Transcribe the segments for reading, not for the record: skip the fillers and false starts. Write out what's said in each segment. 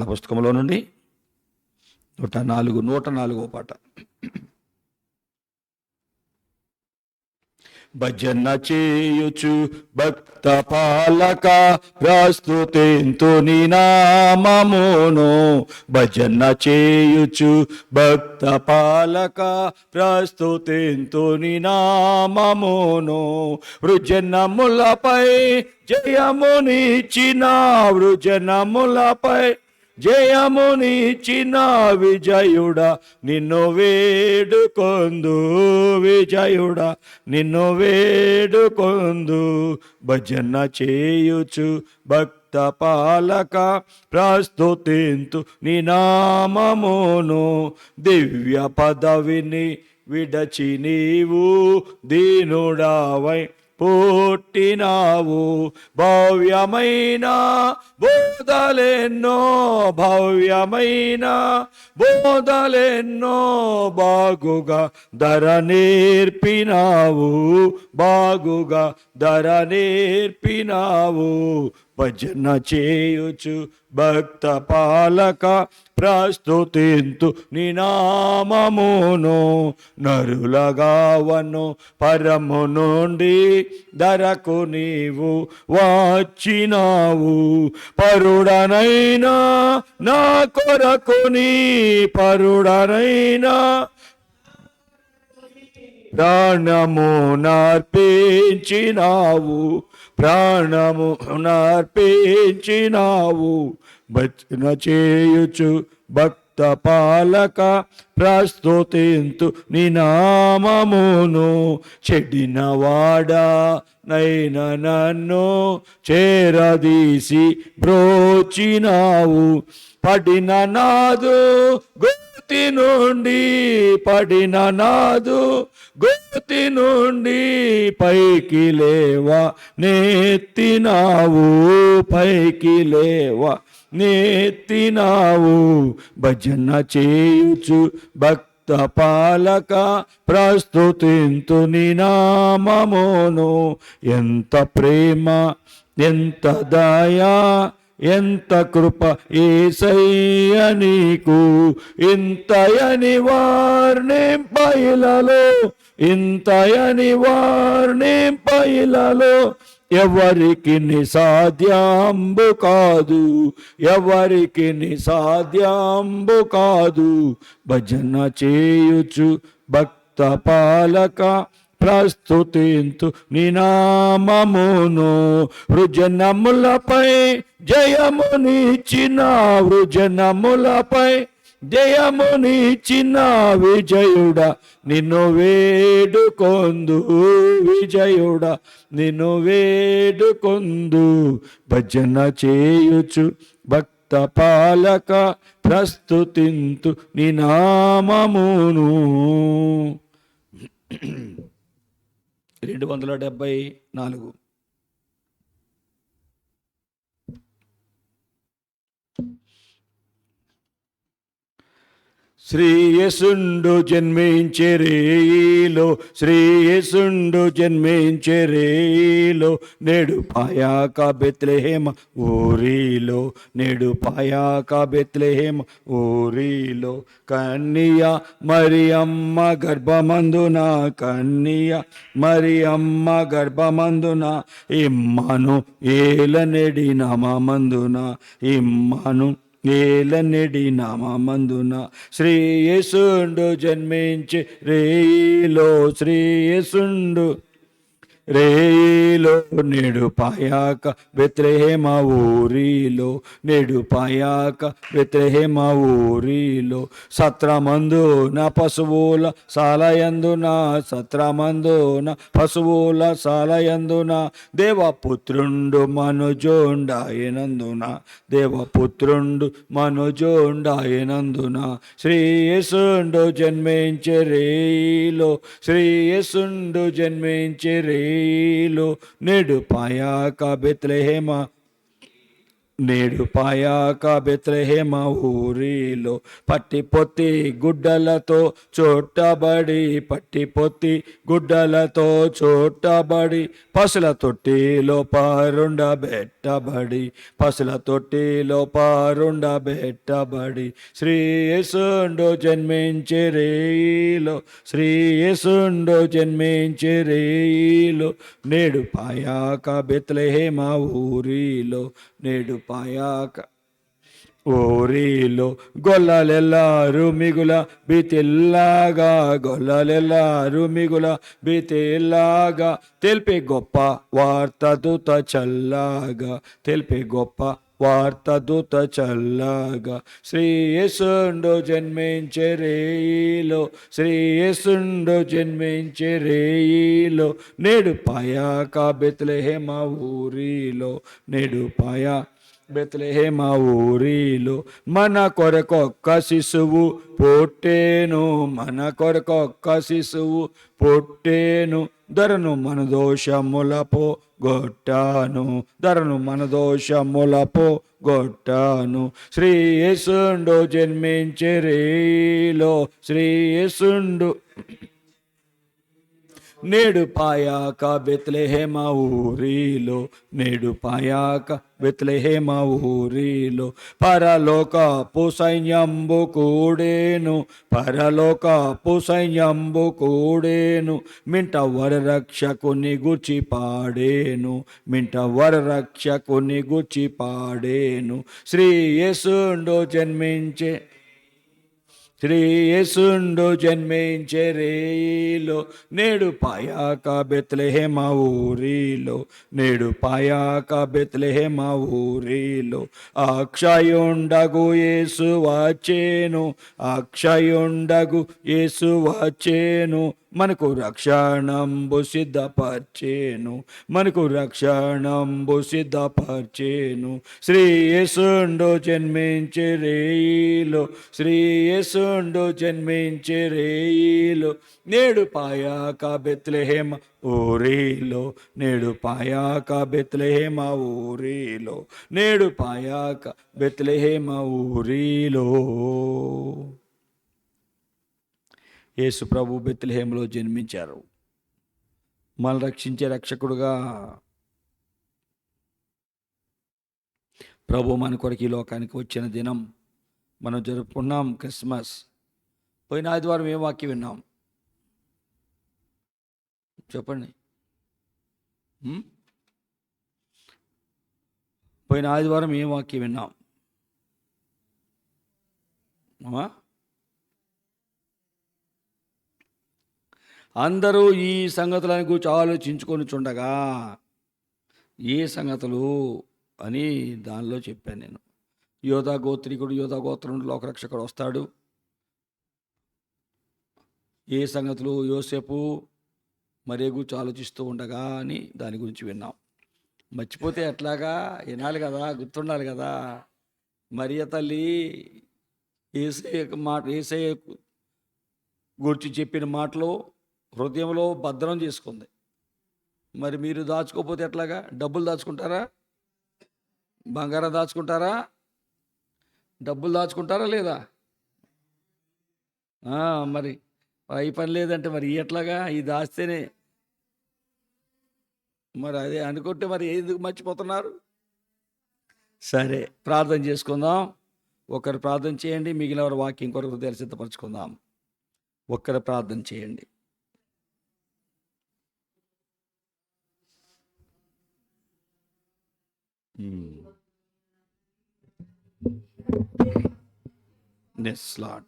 పుస్తకంలో నుండి 104వ పాట. భజన చేయుచు భక్త పాలక ప్రస్తుతింతు నీ నామమును. భజన చేయుచు భక్త పాలక ప్రస్తుతింతు నీ నామమును. వృజనములపై జయమునిచ్చిన వృజనములపై జయమునిచ్చిన విజయుడా నిన్ను వేడుకొందు. విజయుడా నిన్ను వేడుకొందు. భజన చేయుచు భక్త పాలక ప్రస్తుతింతు నీ నామమును. దివ్య పదవిని విడచి నీవు దీనుడావై పుట్టినావు. భవ్యమైన బోధలెన్నో భవ్యమైన బోధలెన్నో బాగుగా ధర నేర్పినావు. బాగుగా ధర నేర్పినావు. భజన చేయుచు భక్త పాలక ప్రస్తుతింతు నీ నామమును. నరులగావను పరము నుండి ధరకు నీవు వచ్చినావు. పరుడనైనా నా కొరకు నీ పరుడనైనా ప్రాణము నర్పించినావు. ప్రాణము నర్పించినావు. భజన చేయుచు భక్త పాలక ప్రస్తుతింతు నీ నామమును. చెడినవాడా నైన నన్ను చేరదీసి బ్రోచినావు. పడిన నాదు గోతి నుండి పడిన నాదు గోతి నుండి పైకి లేవా నెత్తినావు. పైకి లేవా నెత్తినావు. భజన చేయుచు భక్త పాలక ప్రస్తుతింతు నీ నామమును. ఎంత ప్రేమ ఎంత దయా ఎంత కృప యేసయ్య నీకు. ఇంతయని వార్నింపయిలలో ఇంతయని వార్నింపయిలలో ఎవరికి నిసాధ్యాంబు కాదు. ఎవరికి నిసాధ్యాంబు కాదు. భజన చేయుచు భక్త పాలక ప్రస్తుతింతు నీ నామమును. వృజనములపై జయమునిచ్చిన వృజనములపై జయమునిచ్చిన విజయుడా నిన్ను వేడుకొందు. విజయుడా నిన్ను వేడుకొందు. భజన చేయుచు భక్త పాలక ప్రస్తుతింతు నీ నామమును. 274. శ్రీయేసుండు జన్మించే రేయిలో శ్రీయేసుండు జన్మించే రేయిలో నేడు పాయాక బెత్లెహేమ ఊరిలో. నేడు పాయాక బెత్లెహేమ ఊరిలో. కన్నియ మరియమ్మ గర్భమందున కన్నియ మరియమ్మ గర్భమందున ఇమ్మను ఏలనెడి నామమందున ఇమ్మను ఏలనెడి నామమందున శ్రీయేసుండు జన్మించి రేయిలో శ్రీయేసుండు రేయిలో. నేడు పాయాక బెత్లెహేమ ఊరిలో. నేడు పాయాక బెత్లెహేమ ఊరిలో. సత్రమందున పశువుల సాలయందున సత్రమందున పశువుల సాలయందున దేవపుత్రుండు మనుజోండాయనందున దేవపుత్రుండు మనుజోండాయనందున శ్రీయేసుండు జన్మించే రేయిలో శ్రీయేసుండు జన్మించే రేయిలో. నేడు పాయాక బెత్లెహేమ నేడు పాయాక బెత్లెహేమ ఊరిలో పట్టి పొత్తి గుడ్డలతో చోట్టబడి పట్టి పొత్తి గుడ్డలతో చోట్టబడి పసుల తొట్టిలో పారుండబెట్టబడి పసుల తొట్టిలో పారుండబెట్టబడి శ్రీ యేసుండు జన్మించే రేయిలో శ్రీ యేసుండు జన్మించే రేయిలో నేడు పాయాక బెత్లెహేమ ఊరిలో నేడు పాయాక ఊరిలో గొల్లలెల్లారు మిగుల బీతిల్లాగా గొల్లలెల్లారు మిగుల బీతిల్లాగా తెలిపే గొప్ప వార్త దూత చల్లాగా తెలిపే గొప్ప వార్త దూత చల్లగా శ్రీ యేసుండు జన్మించే రేయిలో శ్రీ యేసుండు జన్మించే రేయిలో నేడు పాయాక బెత్లెహేమ ఊరిలో నేడు పాయా బెత్లెహేమ ఊరిలో మన కొరకొక్క శిశువు పుట్టేను మన కొరకొక్క శిశువు పుట్టేను ధరను మన దోషములపో గొట్టాను ధరను మన దోషములపో గొట్టాను శ్రీ యేసుండు జన్మించే రేయిలో శ్రీ యేసుండు నేడు పాయాక బెత్లెహేమ ఊరిలో నేడు పాయాక బెత్లెహేమ ఊరిలో పరలోకపు సైన్యంబు కూడేను పరలోకపు సైన్యంబు కూడేను మింట వర రక్షకుని గుచి పాడేను మింట వర రక్షకుని గుచి పాడేను శ్రీ యేసుండు జన్మించే శ్రీ యేసుండు జన్మించే రేయిలో నేడు పాయాక బెత్లెహేమ ఊరిలో నేడు పాయాక బెత్లెహేమ ఊరిలో అక్షయుండగు యేసు వచ్చేను అక్షయుండగు యేసు వచ్చేను మనకు రక్షణంబు సిద్ధపర్చేను మనకు రక్షణంబు సిద్ధపర్చేను శ్రీ యేసుండు జన్మించే రేయిలో శ్రీ యేసుండు జన్మించే రేయిలో నేడు పాయాక బెత్లెహేమ ఊరిలో నేడు పాయాక బెత్లెహేమ ఊరిలో నేడు పాయాక బెత్లెహేమ ఊరిలో యేసు ప్రభు బెత్లెహేములో జన్మించారు మనల్ని రక్షించే రక్షకుడుగా ప్రభు మన కొరకు ఈ లోకానికి వచ్చిన దినం మనం జరుపుకున్నాం క్రిస్మస్. పోయిన ఆదివారం ఏం వాక్యం విన్నాం చెప్పండి. పోయిన ఆదివారం ఏం వాక్యం విన్నాం అమ్మా? అందరూ ఈ సంగతులను గురించి ఆలోచించుకొని చుండగా ఏ సంగతులు అని దానిలో చెప్పాను నేను. యోధా గోత్రికుడు యోధా గోత్రం నుండి లోకరక్షకుడు వస్తాడు. ఏ సంగతులు యోసేపు మరే గురించి ఆలోచిస్తూ ఉండగా అని దాని గురించి విన్నాం. మర్చిపోతే ఎట్లాగా వినాలి కదా, గుర్తుండాలి కదా. మరియ తల్లి ఏసయ్య మాట ఏసయ్య గురించి చెప్పిన మాటలు హృదయంలో భద్రం చేసుకుంది. మరి మీరు దాచుకోకపోతే ఎట్లాగా? డబ్బులు దాచుకుంటారా? బంగారం దాచుకుంటారా? డబ్బులు దాచుకుంటారా లేదా? మరి అయి పని లేదంటే మరి ఎట్లాగా? ఇది దాస్తేనే మరి అదే అనుకుంటే మరి ఎందుకు మర్చిపోతున్నారు? సరే, ప్రార్థన చేసుకుందాం. ఒకరు ప్రార్థన చేయండి, మిగిలిన వారు వాక్యం కొరకు హృదయాలు సిద్ధపరచుకుందాం. ఒక్కరు ప్రార్థన చేయండి. Yes, Lord.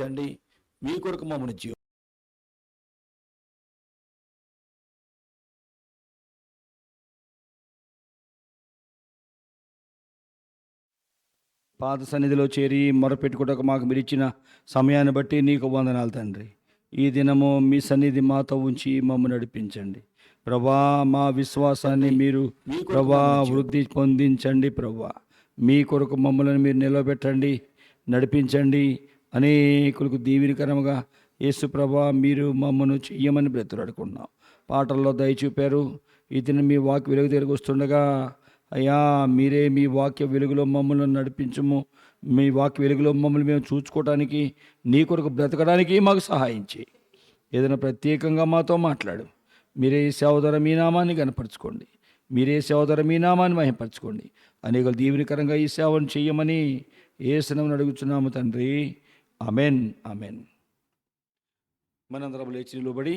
అండి మీ కొరకు మమ్మల్ని జీవ పాద సన్నిధిలో చేరి మొరపెట్టుకుంటకు మాకు మీరు ఇచ్చిన సమయాన్ని బట్టి నీకు వందనాలు తండ్రి. ఈ దినము మీ సన్నిధి మాతో ఉంచి మమ్మల్ని నడిపించండి ప్రభా. మా విశ్వాసాన్ని మీరు ప్రభా వృద్ధి పొందించండి ప్రభా. మీ కొరకు మమ్మల్ని మీరు నిలబెట్టండి, నడిపించండి. అనేకులకు దీవెనకరముగా యేసు ప్రభా మీరు మమ్మను చెయ్యమని బ్రతులాడుకున్నాం. పాటల్లో దయచూపారు. ఈ దినం మీ వాక్య వెలుగు తిరిగి వస్తుండగా అయ్యా మీరే మీ వాక్య వెలుగులో మమ్మల్ని నడిపించము. మీ వాక్య వెలుగులో మమ్మల్ని మేము చూసుకోవడానికి, నీ కొరకు బ్రతకడానికి మాకు సహాయం చేయి. ఏదైనా ప్రత్యేకంగా మాతో మాట్లాడు. మీరే సేవధర మీ నామాన్ని కనపరచుకోండి. మీరే సేవధర మీ నామాన్ని మహింపరచుకోండి. అనేక దీవెనకరంగా ఈ సేవను చెయ్యమని యేసునామమున అడుగుచున్నాము తండ్రి. Amen, amen. మనందరం లేచి నిలబడి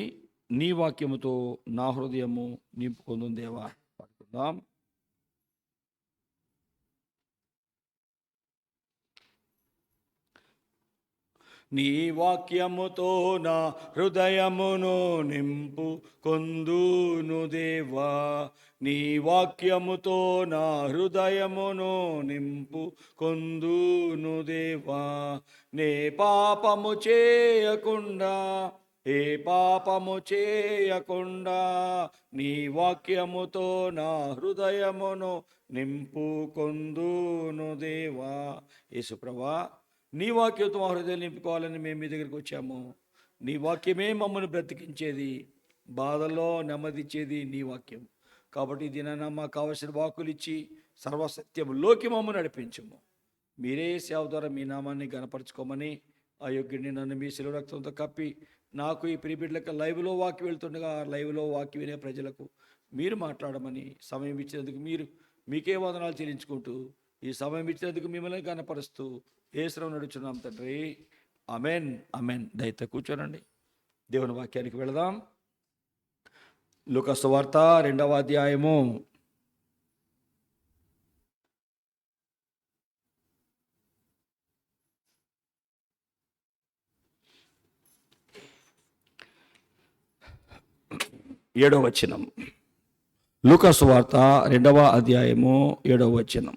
నీ వాక్యముతో నా హృదయము నింపుకుందాం దేవా. పడుకుందాం. నీ వాక్యముతో నా హృదయమును నింపు కొందును దేవా. నీ వాక్యముతో నా హృదయమును నింపు కొందును దేవా. నే పాపము చేయకుండా, ఏ పాపము చేయకుండా నీ వాక్యముతో నా హృదయమును నింపు కొందును దేవా. యేసుప్రభా నీ వాక్యంతో మా హృదయం నింపుకోవాలని మేము మీ దగ్గరికి వచ్చాము. నీ వాక్యమే మమ్మల్ని బ్రతికించేది, బాధల్లో నెమ్మదిచ్చేది నీ వాక్యం. కాబట్టి దినాన మాకు కావలసిన వాక్కులు ఇచ్చి సర్వసత్యంలోకి మమ్మల్ని నడిపించము. మీరే సేవ ద్వారా మీ నామాన్ని గణపరచుకోమని ఆ యోగ్యుడిని నన్ను మీ శిలువ రక్తంతో కప్పి నాకు ఈ ప్రిబిడ్లకు లైవ్లో వాక్యం వెళ్తుండగా లైవ్లో వాక్యం వినే ప్రజలకు మీరు మాట్లాడమని సమయం ఇచ్చినందుకు మీకే వందనాలు చెల్లించుకుంటూ ఈ సమయం ఇచ్చినందుకు మిమ్మల్ని గణపరుస్తూ యేసునామమున నడుచున్నాం తండ్రి. Amen, amen. దయతో కూర్చోనండి. దేవుని వాక్యానికి వెళదాం. లూకా సువార్త 2వ అధ్యాయము 7వ వచనం. లూకా సువార్త 2వ అధ్యాయము 7వ వచనం.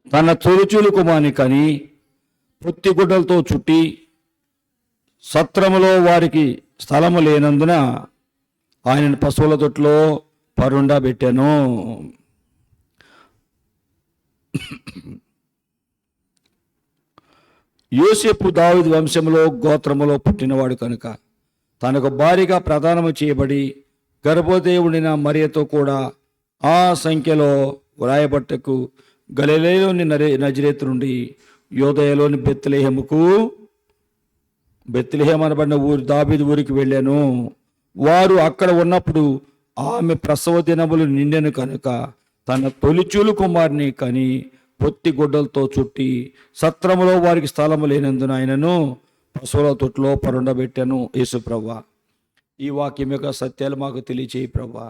తన తొలిచూలు కుమారుని కని పొత్తిగుడ్డలతో చుట్టి సత్రములో వారికి స్థలము లేనందున ఆయనను పశువుల తొట్టులో పరుండబెట్టెను. యోసేపు దావీదు వంశంలో గోత్రములో పుట్టినవాడు కనుక తనకు భారీగా ప్రదానము చేయబడి గర్భవతి ఉండిన మరియతో కూడా ఆ సంఖ్యలో వ్రాయబట్టకు గలిలయలోని నజరేతు నుండి యోదయలోని బెత్లెహేము అనబడిన ఊరు దావీదు ఊరికి వెళ్ళాను. వారు అక్కడ ఉన్నప్పుడు ఆమె ప్రసవ దినములు నిండెను కనుక తన తొలిచూలు కుమారుని కని పొత్తి గుడ్డలతో చుట్టి సత్రములో వారికి స్థలము లేనందున ఆయనను పశువుల తొట్టులో పరుండబెట్టాను. యేసు ప్రభువా ఈ వాక్యం యొక్క సత్యాలు మాకు తెలియచేయి ప్రభువా.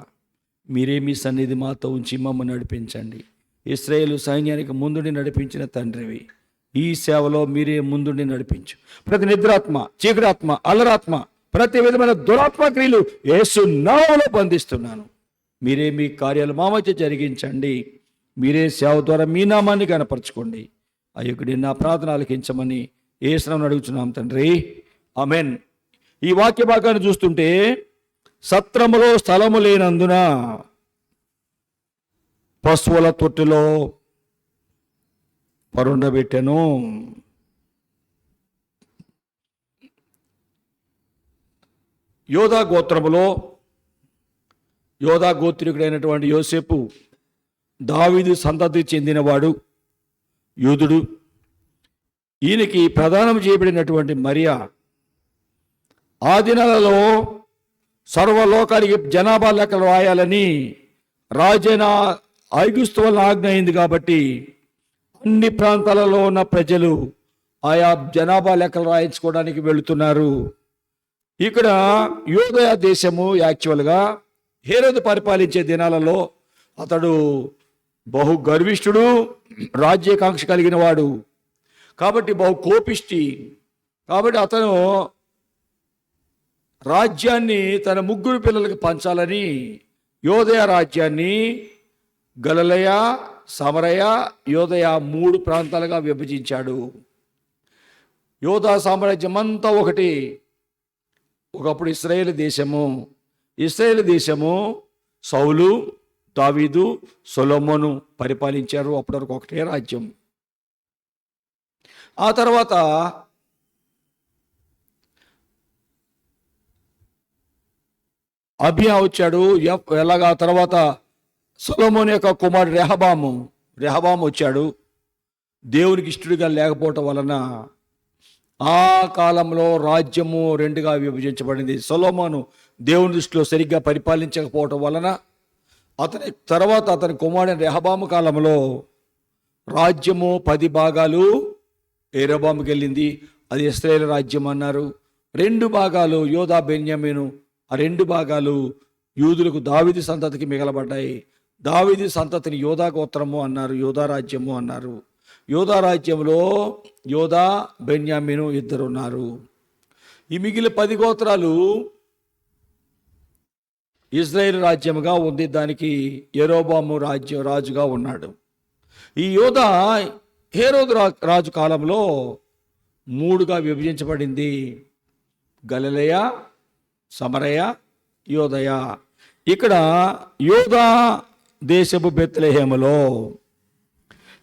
మీరే మీ సన్నిధి మాతో ఉంచి మమ్మల్ని నడిపించండి. ఇశ్రాయేలు సైన్యానికి ముందుండి నడిపించిన తండ్రివి, ఈ సేవలో మీరే ముందుండి నడిపించు. ప్రతి నిద్రాత్మ, చీకటాత్మ, అల్లరాత్మ, ప్రతి విధమైన దురాత్మ క్రియలు యేసు నామములో బంధిస్తున్నాను. మీరే మీ కార్యాలు మా మధ్య జరిగించండి. మీరే సేవ ద్వారా మీ నామాన్ని కనపరచుకోండి. అయ్యుడి నా ప్రార్థన ఆలకించమని యేసు నామమున అడుగుచున్నాం తండ్రి. ఆమెన్. ఈ వాక్య భాగాన్ని చూస్తుంటే సత్రములో స్థలము లేనందున పశువుల తొట్టిలో పరుండబెట్టెను. యోధా గోత్రములో యోధా గోత్రికుడైనటువంటి యోసేపు దావీదు సంతతి చెందినవాడు, యూదుడు. ఈయనకి ప్రదానం చేయబడినటువంటి మరియా ఆ దినాలలో సర్వలోకానికి జనాభా లెక్కలు రాయాలని రాజైన ఐగుస్తు వల్ల ఆజ్ఞ అయింది. కాబట్టి అన్ని ప్రాంతాలలో ఉన్న ప్రజలు ఆయా జనాభా లెక్కలు రాయించుకోవడానికి వెళుతున్నారు. ఇక్కడ యూదయ దేశము యాక్చువల్గా హేరోదు పరిపాలించే దినాలలో అతడు బహు గర్విష్ఠుడు, రాజ్యాకాంక్ష కలిగిన వాడు, కాబట్టి బహు కోపిష్టి. కాబట్టి అతను రాజ్యాన్ని తన ముగ్గురు పిల్లలకి పంచాలని యోదయ రాజ్యాన్ని గలిలయ, సమరయ, యోదయ 3 ప్రాంతాలుగా విభజించాడు. యోధా సామ్రాజ్యం అంతా ఒకటి. ఒకప్పుడు ఇశ్రాయేలు దేశము సౌలు, దావీదు, సొలొమోను పరిపాలించారు. అప్పటి వరకు ఒకటే రాజ్యం. ఆ తర్వాత అబియా వచ్చాడు. ఎలాగా తర్వాత సొలొమోను యొక్క కుమారుడు రెహబాము వచ్చాడు. దేవునికి ఇష్టడుగా లేకపోవటం వలన ఆ కాలంలో రాజ్యము 2గా విభజించబడింది. సొలొమోను దేవుని దృష్టిలో సరిగ్గా పరిపాలించకపోవటం వలన అతని తర్వాత అతని కుమారుడు రెహబాము కాలంలో రాజ్యము 10 భాగాలు యెరోబాముకి వెళ్ళింది. అది ఇశ్రాయేలు రాజ్యం అన్నారు. 2 భాగాలు యోధా, బెన్యామీను, ఆ 2 భాగాలు యూదులకు దావీదు సంతతికి మిగలబడ్డాయి. దావీదు సంతతిని యోధా గోత్రము అన్నారు, యోధా రాజ్యము అన్నారు. యోధా రాజ్యంలో యోధా, బెన్యామీను 2 ఉన్నారు. ఈ మిగిలిన 10 గోత్రాలు ఇజ్రాయేల్ రాజ్యముగా ఉంది. దానికి యెరోబాము రాజుగా ఉన్నాడు. ఈ యోధా హేరోదు రాజు కాలంలో 3గా విభజించబడింది. గలిలయ, సమరయ, యోదయ. ఇక్కడ యోధా దేశపు బెత్లెహేములో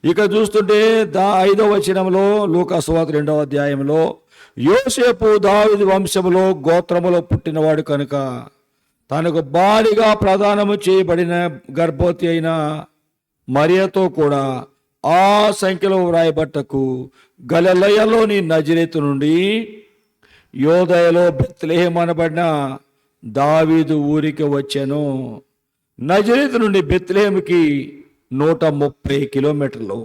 ఇక్కడ చూస్తుంటే 5వ వచనంలో, లూకా సువార్త 2వ అధ్యాయంలో, యోసేపు దావీదు వంశములో గోత్రములో పుట్టినవాడు కనుక తనకు భారీగా ప్రదానము చేయబడిన గర్భవతి అయిన మరియతో కూడా ఆ సంఖ్యలో వ్రాయబట్టకు గలిలయలోని నజరేతు నుండి యోదయలో బెత్లెహేము అనబడిన దావీదు ఊరికి వచ్చాను. నజరేతు నుండి బెత్లెహేముకి 130 కిలోమీటర్లు.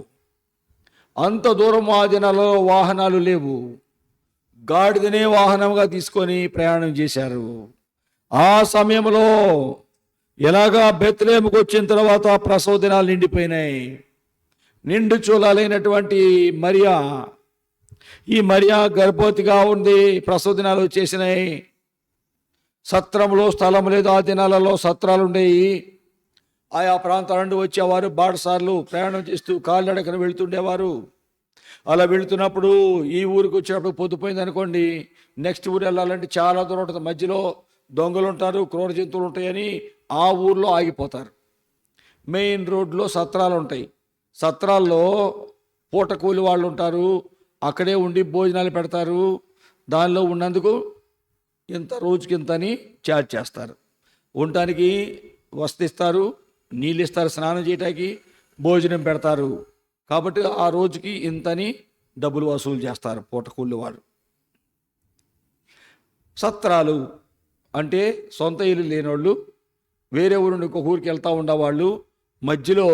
అంత దూరం ఆ దినాలలో వాహనాలు లేవు. గాడిదనే వాహనంగా తీసుకొని ప్రయాణం చేశారు. ఆ సమయంలో ఎలాగా బెత్లెహేముకు వచ్చిన తర్వాత ప్రసవ దినాలు నిండిపోయినాయి. నిండు చూలాలైనటువంటి మరియా, ఈ మరియా గర్భవతిగా ఉంది. ప్రసవ దినాలు వచ్చేసినాయి. సత్రంలో స్థలం లేదు. ఆ దినాలలో సత్రాలు ఉండేవి. ఆయా ప్రాంతాల నుండి వచ్చేవారు బాటసార్లు ప్రయాణం చేస్తూ కాలినడకన వెళుతుండేవారు. అలా వెళుతున్నప్పుడు ఈ ఊరికి వచ్చినప్పుడు పొద్దుపోయింది అనుకోండి, నెక్స్ట్ ఊరు వెళ్ళాలంటే చాలా దూరం ఉంటుంది. మధ్యలో దొంగలు ఉంటారు, క్రూర జంతువులు ఉంటాయని ఆ ఊర్లో ఆగిపోతారు. మెయిన్ రోడ్లో సత్రాలు ఉంటాయి. సత్రాల్లో పూట కూలి వాళ్ళు ఉంటారు. అక్కడే ఉండి భోజనాలు పెడతారు. దానిలో ఉన్నందుకు ఇంత రోజుకి ఇంత అని చార్జ్ చేస్తారు. ఉండటానికి వసతి ఇస్తారు, నీళ్ళు ఇస్తారు, స్నానం చేయటానికి భోజనం పెడతారు. కాబట్టి ఆ రోజుకి ఇంతని డబ్బులు వసూలు చేస్తారు పూట కూలి వాళ్ళు. సత్రాలు అంటే సొంత ఇల్లు లేనివాళ్ళు, వేరే ఊరు నుండి ఒక ఊరికి వెళ్తూ ఉండేవాళ్ళు, మధ్యలో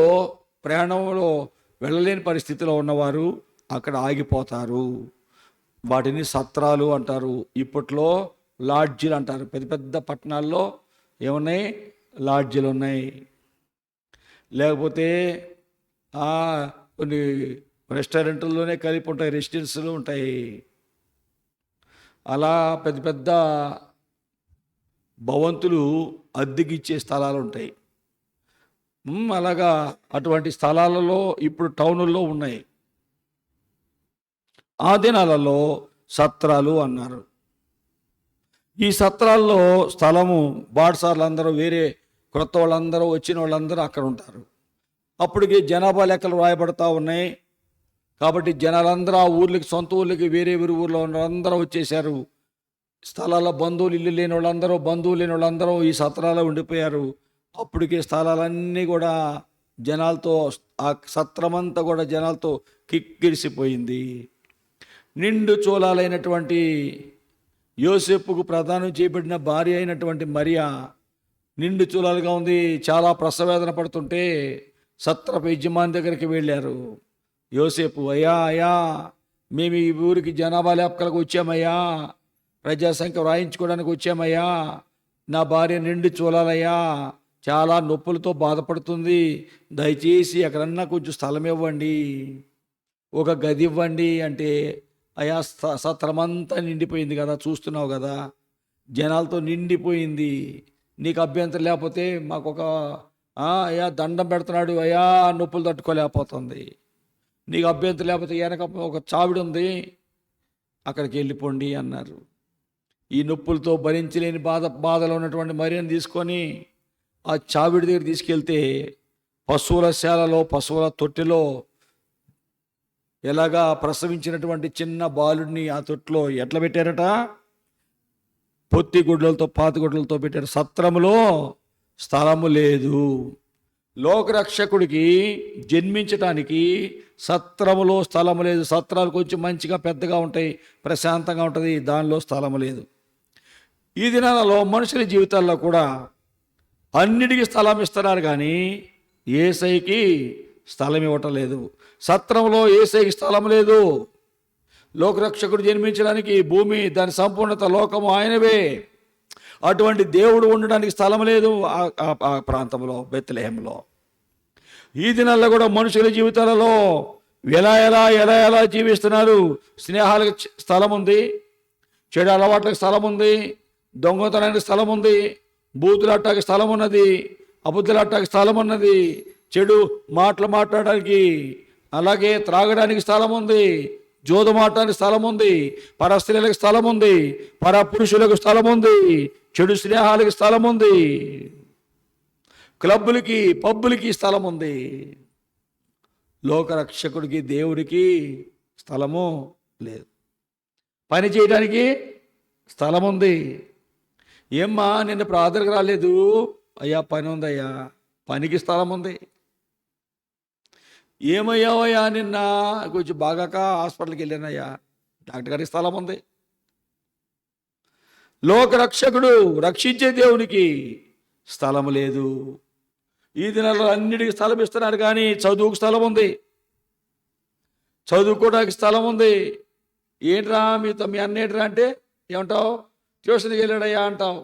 ప్రయాణంలో వెళ్ళలేని పరిస్థితిలో ఉన్నవారు అక్కడ ఆగిపోతారు. వాటిని సత్రాలు అంటారు. ఇప్పట్లో లాడ్జీలు అంటారు. పెద్ద పెద్ద పట్టణాల్లో ఏమున్నాయి? లాడ్జీలు ఉన్నాయి. లేకపోతే కొన్ని రెస్టారెంట్లలోనే కలిపి ఉంటాయి, రెసిడెన్స్లు ఉంటాయి. అలా పెద్ద పెద్ద భవంతులు అద్దెకిచ్చే స్థలాలు ఉంటాయి. అలాగా అటువంటి స్థలాలలో ఇప్పుడు టౌనుల్లో ఉన్నాయి. ఆ దినాలలో సత్రాలు అన్నారు. ఈ సత్రాల్లో స్థలము బాటసార్లు అందరూ, వేరే క్రొత్త వాళ్ళందరూ, వచ్చిన వాళ్ళందరూ అక్కడ ఉంటారు. అప్పటికి జనాభా లెక్కలు రాయబడతా ఉన్నాయి. కాబట్టి జనాలందరూ ఆ ఊర్లకి, సొంత ఊర్లకి, వేరే ఊర్లో ఉన్న అందరూ వచ్చేసారు. స్థలాల బంధువులు, ఇల్లు లేని వాళ్ళందరూ, బంధువులు లేని వాళ్ళందరూ ఈ సత్రాల్లో ఉండిపోయారు. అప్పటికే స్థలాలన్నీ కూడా జనాలతో, ఆ సత్రమంతా కూడా జనాలతో కిక్కిరిసిపోయింది. నిండు చూలాలైనటువంటి యోసేపుకు ప్రదానం చేయబడిన భార్య అయినటువంటి మరియా నిండు చూలాలుగా ఉంది. చాలా ప్రసవేదన పడుతుంటే సత్రపు యజమాని దగ్గరికి వెళ్ళారు. యోసేపు, అయ్యా మేము ఈ ఊరికి జనాభా లెక్కలకు వచ్చామయ్యా, ప్రజాసంఖ్య వ్రాయించుకోవడానికి వచ్చామయ్యా, నా భార్య నిండు చూలాలయ్యా, చాలా నొప్పులతో బాధపడుతుంది. దయచేసి ఎక్కడన్నా కొంచెం స్థలం ఇవ్వండి, ఒక గది ఇవ్వండి అంటే, అయా సత్రమంతా నిండిపోయింది కదా, చూస్తున్నావు కదా, జనాలతో నిండిపోయింది. నీకు అభ్యంతరం లేకపోతే మాకు ఒక అయ్యా దండం పెడుతున్నాడు, అయ్యా నొప్పులు తట్టుకోలేకపోతుంది. నీకు అభ్యంతరం లేకపోతే వెనక ఒక చావిడి ఉంది, అక్కడికి వెళ్ళిపోండి అన్నారు. ఈ నొప్పులతో భరించలేని బాధలో ఉన్నటువంటి మరియను తీసుకొని ఆ చావిడి దగ్గర తీసుకెళ్తే పశువుల శాలలో, పశువుల తొట్టెలో ఎలాగా ప్రసవించినటువంటి చిన్న బాలుడిని ఆ తొట్టులో ఎట్లా పెట్టారట? పొత్తి గుడ్లతో, పాతి గుడ్లతో పెట్టారు. సత్రములో స్థలము లేదు. లోకరక్షకుడికి జన్మించటానికి సత్రములో స్థలము లేదు. సత్రాలు కొంచెం మంచిగా పెద్దగా ఉంటాయి, ప్రశాంతంగా ఉంటుంది, దానిలో స్థలము లేదు. ఈ దినాలలో మనుషుల జీవితాల్లో కూడా అన్నిటికీ స్థలం ఇస్తున్నారు, కానీ యేసయ్యకి స్థలం ఇవ్వటం లేదు. సత్రంలో యేసయ్యకి స్థలం లేదు. లోకరక్షకుడు జన్మించడానికి భూమి, దాని సంపూర్ణత, లోకము ఆయనవే. అటువంటి దేవుడు ఉండడానికి స్థలం లేదు ఆ ప్రాంతంలో, బెత్లెహేంలో. ఈ దినాల్లో కూడా మనుషుల జీవితాలలో ఎలా ఎలా ఎలా ఎలా జీవిస్తున్నారు. స్నేహాలకు స్థలం ఉంది, చెడు అలవాట్లకు స్థలం ఉంది, దొంగతనానికి స్థలం ఉంది, బూతులాటానికి స్థలం ఉన్నది, అబద్ధాలాటానికి స్థలం ఉన్నది, చెడు మాటలు మాట్లాడడానికి, అలాగే త్రాగడానికి స్థలం ఉంది, జోదమాటానికి స్థలం ఉంది, పర స్త్రీలకు స్థలం ఉంది, పర పురుషులకు స్థలం ఉంది, చెడు స్నేహాలకి స్థలం ఉంది, క్లబ్బులకి పబ్బులకి స్థలం ఉంది. లోకరక్షకుడికి దేవుడికి స్థలము లేదు. పని చేయడానికి స్థలం ఉంది. ఏమ్మా నిన్న ప్రార్థనకు రాలేదు? అయ్యా పని ఉందయ్యా, పనికి స్థలం ఉంది. ఏమయ్యావయ్యా నిన్న? కొంచెం బాగాక హాస్పిటల్కి వెళ్ళానయ్యా, డాక్టర్ గారికి స్థలం ఉంది. లోకరక్షకుడు రక్షించే దేవునికి స్థలం లేదు. ఈ దినాల్లో అన్నిటికీ స్థలం ఇస్తున్నారు, కానీ చదువుకు స్థలం ఉంది, చదువుకోవడానికి స్థలం ఉంది. ఏంట్రా మీ అన్నేట్రా అంటే ఏమంటావు? ట్యూషన్కి వెళ్ళాడయ్యా అంటావు.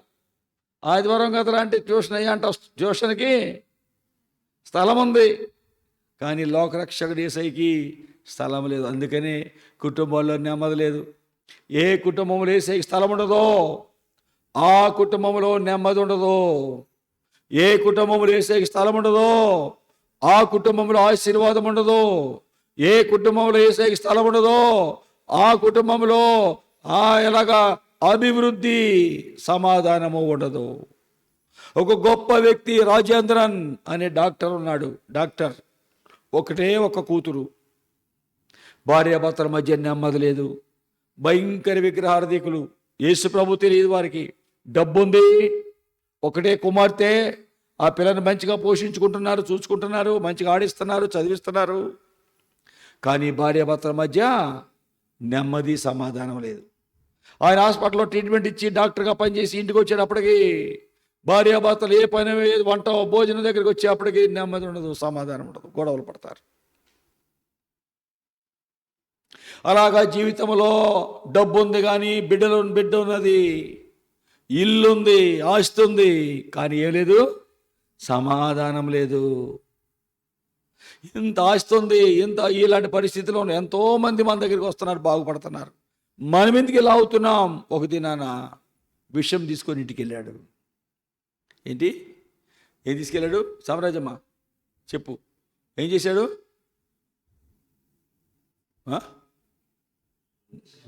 ఆదివారం కదరా అంటే ట్యూషన్ అయ్యా అంటావు. ట్యూషన్కి స్థలం ఉంది, కానీ లోకరక్షకుడు యేసయ్యకి స్థలం లేదు. అందుకని కుటుంబాల్లో నెమ్మది లేదు. ఏ కుటుంబంలో యేసయ్యకి స్థలం ఉండదో ఆ కుటుంబంలో నెమ్మది ఉండదు. ఏ కుటుంబంలో యేసయ్యకి స్థలం ఉండదో ఆ కుటుంబంలో ఆశీర్వాదం ఉండదు. ఏ కుటుంబంలో యేసయ్యకి స్థలం ఉండదో ఆ కుటుంబంలో ఎలాగా అభివృద్ధి, సమాధానము ఉండదు. ఒక గొప్ప వ్యక్తి, రాజేంద్రన్ అనే డాక్టర్ ఉన్నాడు. డాక్టర్, ఒకటే ఒక కూతురు, భార్యాభర్తల మధ్య నెమ్మది లేదు, భయంకర విగ్రహార్థికులు. యేసు ప్రభు తెలియదు వారికి. డబ్బుంది, ఒకటే కుమార్తె, ఆ పిల్లని మంచిగా పోషించుకుంటున్నారు, చూసుకుంటున్నారు, మంచిగా ఆడిస్తున్నారు, చదివిస్తున్నారు, కానీ భార్యాభర్తల మధ్య నెమ్మది, సమాధానం లేదు. ఆయన హాస్పిటల్లో ట్రీట్మెంట్ ఇచ్చి డాక్టర్గా పనిచేసి ఇంటికి వచ్చేటప్పటికి భార్యాభర్తలు ఏ పని, వంట, భోజనం దగ్గరికి వచ్చేప్పటికి నెమ్మది ఉండదు, సమాధానం ఉండదు, గొడవలు పడతారు. అలాగా జీవితంలో డబ్బు ఉంది, కానీ బిడ్డ ఉన్నది, ఇల్లుంది, ఆస్తి ఉంది, కానీ ఏం లేదు, సమాధానం లేదు. ఇంత ఆస్తి ఉంది, ఇలాంటి పరిస్థితిలో ఎంతోమంది మన దగ్గరికి వస్తున్నారు, బాగుపడుతున్నారు. మనం ఎందుకు ఇలా అవుతున్నాం? ఒక దినాన విషం తీసుకొని ఇంటికి వెళ్ళాడు. ఏంటి? ఏం తీసుకెళ్ళాడు? సామ్రాజ్యమ్మ చెప్పు, ఏం చేశాడు?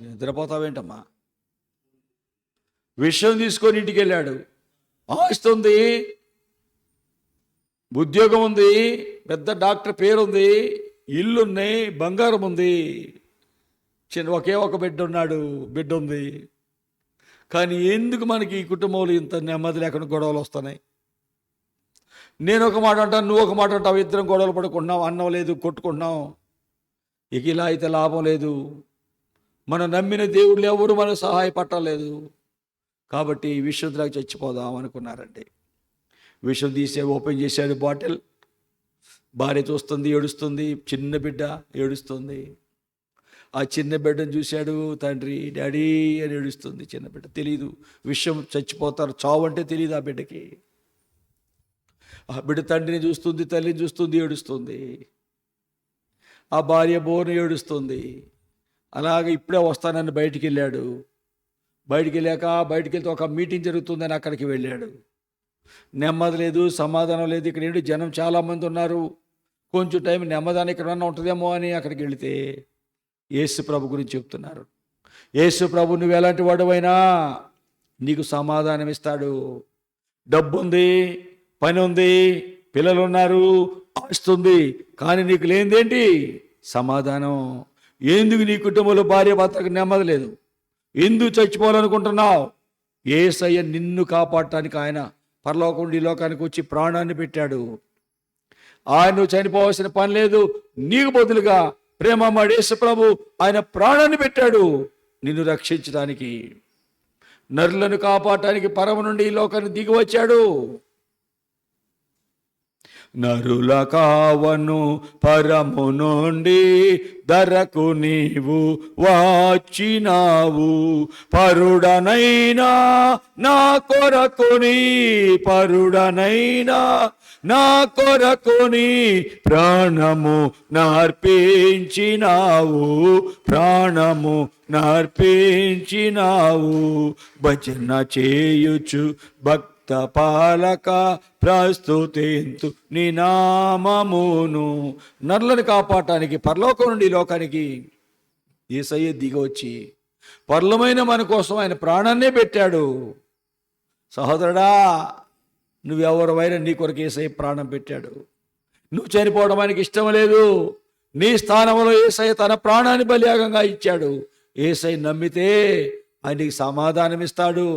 నిద్రపోతావేంటమ్మా? విషయం తీసుకొని ఇంటికి వెళ్ళాడు. ఆస్తి ఉంది, ఉద్యోగం ఉంది, పెద్ద డాక్టర్ పేరుంది, ఇల్లున్నాయి, బంగారం ఉంది, ఒకే ఒక బిడ్డ ఉంది. కానీ ఎందుకు మనకి ఈ కుటుంబంలో ఇంత నెమ్మది లేకుండా గొడవలు వస్తున్నాయి? నేను ఒక మాట అంటాను, నువ్వు ఒక మాట అంటావు, ఇద్దరం గొడవలు పడుకుంటున్నాం, అన్నం లేదు, కొట్టుకుంటున్నాం. ఇక ఇలా అయితే లాభం లేదు. మనం నమ్మిన దేవుళ్ళు ఎవరు మనకు సహాయపట్టలేదు. కాబట్టి విషుద్రాకి చచ్చిపోదాం అనుకున్నారండి. విషం తీసే ఓపెన్ చేశాడు బాటిల్. భార్య చూస్తుంది, ఏడుస్తుంది, చిన్న బిడ్డ ఏడుస్తుంది. ఆ చిన్న బిడ్డను చూశాడు తండ్రి, డాడీ అని ఏడుస్తుంది చిన్న బిడ్డ. తెలీదు విషయం, చచ్చిపోతారు, చావు అంటే తెలియదు ఆ బిడ్డకి. ఆ బిడ్డ తండ్రిని చూస్తుంది, తల్లిని చూస్తుంది, ఏడుస్తుంది. ఆ భార్య బోర్ను ఏడుస్తుంది. అలాగే ఇప్పుడే వస్తానని బయటికి వెళ్ళాడు. బయటికి వెళ్తే ఒక మీటింగ్ జరుగుతుందని అక్కడికి వెళ్ళాడు. నెమ్మది లేదు, సమాధానం లేదు. ఇక్కడ ఏంటి జనం చాలామంది ఉన్నారు, కొంచెం టైం నెమ్మదాన్ని ఎక్కడన్నా ఉంటుందేమో అని అక్కడికి వెళితే యేసు ప్రభు గురించి చెప్తున్నారు. యేసు ప్రభు నువ్వు ఎలాంటి వాడువైనా నీకు సమాధానం ఇస్తాడు. డబ్బు ఉంది, పని ఉంది, పిల్లలు ఉన్నారు, ఆస్తుంది, కానీ నీకు లేనిదేంటి? సమాధానం. ఎందుకు నీ కుటుంబంలో భార్య భర్తకు నెమ్మది లేదు? ఎందుకు చచ్చిపోవాలనుకుంటున్నావు? యేసయ్య నిన్ను కాపాడటానికి ఆయన పరలోకం నుండి ఈ లోకానికి వచ్చి ప్రాణాన్ని పెట్టాడు. ఆయన నువ్వు చనిపోవాల్సిన పని లేదు. నీకు బదులుగా ప్రేమమ్మడు యేసు ప్రభు ఆయన ప్రాణాన్ని పెట్టాడు నిన్ను రక్షించడానికి. నరులను కాపాడటానికి పరమ నుండి ఈ లోకాన్ని దిగి వచ్చాడు. నరుల కావను పరము నుండి ధరకు నీవు వచ్చినావు. పరుడనైనా నా కొరకుని, పరుడనైనా నా కొరకుని ప్రాణము నార్పించినావు, ప్రాణము నార్పించినావు. భజన చేయుచు పాలక ప్రస్తుతింతు నీ నామమును. నరులను కాపాడటానికి పరలోకం నుండి లోకానికి యేసయ్య దిగి వచ్చి పరలమైన మన కోసం ఆయన ప్రాణాన్నే పెట్టాడు. సహోదరుడా, నువ్వెవరివైనా నీ కొరకు యేసయ్య ప్రాణం పెట్టాడు. నువ్వు చనిపోవడం ఆయనకి ఇష్టం లేదు. నీ స్థానంలో యేసయ్య తన ప్రాణాన్ని బలియాగంగా ఇచ్చాడు. యేసయ్య నమ్మితే ఆయనకి సమాధానం ఇస్తాడు.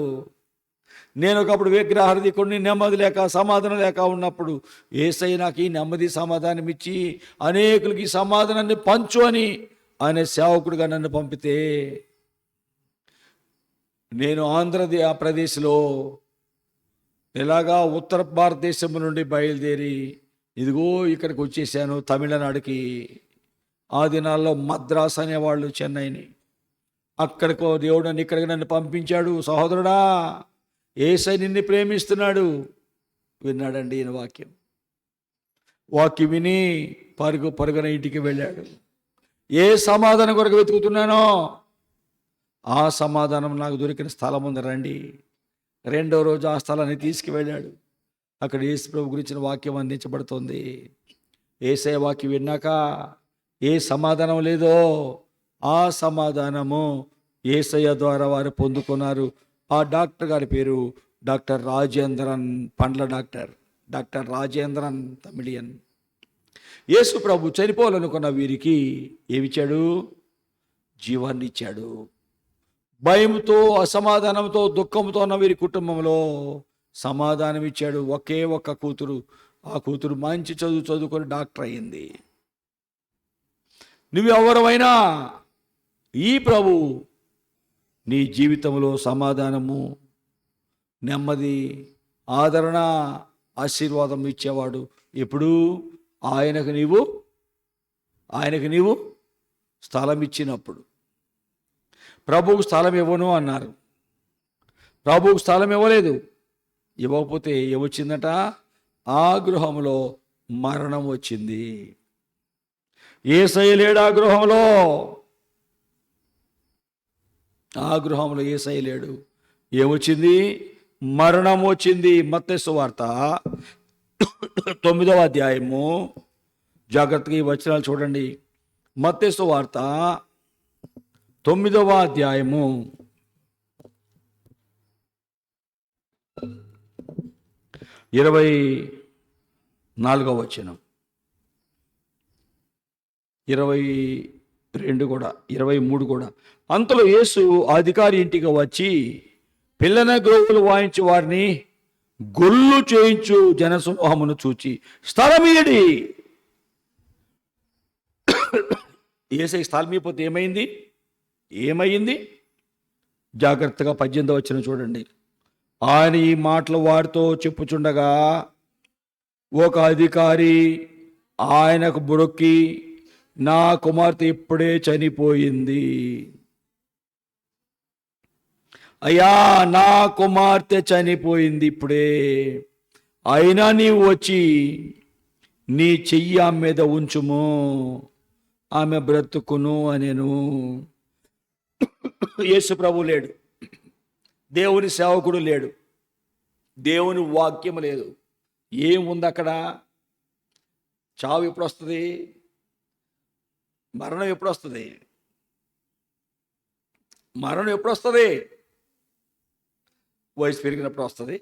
నేను ఒకప్పుడు విగ్రహారది కొన్ని నెమ్మది లేక సమాధానం లేక ఉన్నప్పుడు యేసయ్య నాకు ఈ నెమ్మది సమాధానం ఇచ్చి అనేకులకి సమాధానాన్ని పంచు అని ఆయన సేవకుడిగా నన్ను పంపితే, నేను ఆంధ్రప్రదేశ్లో ఇలాగా ఉత్తర భారతదేశం నుండి బయలుదేరి ఇదిగో ఇక్కడికి వచ్చేసాను తమిళనాడుకి. ఆ దినాల్లో మద్రాస్ అనేవాళ్ళు చెన్నైని. అక్కడికో దేవుడు నన్ను ఇక్కడికి నన్ను పంపించాడు. సహోదరుడా, యేసయ్య నిన్ను ప్రేమిస్తున్నాడు. విన్నాడండి ఈయన వాక్యం. వాక్యం విని పరుగున ఇంటికి వెళ్ళాడు. ఏ సమాధానం కొరకు వెతుకుతున్నానో ఆ సమాధానం నాకు దొరికిన స్థలం ఉంది, రండి. రెండో రోజు ఆ స్థలాన్ని తీసుకువెళ్ళాడు. అక్కడ యేసు ప్రభు గురించిన వాక్యం అందించబడుతుంది. యేసయ్య వాక్యం విన్నాక ఏ సమాధానం లేదో ఆ సమాధానము యేసయ్య ద్వారా వారు పొందుకున్నారు. ఆ డాక్టర్ గారి పేరు డాక్టర్ రాజేంద్రన్, పండ్ల డాక్టర్ రాజేంద్రన్, తమిళియన్. యేసు ప్రభు చనిపోవాలనుకున్న వీరికి ఏమిచ్చాడు? జీవాన్ని ఇచ్చాడు. భయంతో, అసమాధానంతో, దుఃఖంతో ఉన్న వీరి కుటుంబంలో సమాధానం ఇచ్చాడు. ఒకే ఒక్క కూతురు. ఆ కూతురు మంచి చదువుకొని డాక్టర్ అయింది. నువ్వెవరమైనా ఈ ప్రభు నీ జీవితంలో సమాధానము, నెమ్మది, ఆదరణ, ఆశీర్వాదం ఇచ్చేవాడు. ఎప్పుడు? ఆయనకు నీవు స్థలం ఇచ్చినప్పుడు. ప్రభువుకు స్థలం ఇవ్వను అన్నారు. ప్రభువుకు స్థలం ఇవ్వలేదు. ఇవ్వకపోతే ఏమొచ్చిందట? ఆ గృహంలో మరణం వచ్చింది. యేసయ్య లేడు ఆ గృహంలో. ఆ గృహంలో యేసయ్య లేడు. ఏమొచ్చింది? మరణం వచ్చింది. మత్తయి సువార్త 9వ అధ్యాయము, జాగ్రత్తగా ఈ వచనాలు చూడండి. మత్తయి సువార్త 9వ అధ్యాయము 24వ వచనం, 22 కూడా, 23 కూడా. అంతలో యేసు అధికారి ఇంటికి వచ్చి పిల్లన గ్రోవులు వాయించు వారిని గొల్లు చేయించు జనసమూహమును చూచి స్థలమియ్యడి. యేసయ్య స్థలం ఇవ్వకపోతే ఏమైంది? జాగ్రత్తగా 18వ వచనం చూడండి. ఆయన ఈ మాటలు వారితో చెప్పుచుండగా ఒక అధికారి ఆయనకు బురొక్కి, నా కుమార్తె ఇప్పుడే చనిపోయింది, అయ్యా నా కుమార్తె చనిపోయింది ఇప్పుడే, అయినా నీవు వచ్చి నీ చెయ్యి ఆమె మీద ఉంచుము, ఆమె బ్రతుకును అనేను. యేసు ప్రభు లేడు, దేవుని సేవకుడు లేడు, దేవుని వాక్యం లేదు. ఏముంది అక్కడ? చావు ఎప్పుడు వస్తుంది? మరణం ఎప్పుడు వస్తుంది? మరణం ఎప్పుడు వస్తుంది? వయసు పెరిగినప్పుడు వస్తుంది,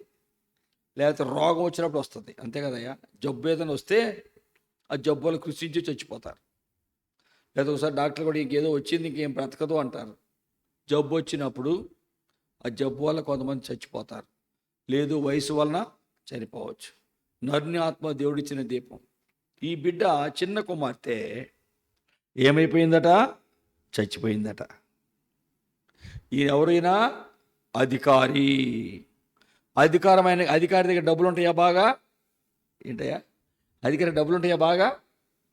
లేకపోతే రోగం వచ్చినప్పుడు వస్తుంది, అంతే కదయ్యా. జబ్బు ఏదైనా వస్తే ఆ జబ్బు వాళ్ళు కృషించి చచ్చిపోతారు. లేదా ఒకసారి డాక్టర్ కూడా ఇంకేదో వచ్చింది, ఇంకేం బ్రతకదు అంటారు. జబ్బు వచ్చినప్పుడు ఆ జబ్బు వల్ల కొంతమంది చచ్చిపోతారు, లేదు వయసు వలన చనిపోవచ్చు. నరుని ఆత్మ దేవుడిచ్చిన దీపం. ఈ బిడ్డ చిన్న కుమార్తె ఏమైపోయిందట? చచ్చిపోయిందట. ఈయన ఎవరైనా అధికారి. అధికారి దగ్గర డబ్బులు ఉంటాయా? బాగా ఏంటయ్యా? అధికారి డబ్బులు ఉంటాయా? బాగా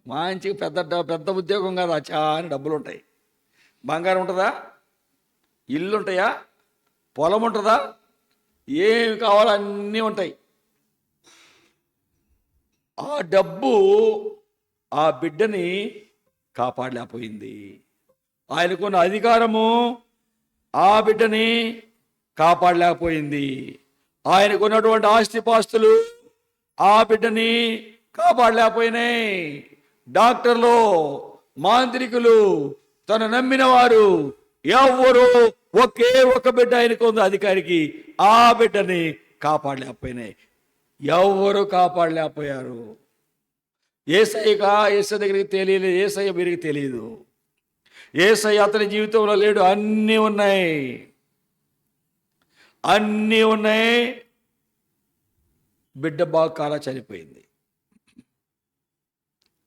మంచిగా పెద్ద ఉద్యోగం కాదు, చాలా డబ్బులు ఉంటాయి. బంగారం ఉంటుందా? ఇల్లు ఉంటాయా? పొలం ఉంటుందా? ఏమి కావాలో అన్నీ ఉంటాయి. ఆ డబ్బు ఆ బిడ్డని కాపాడలేకపోయింది. ఆయనకున్న అధికారము ఆ బిడ్డని కాపాడలేకపోయింది. ఆయనకున్నటువంటి ఆస్తిపాస్తులు ఆ బిడ్డని కాపాడలేకపోయినాయి. డాక్టర్లు, మాంత్రికులు, తను నమ్మిన వారు ఎవరు, ఒకే ఒక బిడ్డ ఆయనకు ఉంది అధికారికి, ఆ బిడ్డని కాపాడలేకపోయినాయి. ఎవరు కాపాడలేకపోయారు. యేసయ్య దగ్గరికి తెలియలేదు, యేసయ్య వీరికి తెలియదు. యేసయ్య అతని జీవితంలో లేడు. అన్నీ ఉన్నాయి, అన్నీ ఉన్నాయి. బిడ్డ బాగా కాలా చనిపోయింది.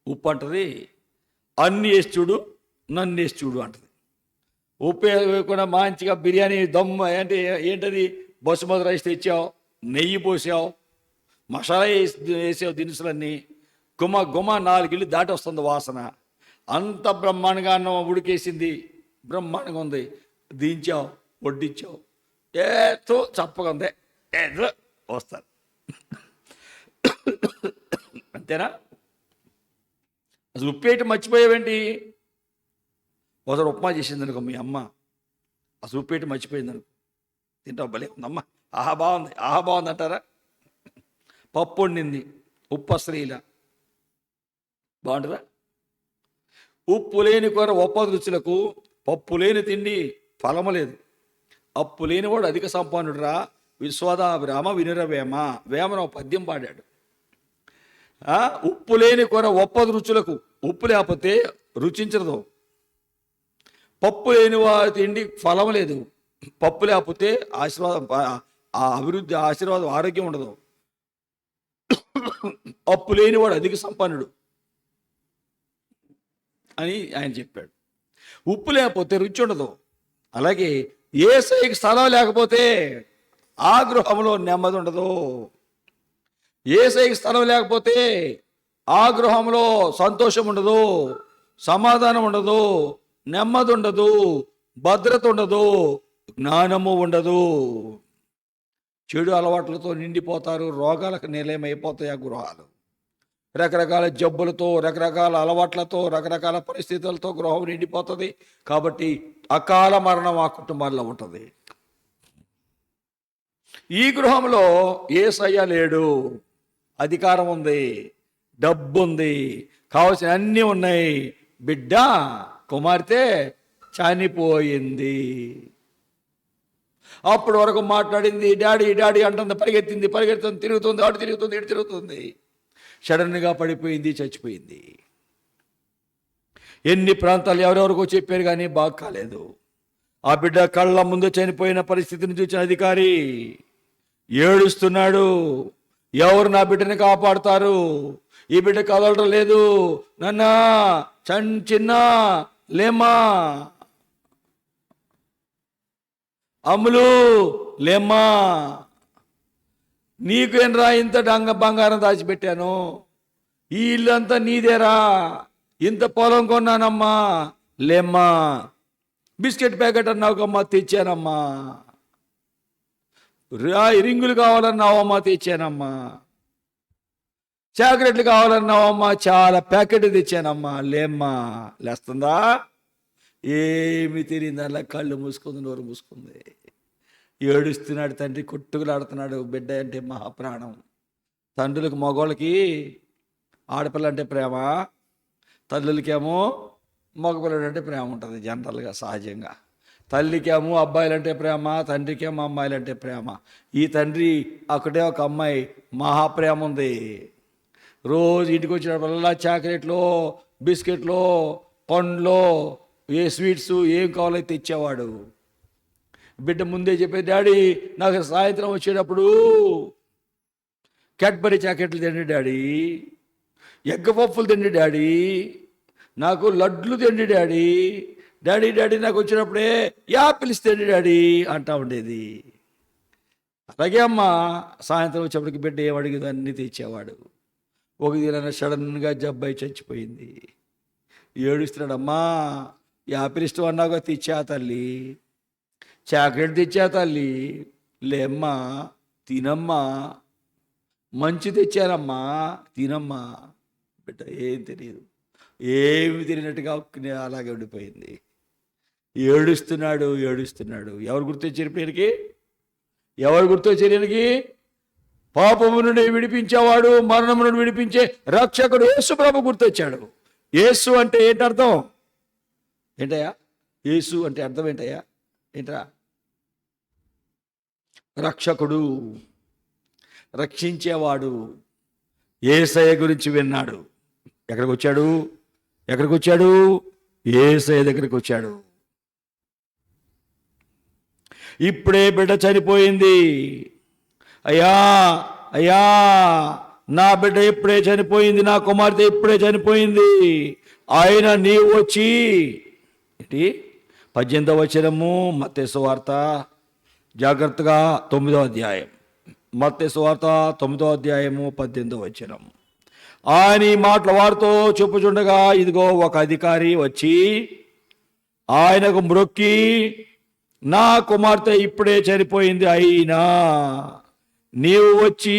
ఉప్పు అంటది, అన్ని వేసి చూడు, నన్ను వేసి చూడు అంటది. ఉప్పు వేయకుండా మంచిగా బిర్యానీ దమ్ అంటే ఏంటది, బసుమతి రైస్ తెచ్చావు, నెయ్యి పోసావు, మసాలా వేసావు, దినుసులన్నీ గుమ 4 ఇళ్ళు దాటి వస్తుంది వాసన. అంత బ్రహ్మాండంగా అన్నం ఉడికేసింది, బ్రహ్మాండంగా ఉంది. దించావు, వడ్డించావు, ఏదో చప్పగా ఉంది, ఏదో వస్తారు. అంతేనా? అసలు ఉప్పేయటం మర్చిపోయావేంటి? ఒకసారి ఉప్మా చేసింది అనుకో మీ అమ్మ, అసలు ఉప్పేయటం మర్చిపోయింది అనుకో, తింటావు, భలే ఉందమ్మా, ఆహా బాగుంది అంటారా? పప్పు వండింది, ఉప్పు అసలు ఇలా బాగుంటుందా? ఉప్పు లేని కూర ఒప్పది రుచులకు, పప్పు లేని తిండి ఫలము లేదు. అప్పు లేనివాడు అధిక సంపన్నుడురా, విశ్వదాభిరామ వినురవేమ. వేమన పద్యం పాడాడు. ఉప్పు లేని కూర ఒప్పది రుచులకు, ఉప్పు లేకపోతే రుచించదు. పప్పు లేని వారి తిండి ఫలం లేదు, పప్పు లేకపోతే ఆశీర్వాదం, అభివృద్ధి, ఆశీర్వాదం, ఆరోగ్యం ఉండదు. అప్పు లేనివాడు అధిక సంపన్నుడు అని ఆయన చెప్పాడు. ఉప్పు లేకపోతే రుచి ఉండదు. అలాగే యేసయ్యకి స్థలం లేకపోతే ఆ గృహంలో నెమ్మది ఉండదు. యేసయ్యకి స్థలం లేకపోతే ఆ గృహంలో సంతోషం ఉండదు, సమాధానం ఉండదు, నెమ్మది ఉండదు, భద్రత ఉండదు, జ్ఞానము ఉండదు. చెడు అలవాట్లతో నిండిపోతారు, రోగాలకు నిలయమైపోతాయి ఆ గృహాలు. రకరకాల జబ్బులతో, రకరకాల అలవాట్లతో, రకరకాల పరిస్థితులతో గృహం నిండిపోతుంది. కాబట్టి అకాల మరణం ఆ కుటుంబాల్లో ఉంటుంది. ఈ గృహంలో యేసయ్య లేడు. అధికారం ఉంది, డబ్బు ఉంది, కావాల్సిన అన్నీ ఉన్నాయి. బిడ్డ, కుమార్తె చనిపోయింది. అప్పటి వరకు మాట్లాడింది, డాడీ డాడీ అంటుంది, పరిగెత్తుతుంది, తిరుగుతుంది, అటు తిరుగుతుంది, ఇటు తిరుగుతుంది. సడన్గా పడిపోయింది, చచ్చిపోయింది. ఎన్ని ప్రాంతాలు ఎవరెవరికో చెప్పారు కానీ బాగా కాలేదు. ఆ బిడ్డ కళ్ళ ముందు చనిపోయిన పరిస్థితిని చూసిన అధికారి ఏడుస్తున్నాడు. ఎవరు నా బిడ్డని కాపాడుతారు? ఈ బిడ్డ కదలడం లేదు, నాన్నా చిన్న లేమ్మా, అమ్ములు లేమ్మా, నీకేంరా ఇంత బంగారం దాచిపెట్టాను, ఈ ఇల్లు అంతా నీదేరా, ఇంత పొలం కొన్నానమ్మా, లేమ్మా, బిస్కెట్ ప్యాకెట్ అన్నావుకమ్మా, తెచ్చానమ్మా, రింగులు కావాలన్నావమ్మా, తెచ్చానమ్మా. చాక్లెట్లు కావాలన్నావమ్మా, చాలా ప్యాకెట్ తెచ్చానమ్మా. లేమ్మా, లేస్తుందా? ఏమి తెలియదు, అలా కళ్ళు మూసుకుంది, నోరు మూసుకుంది. ఏడుస్తున్నాడు తండ్రి, కొట్టుకులాడుతున్నాడు. బిడ్డ అంటే మహాప్రాణం. తండ్రులకు, మగవాళ్ళకి ఆడపిల్ల అంటే ప్రేమ, తల్లులకేమో మగపిల్లడు అంటే ప్రేమ ఉంటుంది జనరల్గా, సహజంగా. తల్లికేమో అబ్బాయిలంటే ప్రేమ, తండ్రికేమో అమ్మాయిలంటే ప్రేమ. ఈ తండ్రి ఒకటే ఒక అమ్మాయి, మహాప్రేమ ఉంది. రోజు ఇంటికి వచ్చినప్పుడల్లా చాక్లెట్లో, బిస్కెట్లో, పండ్లో, ఏ స్వీట్స్ ఏం కావాలో తెచ్చేవాడు. బిడ్డ ముందే చెప్పేది, డాడీ నాకు సాయంత్రం వచ్చేటప్పుడు క్యాడ్బరీ చాక్లెట్లు తిండి డాడీ, ఎగ్గ పప్పులు తిండి డాడీ, నాకు లడ్లు తిండి డాడీ, డాడీ డాడీ నాకు వచ్చినప్పుడే యాపిల్స్ తిండి డాడీ అంటా ఉండేది. అలాగే అమ్మ సాయంత్రం వచ్చేప్పటికి బిడ్డ ఏం అడిగిందో అన్నీ తెచ్చేవాడు. ఒక దిన సడన్గా జబ్బాయి చచ్చిపోయింది. ఏడుస్తున్నాడమ్మా, యాపిల్ ఇష్టం అన్నాగా తెచ్చా తల్లి, చాక్లెట్ తెచ్చా తల్లి, లేమ్మా తినమ్మా, మంచి తెచ్చానమ్మా తినమ్మా. బిడ్డ ఏం తెలియదు, ఏమి తెలియనట్టుగా అలాగే ఉండిపోయింది. ఏడుస్తున్నాడు. ఎవరు గుర్తొచ్చారు పేరుకి? ఎవరు గుర్తొచ్చారికి? పాపము నుండి విడిపించేవాడు, మరణము నుండి విడిపించే రక్షకుడు యేసు ప్రభు గుర్తొచ్చాడు. యేసు అంటే ఏంటర్థం? ఏంటయ్యా యేసు అంటే అర్థం ఏంటయ్యా? ఏంట్రా? రక్షకుడు, రక్షించేవాడు. యేసయ్య గురించి విన్నాడు. ఎక్కడికి వచ్చాడు? యేసయ్య దగ్గరికి వచ్చాడు. ఇప్పుడే బిడ్డ చనిపోయింది. అయ్యా నా బిడ్డ ఇప్పుడే చనిపోయింది, నా కుమార్తె ఇప్పుడే చనిపోయింది. ఆయన నీవు వచ్చి 18వ వచనము మత్తయి సువార్త, జాగ్రత్తగా 9వ అధ్యాయం, మత్తయి సువార్త 9వ అధ్యాయము 18వ వచనం. ఆయన ఈ మాటలు వారితో చెప్పుచుండగా, ఇదిగో ఒక అధికారి వచ్చి ఆయనకు మ్రొక్కి, నా కుమార్తె ఇప్పుడే చనిపోయింది, అయినా నీవు వచ్చి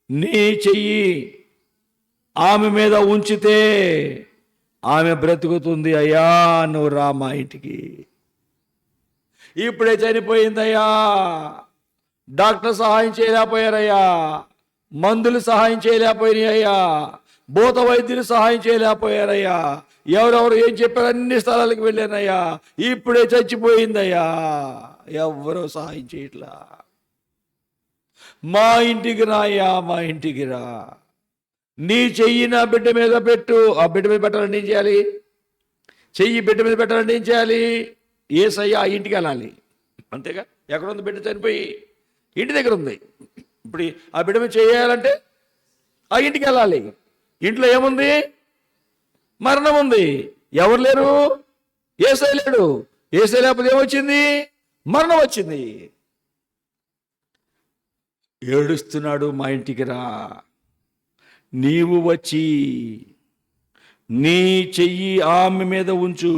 నీ చెయ్యి ఆమె మీద ఉంచితే ఆమె బ్రతుకుతుంది. అయ్యా నువ్వు రా మా ఇంటికి. ఇప్పుడే చనిపోయిందయ్యా, డాక్టర్ సహాయం చేయలేకపోయారయ్యా, మందులు సహాయం చేయలేకపోయినాయి అయ్యా, భూత వైద్యులు సహాయం చేయలేకపోయారయ్యా, ఎవరెవరు ఏం చెప్పారు అన్ని స్థలాలకు వెళ్ళానయ్యా, ఇప్పుడే చచ్చిపోయిందయ్యా, ఎవరో సహాయం చేయట్లా. మా ఇంటికి రా అయ్యా, మా ఇంటికి రా, నీ చెయ్యి నా బిడ్డ మీద పెట్టు. ఆ బిడ్డ మీద పెట్టాలంటే ఏం చేయాలి? చెయ్యి బిడ్డ మీద పెట్టాలంటే ఏం చేయాలి? యేసయ్య ఆ ఇంటికి వెళ్ళాలి, అంతేగా. ఎక్కడుంది బిడ్డ? చనిపోయి ఇంటి దగ్గర ఉంది. ఇప్పుడు ఆ బిడ్డ మీద చేయాలంటే ఆ ఇంటికి వెళ్ళాలి. ఇంట్లో ఏముంది? మరణం ఉంది. ఎవరు లేరు? యేసయ్య లేడు. యేసయ్య లేకపోతే ఏమొచ్చింది? మరణం వచ్చింది. ఏడుస్తున్నాడు, మా ఇంటికి రా, నీవు వచ్చి నీ చెయ్యి ఆమె మీద ఉంచు,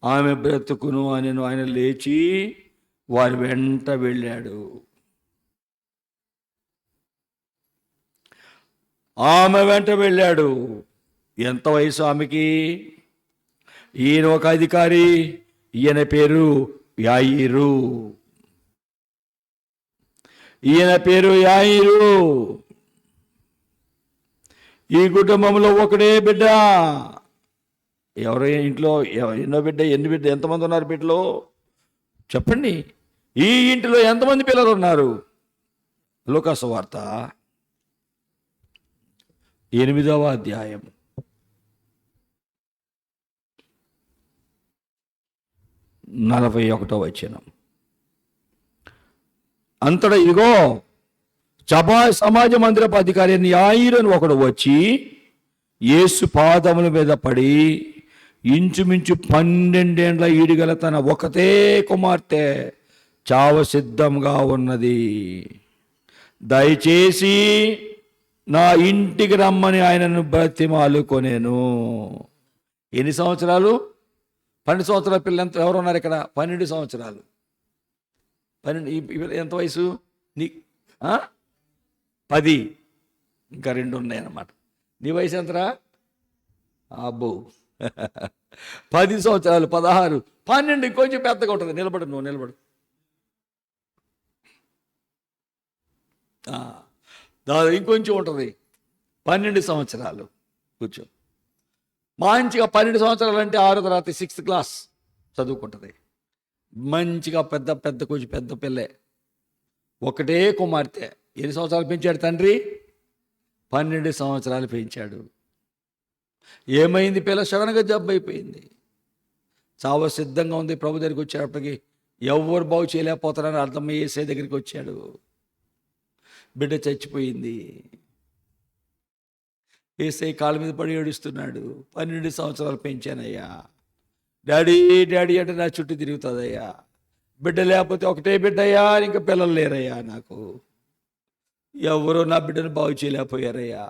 ఆమె బ్రతుకును అని ఆయన లేచి వారి వెంట వెళ్ళాడు. ఆమె వెంట వెళ్ళాడు. ఎంత వయసు ఆమెకి? ఈయన ఒక అధికారి, ఈయన పేరు యాయిరు. ఈ కుటుంబంలో ఒకడే బిడ్డ. ఎవరు ఇంట్లో ఎన్నో బిడ్డ? ఎంతమంది ఉన్నారు బిడ్డలో? చెప్పండి. ఈ ఇంటిలో ఎంతమంది పిల్లలు ఉన్నారు? లూకా సువార్త 8వ అధ్యాయం 41వ వచనం. అంతటా ఇదిగో సమాజ మందిరపు అధికారి యాయిరు అని ఒకడు వచ్చి యేసు పాదముల మీద పడి, ఇంచుమించు 12 ఏండ్ల ఈడుగల తన ఒకతే కుమార్తె చావ సిద్ధంగా ఉన్నది, దయచేసి నా ఇంటికి రమ్మని ఆయనను బ్రతిమాలుకొనేను. ఎన్ని సంవత్సరాలు? 12 సంవత్సరాల పిల్లలు ఎవరు ఉన్నారు ఇక్కడ? 12 సంవత్సరాలు. 12 ఎంత వయసు? 10. ఇంకా 2 ఉన్నాయన్నమాట. నీ వయసు ఎంతరా? అబ్బో 10 సంవత్సరాలు, 16, 12 ఇంకొంచెం పెద్దగా ఉంటుంది. నువ్వు నిలబడు. ఇంకొంచెం ఉంటుంది 12 సంవత్సరాలు. కూర్చో. మంచిగా 12 సంవత్సరాలు అంటే 6 తర్వాత 6th క్లాస్ చదువుకుంటుంది. మంచిగా కొంచెం పెద్ద పిల్లే. ఒకటే కుమార్తె. ఎన్ని సంవత్సరాలు పెంచాడు తండ్రి? 12 సంవత్సరాలు పెంచాడు. ఏమైంది? పిల్ల సడన్గా జబ్బు అయిపోయింది. చావ సిద్ధంగా ఉంది. ప్రభు దగ్గరికి వచ్చేటప్పటికి ఎవరు బాగు చేయలేకపోతారని అర్థమయ్యి యేసయ్య దగ్గరికి వచ్చాడు. బిడ్డ చచ్చిపోయింది. యేసయ్య కాళ్ళ మీద పడి ఏడుస్తున్నాడు. 12 సంవత్సరాలు పెంచానయ్యా. డాడీ అంటే నా చుట్టూ తిరుగుతుందయ్యా. బిడ్డ లేకపోతే ఒకటే బిడ్డయ్యా, ఇంకా పిల్లలు లేరయ్యా నాకు. ఎవరో నా బిడ్డను బాగు చేయలేకపోయారయ్యా.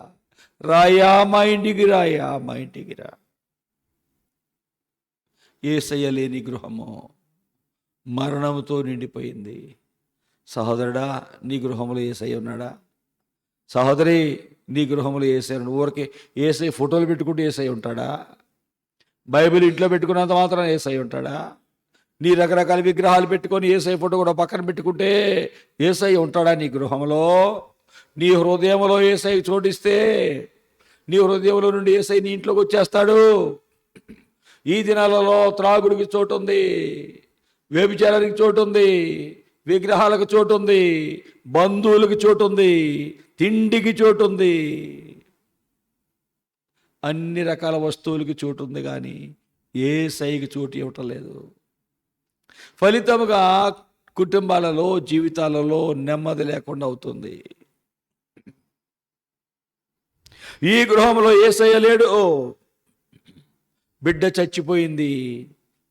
రాయా మా ఇంటికి రా. యేసయ్య లేని గృహము మరణంతో నిండిపోయింది. సహోదరుడా, నీ గృహంలో యేసయ్య ఉన్నాడా? సహోదరి, నీ గృహంలో యేసయ్య ఉన్నాడు. ఊరికే యేసయ్య ఫోటోలు పెట్టుకుంటూ యేసయ్య ఉంటాడా? బైబిల్ ఇంట్లో పెట్టుకున్నంత మాత్రం యేసయ్య ఉంటాడా? నీ రకరకాల విగ్రహాలు పెట్టుకొని యేసయ్య ఫోటో కూడా పక్కన పెట్టుకుంటే యేసయ్య ఉంటాడా నీ గృహంలో? నీ హృదయంలో యేసయ్య చోటిస్తే నీ హృదయంలో నుండి యేసయ్య నీ ఇంట్లోకి వచ్చేస్తాడు. ఈ దినాలలో త్రాగుడికి చోటు ఉంది, వ్యభిచారానికి చోటు ఉంది, విగ్రహాలకు చోటు ఉంది, బంధువులకు చోటు ఉంది, తిండికి చోటు ఉంది, అన్ని రకాల వస్తువులకి చోటు ఉంది. కానీ యేసయ్యకి చోటు ఇవ్వటం లేదు. ఫలితముగా కుటుంబాలలో, జీవితాలలో నెమ్మది లేకుండా అవుతుంది. ఈ గృహంలో యేసయ్య లేడు. బిడ్డ చచ్చిపోయింది.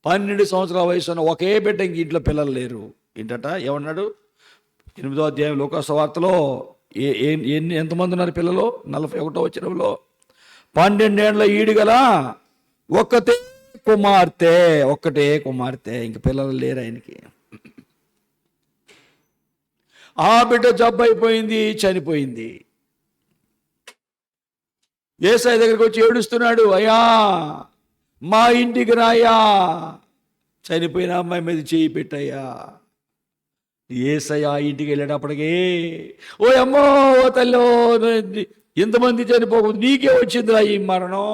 12 సంవత్సరాల వయసున్న ఒకే బిడ్డ, ఇంక ఇంట్లో పిల్లలు లేరు. ఏంటట? ఏమన్నాడు? 8వ అధ్యాయం లూకా సువార్తలో ఎంతమంది ఉన్నారు పిల్లలు? 41వ వచనంలో 12 ఏళ్ల ఈడుగల ఒక్కటే కుమార్తె, ఇంక పిల్లలు లేరు ఆయనకి. ఆ బిడ్డ జబ్బు అయిపోయింది, చనిపోయింది. యేసయ్య దగ్గరికి వచ్చి ఏడుస్తున్నాడు. అయ్యా మా ఇంటికి రాయా, చనిపోయిన అమ్మాయి మీద చేయి పెట్టయ్యా. యేసయ్య ఇంటికి వెళ్ళేటప్పటికీ, ఓ అమ్మో, ఓ తల్లో, ఇంతమంది చనిపోకుండా నీకే వచ్చిందిరా ఈ మరణం.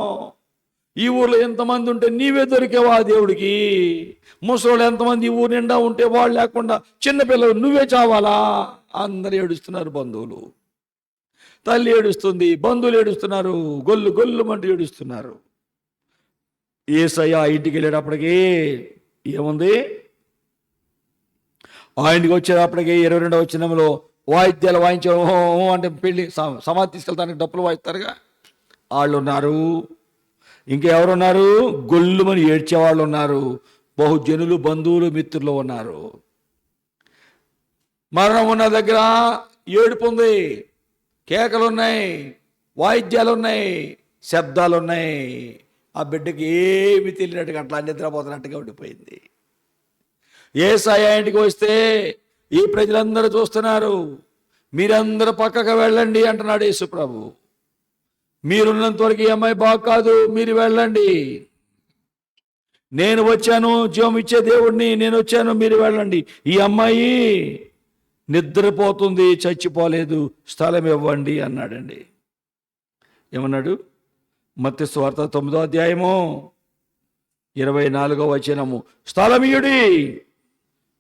ఈ ఊర్లో ఎంతమంది ఉంటే నీవే దొరికేవా దేవుడికి? ముసలోళ్ళు ఎంతమంది ఈ ఊరు నిండా ఉంటే వాళ్ళు లేకుండా చిన్నపిల్లలు నువ్వే చావాలా? అందరూ ఏడుస్తున్నారు. బంధువులు, తల్లి ఏడుస్తుంది, బంధువులు ఏడుస్తున్నారు, గొల్లుమంటూ ఏడుస్తున్నారు. యేసయ్య ఇంటికి వెళ్ళేటప్పటికీ ఏముంది? ఆయనకి వచ్చేటప్పటికి 22వ వచనంలో వాయిద్యాలు వాయించడం అంటే పెళ్ళి సమాధి తీసుకెళ్తానికి డప్పులు వాయిస్తారుగా, వాళ్ళు ఉన్నారు. ఇంకెవరున్నారు? గొల్లుమని ఏడ్చేవాళ్ళు ఉన్నారు. బహుజనులు, బంధువులు, మిత్రులు ఉన్నారు. మరణం ఉన్న దగ్గర ఏడుపు ఉంది, కేకలున్నాయి, వాయిద్యాలున్నాయి, శబ్దాలున్నాయి. ఆ బిడ్డకి ఏమి తెలియనట్టుగా అట్లా నిద్రపోతున్నట్టుగా ఉండిపోయింది. యేసయ్య ఇంటికి వస్తే ఈ ప్రజలందరూ చూస్తున్నారు. మీరందరూ పక్కకు వెళ్ళండి అంటున్నాడు యేసు ప్రభు. మీరున్నంత వరకు ఈ అమ్మాయి బాగు కాదు, మీరు వెళ్ళండి. నేను వచ్చాను, జీవం ఇచ్చే దేవుడిని, నేను వచ్చాను, మీరు వెళ్ళండి. ఈ అమ్మాయి నిద్రపోతుంది, చచ్చిపోలేదు, స్థలం ఇవ్వండి అన్నాడండి. ఏమన్నాడు? మత్తయి సువార్త 9వ అధ్యాయము 24వ వచనము, స్థలమియుడి,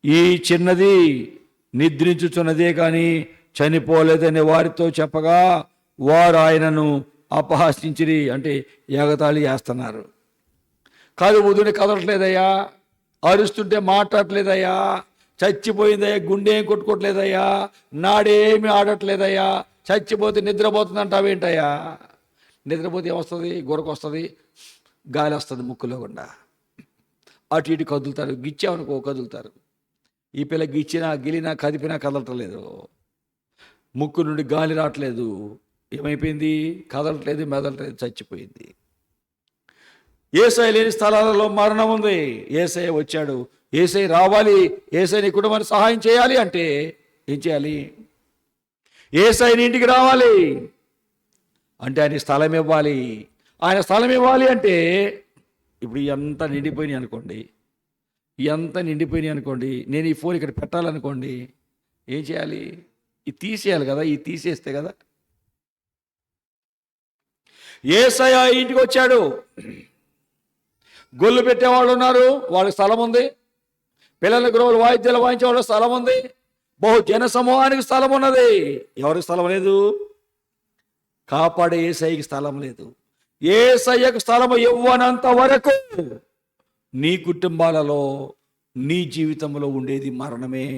ఈ చిన్నది నిద్రించుచున్నదే కానీ చనిపోలేదని వారితో చెప్పగా వారు ఆయనను అపహాసించిరి. అంటే ఎగతాళి చేస్తున్నారు. కదుముదుని కదలట్లేదయ్యా, అరుస్తుంటే మాట్లాడట్లేదయ్యా, చచ్చిపోయిందయ్యా, గుండె ఏం కొట్టుకోవట్లేదయ్యా, నాడేమి ఆడట్లేదయ్యా, చచ్చిపోతే నిద్రపోతుందంటావేంటయ్యా? నిద్రపోతే ఏమొస్తుంది? గురకు వస్తుంది, గాలి వస్తుంది ముక్కులో గుండా. అటు ఇటు కదులుతారు, గిచ్చామనుకో కదులుతారు. ఈ పిల్ల గిచ్చినా, గిలినా, కదిపినా కదలటం లేదు. ముక్కు నుండి గాలి రావట్లేదు. ఏమైపోయింది? కదలట్లేదు, మెదలట్లేదు, చచ్చిపోయింది. యేసయ్య లేని స్థలాలలో మరణం ఉంది. యేసయ్య వచ్చాడు. యేసయ్య రావాలి, యేసయ్య నీ కుటుంబానికి సహాయం చేయాలి అంటే ఏం చేయాలి? యేసయ్య నీ ఇంటికి రావాలి. అంటే ఆయన స్థలం ఇవ్వాలి. ఆయన స్థలం ఇవ్వాలి అంటే ఇప్పుడు ఎంత నిండిపోయినాయి అనుకోండి, ఎంత నిండిపోయినాయి అనుకోండి, నేను ఈ ఫోన్ ఇక్కడ పెట్టాలనుకోండి, ఏం చేయాలి? ఇది తీసేయాలి కదా, ఇది తీసేస్తే కదా. యేసయ్య ఇంటికి వచ్చాడు, గొల్లు పెట్టేవాళ్ళు ఉన్నారు, వాళ్ళకి స్థలం ఉంది. పిల్లల గృహాలు వాయిద్యాలు వాయించే వాళ్ళకి స్థలం ఉంది. బహు జన సమూహానికి స్థలం ఉన్నది. ఎవరికి స్థలం లేదు? కాపాడే యేసయ్యకి స్థలం లేదు. యేసయ్యకు స్థలము ఇవ్వనంత వరకు నీ కుటుంబాలలో, నీ జీవితంలో ఉండేది మరణమే.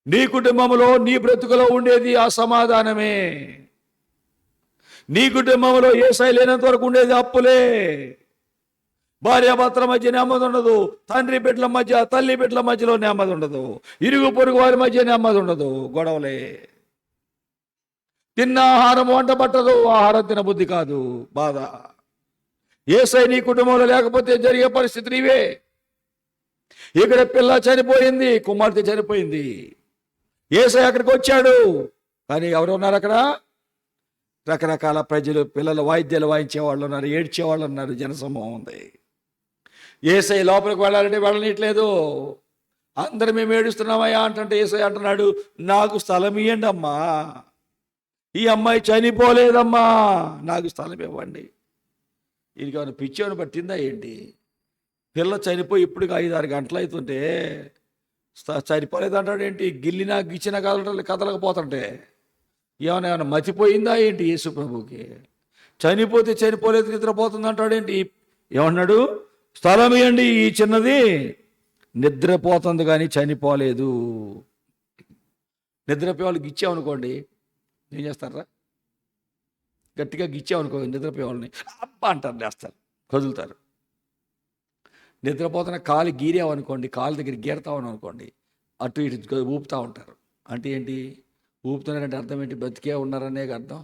నీ కుటుంబంలో, నీ బ్రతుకులో ఉండేది అసమాధానమే. నీ కుటుంబంలో యేసయ్య లేనంత వరకు ఉండేది అప్పులే. భార్యాభర్తల మధ్య నెమ్మది ఉండదు. తండ్రి బిడ్డల మధ్య, తల్లి బిడ్డల మధ్యలో నెమ్మది ఉండదు. ఇరుగు పొరుగు వారి మధ్య నెమ్మది ఉండదు, గొడవలే. తిన్న ఆహారం వంట పట్టదు, ఆహారం తినబుద్ధి కాదు, బాధ. యేసయ్య నీ కుటుంబంలో లేకపోతే జరిగే పరిస్థితులు ఇవే. ఇక్కడ పిల్ల చనిపోయింది, కుమార్తె చనిపోయింది. యేసయ్య అక్కడికి వచ్చాడు, కానీ ఎవరు ఉన్నారు అక్కడ? రకరకాల ప్రజలు, పిల్లలు వాయిద్యాలు వాయించే వాళ్ళు ఉన్నారు, ఏడ్చే వాళ్ళు ఉన్నారు, జనసమూహం ఉంది. యేసయ్య లోపలికి వెళ్ళాలంటే వెళ్ళనట్లేదు. అందరూ మేము ఏడుస్తున్నామయ్యా అంటే యేసయ్య అంటున్నాడు, నాకు స్థలం ఇవ్వండి అమ్మా, ఈ అమ్మాయి చనిపోలేదమ్మా, నాకు స్థలం ఇవ్వండి. వీరికి ఏమైనా పిచ్చేమని పట్టిందా ఏంటి? పిల్ల చనిపోయి ఇప్పటికి 5-6 గంటలు అవుతుంటే చనిపోలేదంటాడు ఏంటి? గిల్లినా గిచ్చినా కదలకపోతుంటే ఏమైనా మతిపోయిందా ఏంటి యేసు ప్రభుకి? చనిపోతే చనిపోలేదు, నిద్రపోతుంది అంటాడేంటి? ఏమన్నాడు? స్థలం ఇవ్వండి, ఈ చిన్నది నిద్రపోతుంది కానీ చనిపోలేదు. నిద్రపోయే వాళ్ళకి గిచ్చామనుకోండి, ఏం చేస్తారా? గట్టిగా గిచ్చామనుకో నిద్రపోయే వాళ్ళని అబ్బా అంటారు, లేస్తారు, కదులుతారు. నిద్రపోతున్న కాలు గీరామనుకోండి, కాలు దగ్గర గీరతామని అనుకోండి, అటు ఇటు ఊపుతూ ఉంటారు. అంటే ఏంటి? ఊపుతున్నారంటే అర్థం ఏంటి? బతికే ఉన్నారనే అర్థం.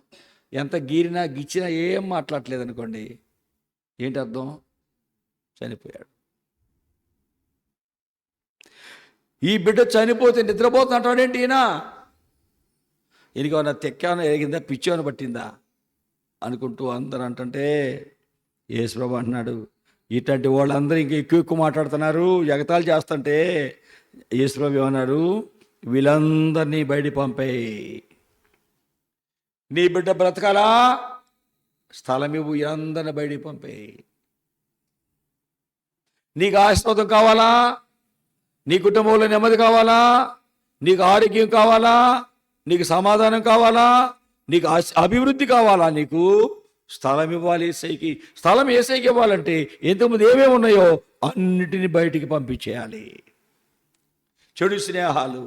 ఎంత గీరినా గిచ్చినా ఏం మాట్లాడలేదు అనుకోండి, ఏంటి అర్థం? చనిపోయాడు. ఈ బిడ్డ చనిపోతే నిద్రపోతున్నట్టాడేంటి ఈయన? ఈయనకేమన్నా తెక్కేమన్నా ఎరిగిందా, పిచ్చేమన్నా పట్టిందా అనుకుంటూ అందరూ అంటుంటే యేసు ప్రభు అంటున్నాడు, ఇట్లాంటి వాళ్ళందరూ ఇంకా ఎక్కువ మాట్లాడుతున్నారు, ఎగతాళి చేస్తుంటే యేసు ప్రభు ఏమన్నారు? వీళ్ళందరినీ బయట పంపేయి. నీ బిడ్డ బ్రతకాలా? స్థలం ఇవ్వు, అందరిని బయటికి పంపేయి. నీకు ఆశీర్వాదం కావాలా? నీ కుటుంబంలో నెమ్మది కావాలా? నీకు ఆరోగ్యం కావాలా? నీకు సమాధానం కావాలా? నీకు అభివృద్ధి కావాలా? నీకు స్థలం ఇవ్వాలి యేసయ్యకి. స్థలం యేసయ్యకి ఇవ్వాలంటే ఇంతకుముందు ఏమేమి ఉన్నాయో అన్నిటిని బయటికి పంపించేయాలి. చెడు స్నేహాలు,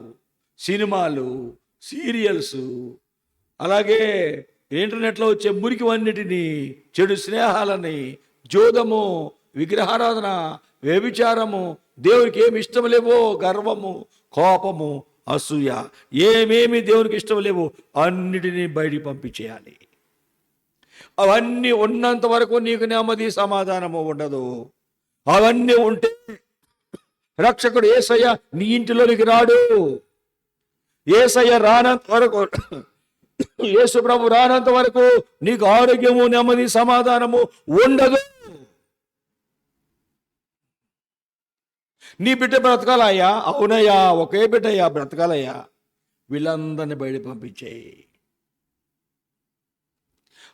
సినిమాలు, సీరియల్స్, అలాగే ఇంటర్నెట్లో వచ్చే మురికివన్నిటినీ, చెడు స్నేహాలని, జోదము, విగ్రహారాధన, వ్యభిచారము, దేవునికి ఏమి ఇష్టం లేవో, గర్వము, కోపము, అసూయ, ఏమేమి దేవునికి ఇష్టం లేవో అన్నిటినీ బయటికి పంపించేయాలి. అవన్నీ ఉన్నంత వరకు నీకు నెమ్మది సమాధానము ఉండదు. అవన్నీ ఉంటే రక్షకుడు యేసయ్య నీ ఇంటిలోనికి రాడు. యేసయ్య రానంత వరకు, యేసు ప్రభు రానంత వరకు నీకు ఆరోగ్యము, నెమ్మది, సమాధానము ఉండదు. నీ బిడ్డ బ్రతకాలయ్యా? అవునయ్యా, ఒకే బిడ్డయ్యా, బ్రతకాలయ్యా. వీళ్ళందరినీ బయట పంపించేయి.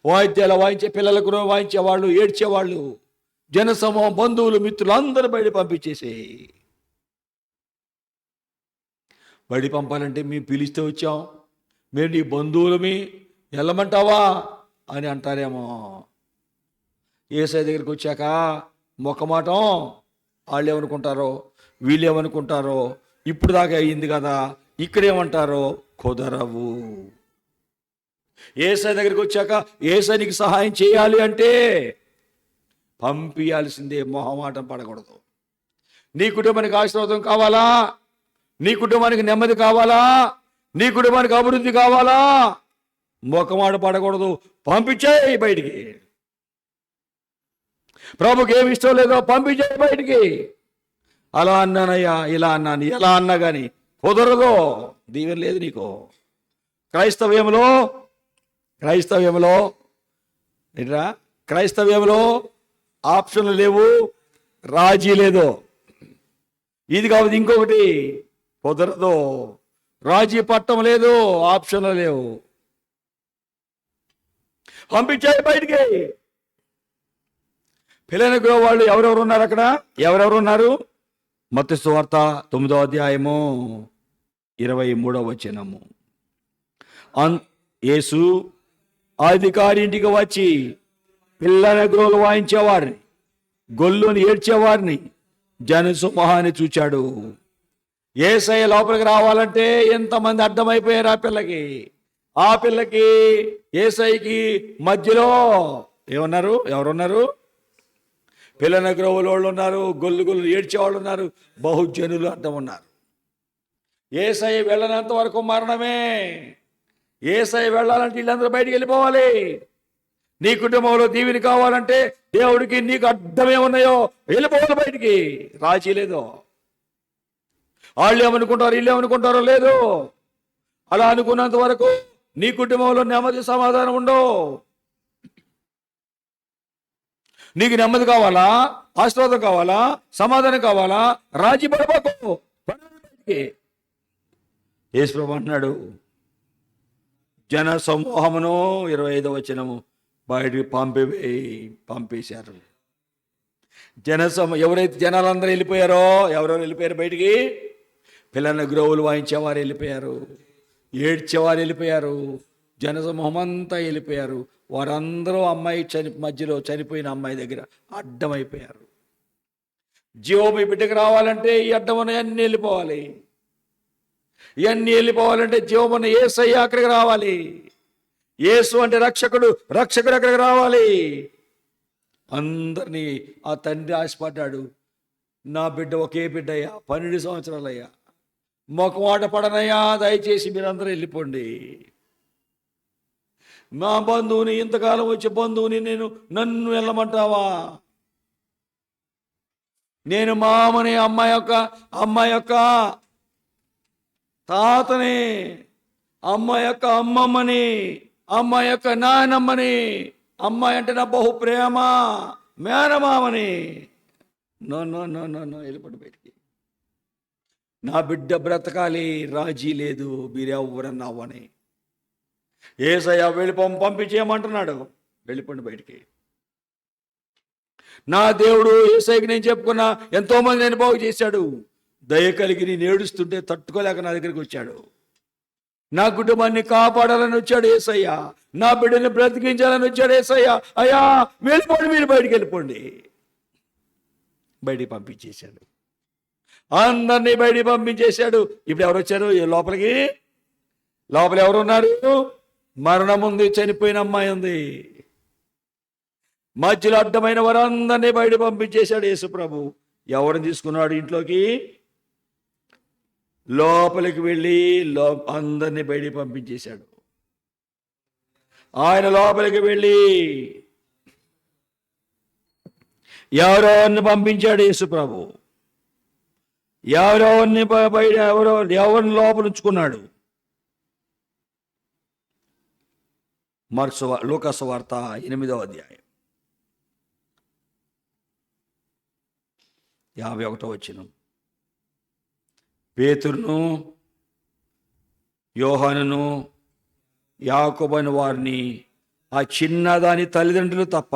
వాయిద్యాలు వాయించే, పిల్లలకు వాయించేవాళ్ళు, ఏడ్చేవాళ్ళు, జనసమూహం, బంధువులు, మిత్రులు అందరూ బయట పంపించేసేయి. బయట పంపాలంటే మేము పిలిస్తే వచ్చాం, మేము నీ బంధువులమి, వెళ్ళమంటావా అని అంటారేమో. యేసయ్య దగ్గరికి వచ్చాక మొక్కమాటం, వాళ్ళు ఏమనుకుంటారో, వీళ్ళు ఏమనుకుంటారో, ఇప్పుడు దాకా అయ్యింది కదా, ఇక్కడేమంటారో కుదరవు. యేసయ్య దగ్గరికి వచ్చాక యేసయ్యకి సహాయం చేయాలి అంటే పంపించాల్సిందే, మొహమాటం పడకూడదు. నీ కుటుంబానికి ఆశీర్వాదం కావాలా? నీ కుటుంబానికి నెమ్మది కావాలా? నీ కుటుంబానికి అభివృద్ధి కావాలా? మొఖమాట పడకూడదు, పంపించేయి బయటికి. ప్రభుకి ఏమి ఇష్టం లేదో పంపించేయి బయటికి. అలా అన్నానయ్యా, ఇలా అన్నాను, ఎలా అన్నా కానీ కుదరదు, దీవెన లేదు నీకు. క్రైస్తవ్యంలో క్రైస్తవ్యంలో ఏంట్రా, క్రైస్తవ్యంలో ఆప్షన్లు లేవు, రాజీ లేదు. ఇది కాబట్టి ఇంకొకటి కుదరదు. రాజీ పట్టం లేదు, ఆప్షన్లు లేవు. పంపించాయి బయటికి. పిల్లల వాళ్ళు ఎవరెవరు ఉన్నారు అక్కడ? ఎవరెవరు ఉన్నారు? మత్తయి సువార్త 9వ అధ్యాయము 23వ వచనము. యేసు అధికారి ఇంటికి వచ్చి పిల్లల గ్రోలు వాయించేవారిని, గొల్లుని ఏడ్చేవారిని, జనసమూహాన్ని చూచాడు. యేసయ్య లోపలికి రావాలంటే ఎంతమంది అడ్డమైపోయారు ఆ పిల్లకి యేసయ్యకి మధ్యలో ఏమన్నారు? ఎవరున్నారు? పిల్లల గ్రోవుల వాళ్ళు ఉన్నారు, గొల్లు ఏడ్చేవాళ్ళు ఉన్నారు, బహుజనులు అడ్డం ఉన్నారు. యేసయ్య వెళ్ళనంత వరకు మరణమే. యేసయ్య వెళ్ళాలంటే వీళ్ళందరూ బయటికి వెళ్ళిపోవాలి. నీ కుటుంబంలో దీవెని కావాలంటే దేవుడికి నీకు అడ్డమే ఉన్నాయో వెళ్ళిపోవాలి బయటికి. రాజీ లేదు. వాళ్ళు ఏమనుకుంటారు, వీళ్ళు ఏమనుకుంటారో లేదు. అలా అనుకున్నంత వరకు నీ కుటుంబంలో నెమ్మది సమాధానం ఉండవు. నీకు నెమ్మది కావాలా, ఆశీర్వాదం కావాలా, సమాధానం కావాలా, రాజీ పడబాకు. యేసు ప్రభువు అంటున్నాడు, జన సమూహమును 25వ వచనము బయటికి పంపేశారు. ఎవరైతే జనాలందరూ వెళ్ళిపోయారో, ఎవరెవరు వెళ్ళిపోయారు బయటికి? పిల్లల గ్రోవులు వాయించేవారు వెళ్ళిపోయారు, ఏడ్చేవారు వెళ్ళిపోయారు, జనసమూహం అంతా వెళ్ళిపోయారు. వారందరూ అమ్మాయి మధ్యలో చనిపోయిన అమ్మాయి దగ్గర అడ్డమైపోయారు. జీవం ఈ బిడ్డకు రావాలంటే ఈ అడ్డం అన్నీ వెళ్ళిపోవాలి. ఇవన్నీ వెళ్ళిపోవాలంటే జీవమున్న యేసయ్య అక్కడికి రావాలి. యేసు అంటే రక్షకుడు అక్కడికి రావాలి. అందరినీ ఆ తండ్రి ఆశపడ్డాడు. నా బిడ్డ ఒకే బిడ్డయ్యా, 12 సంవత్సరాలయ్యా, మొకమాట పడనయ్యా, దయచేసి మీరందరూ వెళ్ళిపోండి. మా బంధువుని, ఇంతకాలం వచ్చే బంధువుని నన్ను వెళ్ళమంటావా? నేను మామని, అమ్మాయి యొక్క తాతని, అమ్మాయి యొక్క అమ్మమ్మని, అమ్మాయి యొక్క నాయనమ్మని, అమ్మాయి అంటే నా బహు ప్రేమ మేనమామని. నో వెళ్ళిపోండి బయటికి. నా బిడ్డ బ్రతకాలి, రాజీ లేదు, మీరెవరన్నా అవ్వని. యేసయ్య పంపించేయమంటున్నాడు. వెళ్ళిపోండి బయటికి. నా దేవుడు యేసయ్యకి నేను చెప్పుకున్నా, ఎంతోమంది నేను బాగు చేశాడు. దయ కలిగి నేను ఏడుస్తుంటే తట్టుకోలేక నా దగ్గరికి వచ్చాడు. నా కుటుంబాన్ని కాపాడాలని వచ్చాడు యేసయ్య. నా బిడ్డని బ్రతికించాలని వచ్చాడు యేసయ్య. అయ్యా వెళ్ళిపోండి, మీరు బయటికి వెళ్ళిపోండి. బయటికి పంపించేశాడు. అందరినీ బయటికి పంపించేశాడు. ఇప్పుడు ఎవరు వచ్చారు లోపలికి? లోపల ఎవరున్నారు? మరణం ఉంది, చనిపోయిన అమ్మాయి ఉంది. మధ్యలో అడ్డమైన వారందరినీ బయట పంపించేశాడు యేసు ప్రభు. ఎవరిని తీసుకున్నాడు ఇంట్లోకి? లోపలికి వెళ్ళి అందరినీ బయటికి పంపించేశాడు. ఆయన లోపలికి వెళ్ళి ఎవరెవరిని పంపించాడు యేసు ప్రభు? ఎవరెవరిని బయట ఎవరిని లోపల ఉంచుకున్నాడు? లూకాసు వార్త 8వ అధ్యాయం 51వ వచనం. పేతురును, యోహానును, యాకోబు వారిని, ఆ చిన్నదాని తల్లిదండ్రులు తప్ప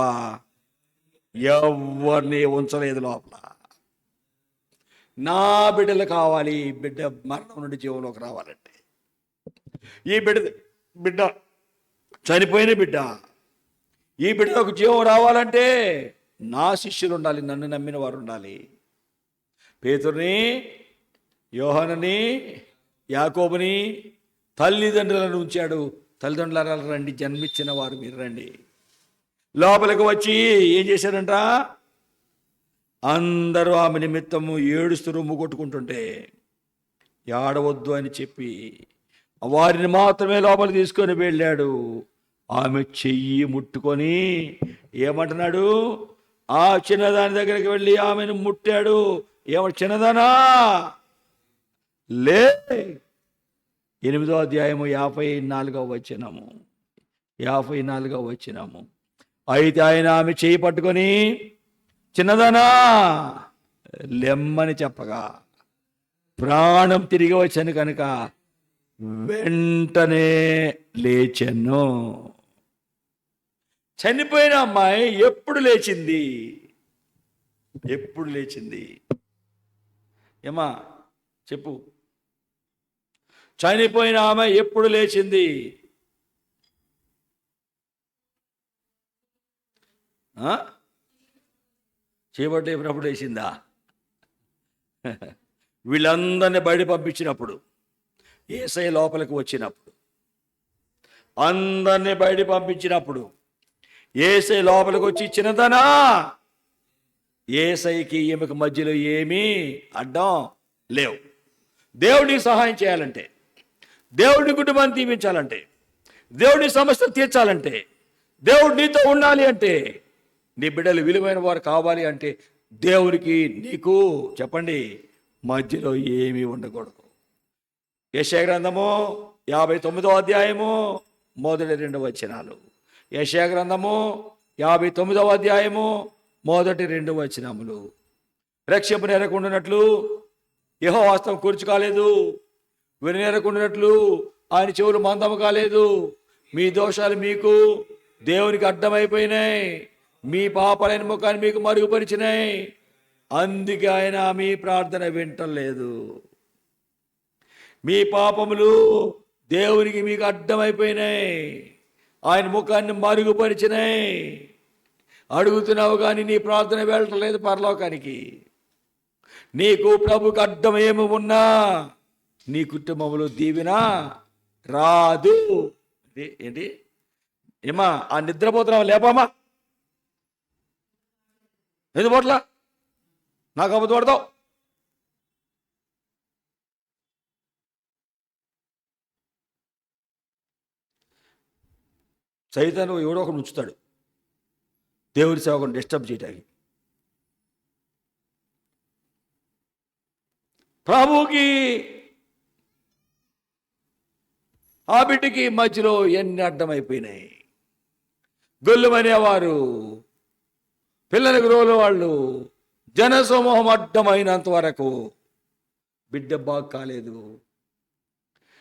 ఎవరిని ఉంచలేదు లోపల. నా బిడ్డలు కావాలి. బిడ్డ మరణం నుండి జీవంలోకి రావాలంటే, ఈ బిడ్డ చనిపోయిన బిడ్డ, ఈ బిడ్డకు జీవం రావాలంటే నా శిష్యులు ఉండాలి, నన్ను నమ్మిన వారు ఉండాలి. పేతురుని, యోహానుని, యాకోబుని తల్లిదండ్రులను ఉంచాడు. తల్లిదండ్రుల రండి, జన్మించిన వారు మీరు రండి. లోపలికి వచ్చి ఏం చేశారంట? అందరూ ఆమె నిమిత్తము ఏడుస్తూ రొమ్ము కొట్టుకుంటుంటే ఏడవద్దు అని చెప్పి వారిని మాత్రమే లోపలికి తీసుకొని వెళ్ళాడు. ఆమె చెయ్యి ముట్టుకొని ఏమంటున్నాడు? ఆ చిన్నదాని దగ్గరికి వెళ్ళి ఆమెను ముట్టాడు. చిన్నదానా లే. 8వ అధ్యాయము 54వ వచనము. 54వ వచనము. అయితే ఆయన ఆమె చేయి పట్టుకొని, చిన్నదానా లెమ్మని చెప్పగా ప్రాణం తిరిగి వచ్చాను కనుక వెంటనే లేచెను. చనిపోయిన అమ్మాయి ఎప్పుడు లేచింది? ఎప్పుడు లేచింది? ఏమా చెప్పు. చనిపోయిన ఆమె ఎప్పుడు లేచింది? చేపట్టే ఎప్పుడు లేచిందా? వీళ్ళందరినీ బయట పంపించినప్పుడు, యేసయ్య లోపలికి వచ్చినప్పుడు, అందరినీ బయట పంపించినప్పుడు యేసయ్య లోపలికి వచ్చి, చిన్నదనా, యేసయ్యకి ఈమెకు మధ్యలో ఏమీ అడ్డం లేవు. దేవుడికి సహాయం చేయాలంటే, దేవుడి కుటుంబాన్ని దీవించాలంటే, దేవుడి సమస్యలు తీర్చాలంటే, దేవుడు నీతో ఉండాలి అంటే, నీ బిడ్డలు విలువైన వారు కావాలి అంటే, దేవుడికి నీకు చెప్పండి మధ్యలో ఏమీ ఉండకూడదు. యెషయా గ్రంథము 59వ అధ్యాయము 1-2 వచనాలు. యెషయా గ్రంథము 59వ అధ్యాయము 1-2 వచనములు. రక్షింపు నెరకుండానట్లు యెహోవా హస్తం కూర్చు కాలేదు, విననేరకుండానట్లు ఆయన చెవులు మందము కాలేదు. మీ దోషాలు మీకు దేవునికి అడ్డమైపోయినాయి, మీ పాపాలైన ముఖాన్ని మీకు మరుగుపరిచినాయి. అందుకే ఆయన మీ ప్రార్థన వింటలేదు. మీ పాపములు దేవునికి మీకు అడ్డమైపోయినాయి, ఆయన ముఖాన్ని మరుగుపరిచినాయి. అడుగుతున్నావు కానీ నీ ప్రార్థన వెళ్ళటం లేదు పరలోకానికి. నీకు ప్రభుకి అడ్డం ఏమి ఉన్నా నీ కుటుంబంలో దీవెన రాదు. ఏంటి ఏమా ఆ నిద్రపోతున్నావా? లేపామా, ఎందుకు పోట్లా? నాకు అబద్ధం పడతావు. సైతాను ఎవడో ఒకడు ఉంచుతాడు దేవుడి సేవకుని డిస్టర్బ్ చేయడానికి. ప్రభువుకి ఆ బిడ్డకి మధ్యలో ఎన్ని అడ్డమైపోయినాయి. గొల్లుమనేవారు, పిల్లలకు రోలు వాళ్ళు, జనసమూహం అడ్డమైనంత వరకు బిడ్డ బాగు కాలేదు.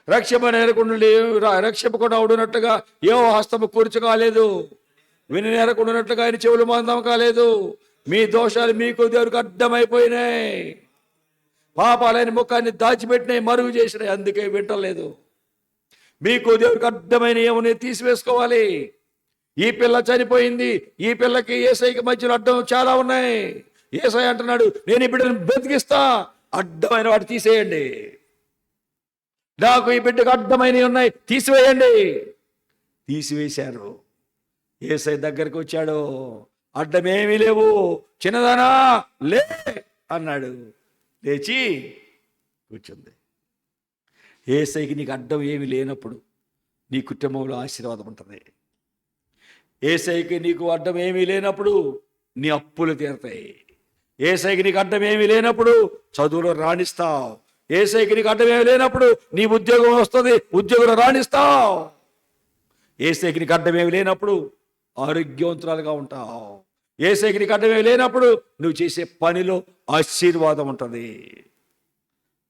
రక్షింపకుండా ఉండినట్టుగా యెహోవా హస్తము కూర్చు కాలేదు, విననేరకుండానట్లుగా ఆయన చెవులు మందం కాలేదు. మీ దోషాలు మీకు దేవుడికి అడ్డమైపోయినాయి, పాపాలైన ముఖాన్ని దాచిపెట్టినాయి, మరుగు చేసినాయి. అందుకే వింటలేదు. మీకు దేవుడికి అడ్డమైన ఏమని తీసివేసుకోవాలి. ఈ పిల్ల చనిపోయింది, ఈ పిల్లకి యేసయ్యకి మధ్యలో అడ్డం చాలా ఉన్నాయి. యేసయ్య అంటున్నాడు, నేను ఈ బిడ్డను బ్రతికిస్తా, అడ్డమైన వాటి తీసేయండి. నాకు ఈ బిడ్డకు అడ్డమైనవి ఉన్నాయి, తీసివేయండి. తీసివేశారు. యేసయ్య దగ్గరికి వచ్చాడు, అడ్డమేమీ లేవు, చిన్నదానా లే అన్నాడు. లేచి కూర్చుంది. యేసయ్యకి నీకు అడ్డం ఏమి లేనప్పుడు నీ కుటుంబంలో ఆశీర్వాదం ఉంటుంది. యేసయ్యకి నీకు అడ్డం ఏమీ లేనప్పుడు నీ అప్పులు తీరతాయి. యేసయ్యకి నీకు అడ్డం ఏమీ లేనప్పుడు చదువులో రాణిస్తావు. యేసయ్యకి నీకు అడ్డం ఏమీ లేనప్పుడు నీ ఉద్యోగం వస్తుంది, ఉద్యోగంలో రాణిస్తావు. యేసయ్యకి నీకు అడ్డం ఏమీ లేనప్పుడు ఆరోగ్యవంతురాలుగా ఉంటావు. యేసయ్యకి నీకు అడ్డం ఏమీ లేనప్పుడు నువ్వు చేసే పనిలో ఆశీర్వాదం ఉంటుంది.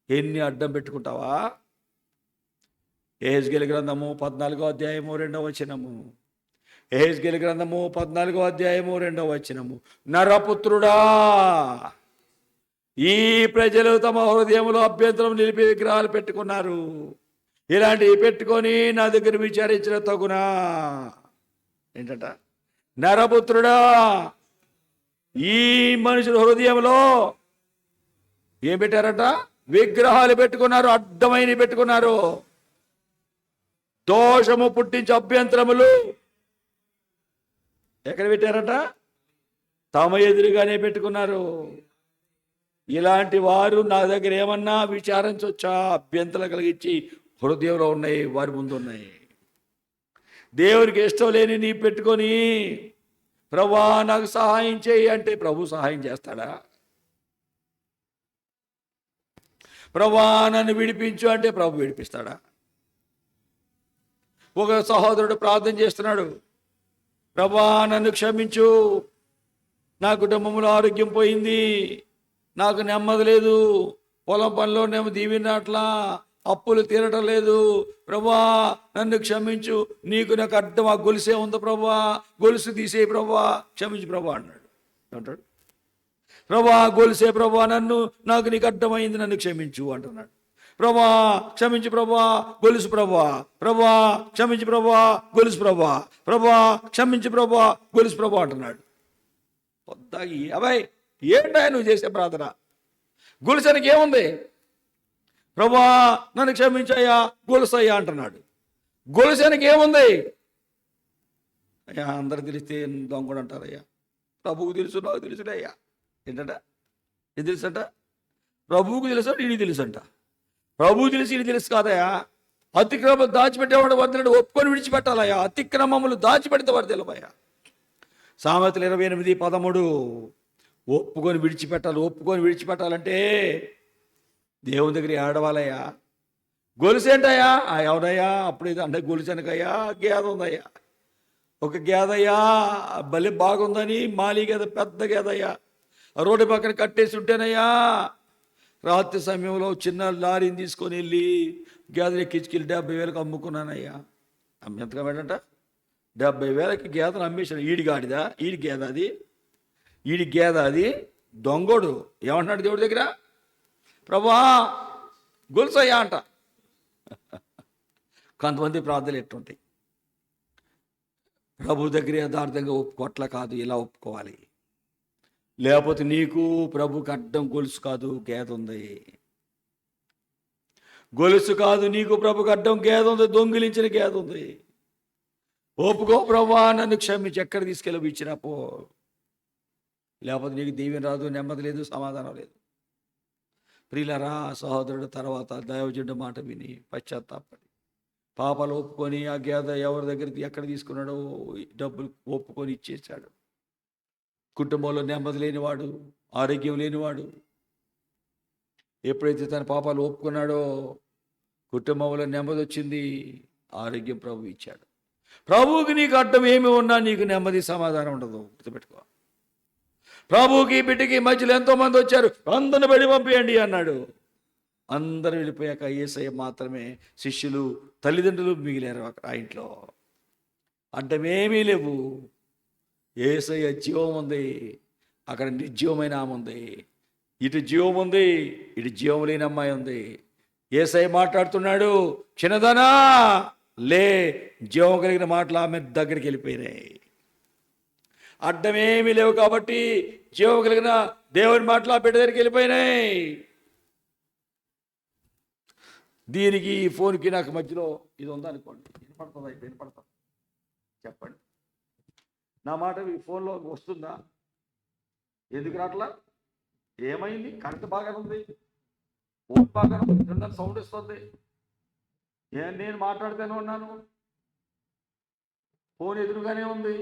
ఎన్ని అడ్డం పెట్టుకుంటావా? యెహెజ్కేలు గ్రంథము 14వ అధ్యాయము 2వ వచనము. యెహెజ్కేలు గ్రంథము 14వ అధ్యాయము 2వ వచనము. నరపుత్రుడా, ఈ ప్రజలు తమ హృదయంలో అభ్యంతరం నిలిపి విగ్రహాలు పెట్టుకున్నారు. ఇలాంటివి పెట్టుకొని నా దగ్గర విచారించిన తగునా. ఏంటంట? నరపుత్రుడా, ఈ మనుషుల హృదయంలో ఏం పెట్టారట? విగ్రహాలు పెట్టుకున్నారు, అడ్డమైనవి పెట్టుకున్నారు. దోషము పుట్టించే అభ్యంతరములు ఎక్కడ పెట్టారట? తమ ఎదురుగానే పెట్టుకున్నారు. ఇలాంటి వారు నా దగ్గర ఏమన్నా విచారించవచ్చా? అభ్యంతరం కలిగించి హృదయంలో ఉన్నాయి, వారి ముందు ఉన్నాయి. దేవునికి ఇష్టం లేని నీ పెట్టుకొని ప్రభువా నాకు సహాయం చేయి అంటే ప్రభు సహాయం చేస్తాడా? ప్రభువా నన్ను విడిపించు అంటే ప్రభు విడిపిస్తాడా? ఒక సహోదరుడు ప్రార్థన చేస్తున్నాడు, ప్రభా నన్ను క్షమించు, నా కుటుంబంలో ఆరోగ్యం పోయింది, నాకు నెమ్మది లేదు, పొలం పనిలో నేను దీవినట్లా, అప్పులు తీరటం లేదు, ప్రభా నన్ను క్షమించు, నీకు నాకు అడ్డం ఆ గొలుసే ఉంది ప్రభా, గొలుసు తీసేయి ప్రభా, క్షమించు ప్రభా అన్నాడు. అంటాడు, ప్రభా గొలుసే ప్రభా, నాకు నీకు అడ్డమైంది, నన్ను క్షమించు అంటున్నాడు. ప్రభా క్షమించు ప్రభా, గొలుసు ప్రభా, ప్రభా క్షమించు ప్రభా, గొలుసు ప్రభా, ప్రభా క్షమించు ప్రభా, గొలుసు ప్రభా అంటున్నాడు. పొద్దాగి అబ్బాయి ఏంటా నువ్వు చేసే ప్రార్థన? గొలుసానికి ఏముంది? ప్రభా నన్ను క్షమించయ్యా, గొలుసు అయ్యా అంటున్నాడు. గొలుసానికి ఏముంది? అయ్యా అందరు తెలిస్తే దొంగడు అంటారయ్యా, ప్రభువుకు తెలుసు, నాకు తెలుసులే అయ్యా. ఏంటంట? ఏం తెలుసంట? ప్రభువుకు తెలుసు, నీకు తెలుసంట. ప్రభువు తెలిసి ఇది తెలుసు కాదయా. అతిక్రమం దాచిపెట్టేవాడు వర్దలుడు, ఒప్పుకొని విడిచిపెట్టాలయ్యా. అతిక్రమములు దాచిపెడితే వర్దలమయ్యా. సామెతలు 28:13 ఒప్పుకొని విడిచిపెట్టాలి. ఒప్పుకొని విడిచిపెట్టాలంటే దేవుని దగ్గర ఏడవాలయ్యా. గొలుసేంటయ్యా? ఎవరయ్యా? అప్పుడు ఇది అంటే గొలుసెనకయ్యా గేద ఉందయ్యా, ఒక గేదయ్యా భలే బాగుందని, మాలి గేద పెద్ద గేదయ్యా, రోడ్డు పక్కన కట్టేసి ఉంటేనయ్యా, రాత్రి సమయంలో చిన్న లారీని తీసుకొని వెళ్ళి గేదెలు ఎక్కించుకెళ్ళి 70,000కి అమ్ముకున్నానయ్యా. ఎంతగా ఏంటంట? 70,000కి గేదెను అమ్మేశాను. ఈడిగాడిదా? ఈడి గేద అది, ఈడి గేద అది, దొంగోడు. ఏమంటున్నాడు దేవుడి దగ్గర? ప్రభా గొలుసయ్యా అంట. కొంతమంది ప్రార్థనలు ఎట్టుంటాయి, ప్రభు దగ్గర యథార్థంగా ఒప్పుకోట్ల కాదు, ఇలా ఒప్పుకోవాలి. లేకపోతే నీకు ప్రభుకి అడ్డం గొలుసు కాదు, గేద ఉంది. గొలుసు కాదు, నీకు ప్రభుకి అడ్డం గేద ఉంది, దొంగిలించిన గేద ఉంది. ఒప్పుకో ప్రభా, నన్ను క్షమించి, ఎక్కడ తీసుకెళ్ళి ఇచ్చినా పో. లేకపోతే నీకు దీవెన రాదు, నెమ్మది లేదు, సమాధానం లేదు. ప్రియులరా, సహోదరుడు తర్వాత దైవజనుడి మాట విని పశ్చాత్తాపడి పాపాలు ఒప్పుకొని ఆ గేద ఎవరి దగ్గర ఎక్కడ తీసుకున్నాడో డబ్బులు ఒప్పుకొని ఇచ్చేసాడు. కుటుంబంలో నెమ్మది లేనివాడు, ఆరోగ్యం లేనివాడు ఎప్పుడైతే తన పాపాలు ఒప్పుకున్నాడో కుటుంబంలో నెమ్మది వచ్చింది, ఆరోగ్యం ప్రభు ఇచ్చాడు. ప్రభువుకి నీకు అడ్డం ఏమి ఉన్నా నీకు నెమ్మది సమాధానం ఉండదు, గుర్తుపెట్టుకో. ప్రభువుకి బిడ్డకి మధ్యలో ఎంతోమంది వచ్చారు, అందరిని బడి పంపేయండి అన్నాడు. అందరూ వెళ్ళిపోయాక యేసయ్య మాత్రమే, శిష్యులు తల్లిదండ్రులు మిగిలారు ఆ ఇంట్లో. అడ్డమేమీ లేవు. యేసయ్య జీవం ఉంది, అక్కడ నిర్జీవమైన ఆమె ఉంది. ఇటు జీవం ఉంది, ఇటు జీవం లేని అమ్మాయి ఉంది. యేసయ్య మాట్లాడుతున్నాడు, చిన్నదనా లే. జీవం కలిగిన మాటలు ఆమె దగ్గరికి వెళ్ళిపోయినాయి. అడ్డమేమీ లేవు కాబట్టి జీవం కలిగిన దేవుని మాటలు ఆ బిడ్డ దగ్గరికి వెళ్ళిపోయినాయి. దీనికి ఈ ఫోన్కి నాకు మధ్యలో ఇది ఉందనుకోండి, వినపడుతుందా? వినపడతా చెప్పండి, నా మాట ఈ ఫోన్లో వస్తుందా? ఎందుకు రాట్లా? ఏమైంది? కరెంట్ బాగానే ఉంది, ఫోన్ బాగానే ఉంది, సౌండ్ వస్తుంది. నేను మాట్లాడుతూనే ఉన్నాను, ఫోన్ ఎదురుగానే ఉంది.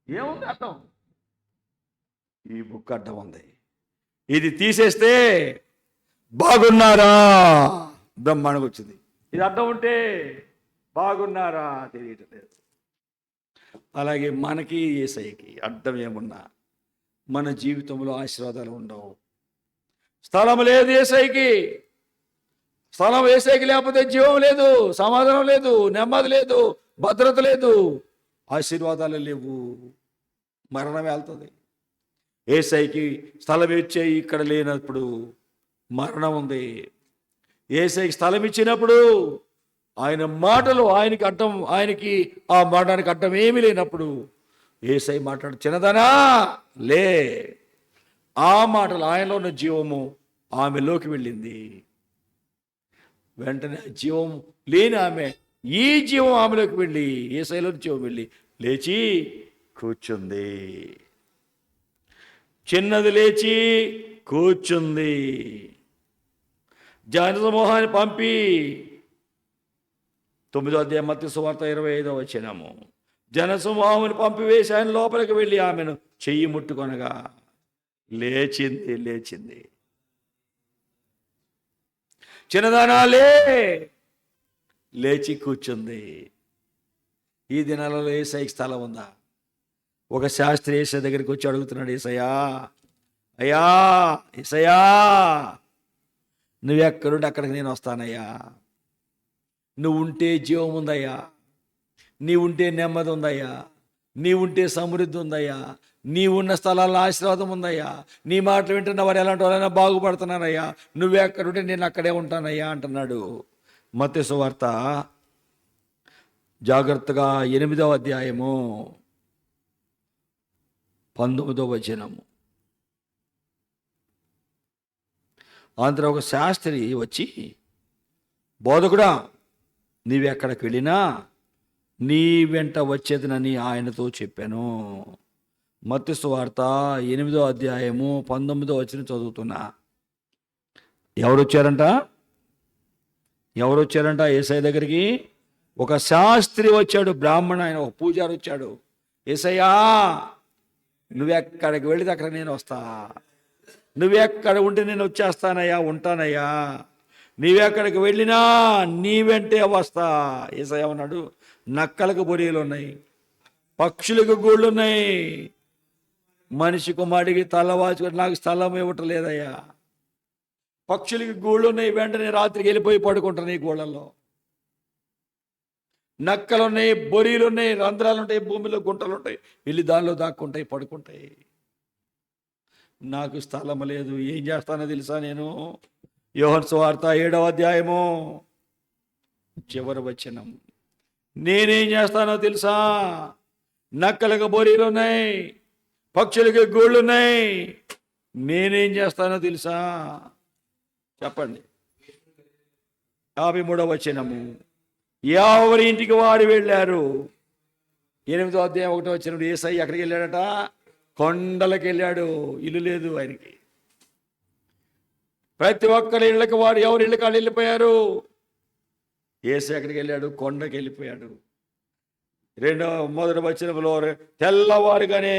ఏముంది అడ్డం? ఈ బుక్ అడ్డం ఉంది. ఇది తీసేస్తే బాగున్నారా బ్రహ్మాండంగా వచ్చింది. ఇది అడ్డం ఉంటే బాగున్నారా తెలియటం లేదు. అలాగే మనకి యేసయ్యకి అడ్డం ఏమున్నా మన జీవితంలో ఆశీర్వాదాలు ఉండవు. స్థలం లేదు యేసయ్యకి. స్థలం యేసయ్యకి లేకపోతే జీవం లేదు, సమాధానం లేదు, నెమ్మది లేదు, భద్రత లేదు, ఆశీర్వాదాలు లేవు, మరణం వెళ్తుంది. యేసయ్యకి స్థలం ఇచ్చే ఇక్కడ లేనప్పుడు మరణం ఉంది. యేసయ్యకి స్థలం ఇచ్చినప్పుడు ఆయన మాటలు ఆయనకి అడ్డం, ఆయనకి ఆ మాటానికి అడ్డం ఏమీ లేనప్పుడు యేసయ్య మాట్లాడు, చిన్నదనా లే. ఆ మాటలు ఆయనలో ఉన్న జీవము ఆమెలోకి వెళ్ళింది. వెంటనే జీవం లేని ఆమె, ఈ జీవం ఆమెలోకి వెళ్ళి, యేసయ్యలో జీవం వెళ్ళి లేచి కూర్చుంది. చిన్నది లేచి కూర్చుంది. జనసమూహాన్ని పంపి 9వ అధ్యాయం మత్తయి సువార్త 25వ వచనము, జనసమూహాన్ని పంపివేసి ఆయన లోపలికి వెళ్ళి ఆమెను చెయ్యి ముట్టుకొనగా లేచింది. చిన్నదానా లే. లేచి కూర్చుంది. ఈ దినాలలో ఏసైకి స్థలం ఉందా? ఒక శాస్త్రి ఏసై దగ్గరికి వచ్చి అడుగుతున్నాడు, ఏసయ్యా, అయ్యా ఏసయ్యా, నువ్వెక్కడుంటే అక్కడికి నేను వస్తానయ్యా. నువ్వు ఉంటే జీవం ఉందయ్యా, నీ ఉంటే నెమ్మది ఉందయ్యా, నీ ఉంటే సమృద్ధి ఉందయ్యా, నీ ఉన్న స్థలాల్లో ఆశీర్వాదం ఉందయ్యా, నీ మాటలు వింటున్న వారు ఎలాంటి వాళ్ళైనా బాగుపడుతున్నారయ్యా, నువ్వెక్కడుంటే నేను అక్కడే ఉంటానయ్యా అంటున్నాడు. మత్తయి సువార్త జాగ్రత్తగా 8వ అధ్యాయము 19వ వచనము. అందులో ఒక శాస్త్రి వచ్చి, బోధకుడా, నీవెక్కడికి వెళ్ళినా నీ వెంట వచ్చేదనని ఆయనతో చెప్పాను. మత్తయి సువార్త 8వ అధ్యాయము 19వ వచనం చదువుతున్నా. ఎవరు వచ్చారంట యేసయ్య దగ్గరికి? ఒక శాస్త్రి వచ్చాడు, బ్రాహ్మణ, ఆయన ఒక పూజారి వచ్చాడు. యేసయ్యా, నువ్వెక్కడికి వెళితే అక్కడ నేను వస్తా, నువ్వెక్కడ ఉంటే నేను వచ్చేస్తానయ్యా, ఉంటానయ్యా, నీవెక్కడికి వెళ్ళినా నీ వెంటే వస్తా. యేసయ్య అన్నాడు, నక్కలకు బొరియలు ఉన్నాయి, పక్షులకు గూళ్ళు ఉన్నాయి, మనిషి కుమారుడికి తలవాచుకొని నాకు స్థలం ఇవ్వటం లేదయ్యా. పక్షులకి గూళ్ళు ఉన్నాయి, వెంటనే రాత్రికి వెళ్ళిపోయి పడుకుంటాను ఈ గూళ్ళల్లో. నక్కలున్నాయి, బొరియలు ఉన్నాయి, రంధ్రాలు ఉంటాయి, భూమిలో గుంటలు ఉంటాయి, వెళ్ళి దానిలో దాక్కుంటాయి, పడుకుంటాయి. నాకు స్థలం లేదు, ఏం చేస్తానో తెలుసా? నేను యోహాను సువార్త 7వ అధ్యాయము చివరి వచనం, నేనేం చేస్తానో తెలుసా? నక్కలకు బొరియలు ఉన్నాయి, పక్షులకి గూళ్ళు ఉన్నాయి, నేనేం చేస్తానో తెలుసా? చెప్పండి. 53వ వచనము, ఎవరి ఇంటికి వారు వెళ్ళారు. 8వ అధ్యాయం 1వ వచనం, యేసయ్య ఎక్కడికి వెళ్ళాడట? కొండలకు వెళ్ళాడు. ఇల్లు లేదు ఆయనకి. ప్రతి ఒక్కరి ఇళ్ళకి వారు, ఎవరి ఇళ్ళకి వాళ్ళు వెళ్ళిపోయారు. యేసయ్య ఎక్కడికి వెళ్ళాడు? కొండకి వెళ్ళిపోయాడు. మొదటి వచనంలో తెల్లవారుగానే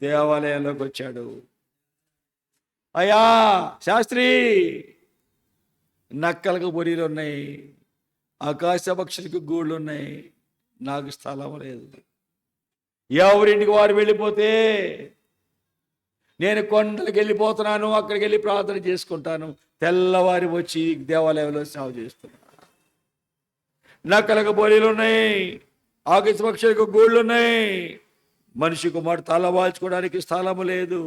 దేవాలయంలోకి వచ్చాడు. అయ్యా శాస్త్రి, నక్కలకు బొరియలు ఉన్నాయి, ఆకాశ పక్షులకు గూళ్ళు ఉన్నాయి, నాకు స్థలం లేదు. ఎవరింటికి వారు వెళ్ళిపోతే నేను కొండలకు వెళ్ళిపోతున్నాను, అక్కడికి వెళ్ళి ప్రార్థన చేసుకుంటాను, తెల్లవారి వచ్చి దేవాలయంలో సేవ చేస్తున్నాను. నక్కలకు బొరియలు ఉన్నాయి, ఆకాశ పక్షులకు గూళ్ళు ఉన్నాయి, మనిషి కుమారుడు తలవాల్చుకోవడానికి స్థలము లేదు.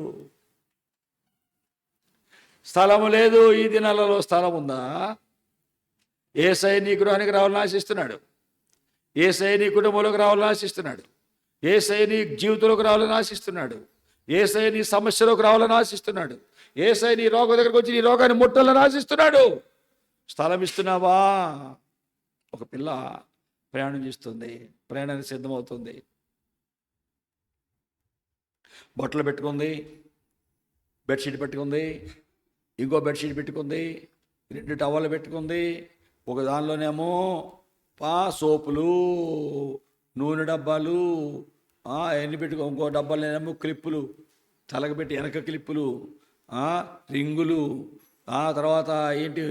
స్థలము లేదు. ఈ దినాలలో స్థలం ఉందా? యేసయ్య నీ గృహానికి రావాలని ఆశిస్తున్నాడు, యేసయ్య నీ కుటుంబంలోకి రావాలని ఆశిస్తున్నాడు, యేసయ్య నీ జీవితంలోకి రావాలని ఆశిస్తున్నాడు, యేసయ్య నీ సమస్యలోకి రావాలని ఆశిస్తున్నాడు, యేసయ్య నీ రోగం దగ్గరకు వచ్చి నీ రోగాన్ని ముట్టాలని ఆశిస్తున్నాడు. స్థలం ఇస్తున్నావా? ఒక పిల్ల ప్రయాణం చేస్తుంది, ప్రయాణానికి సిద్ధమవుతుంది, బట్టలు పెట్టుకుంది, బెడ్షీట్ పెట్టుకుంది, ఇంకో బెడ్షీట్ పెట్టుకుంది, 2 టవళ్ళు పెట్టుకుంది, ఒక దానిలోనేమో సోపులు, నూనె డబ్బాలు, ఎన్ని పెట్టుకో, ఇంకో డబ్బాలోనేమో క్లిప్పులు, తలకు పెట్టి వెనక క్లిప్పులు, రింగులు, తర్వాత ఏంటి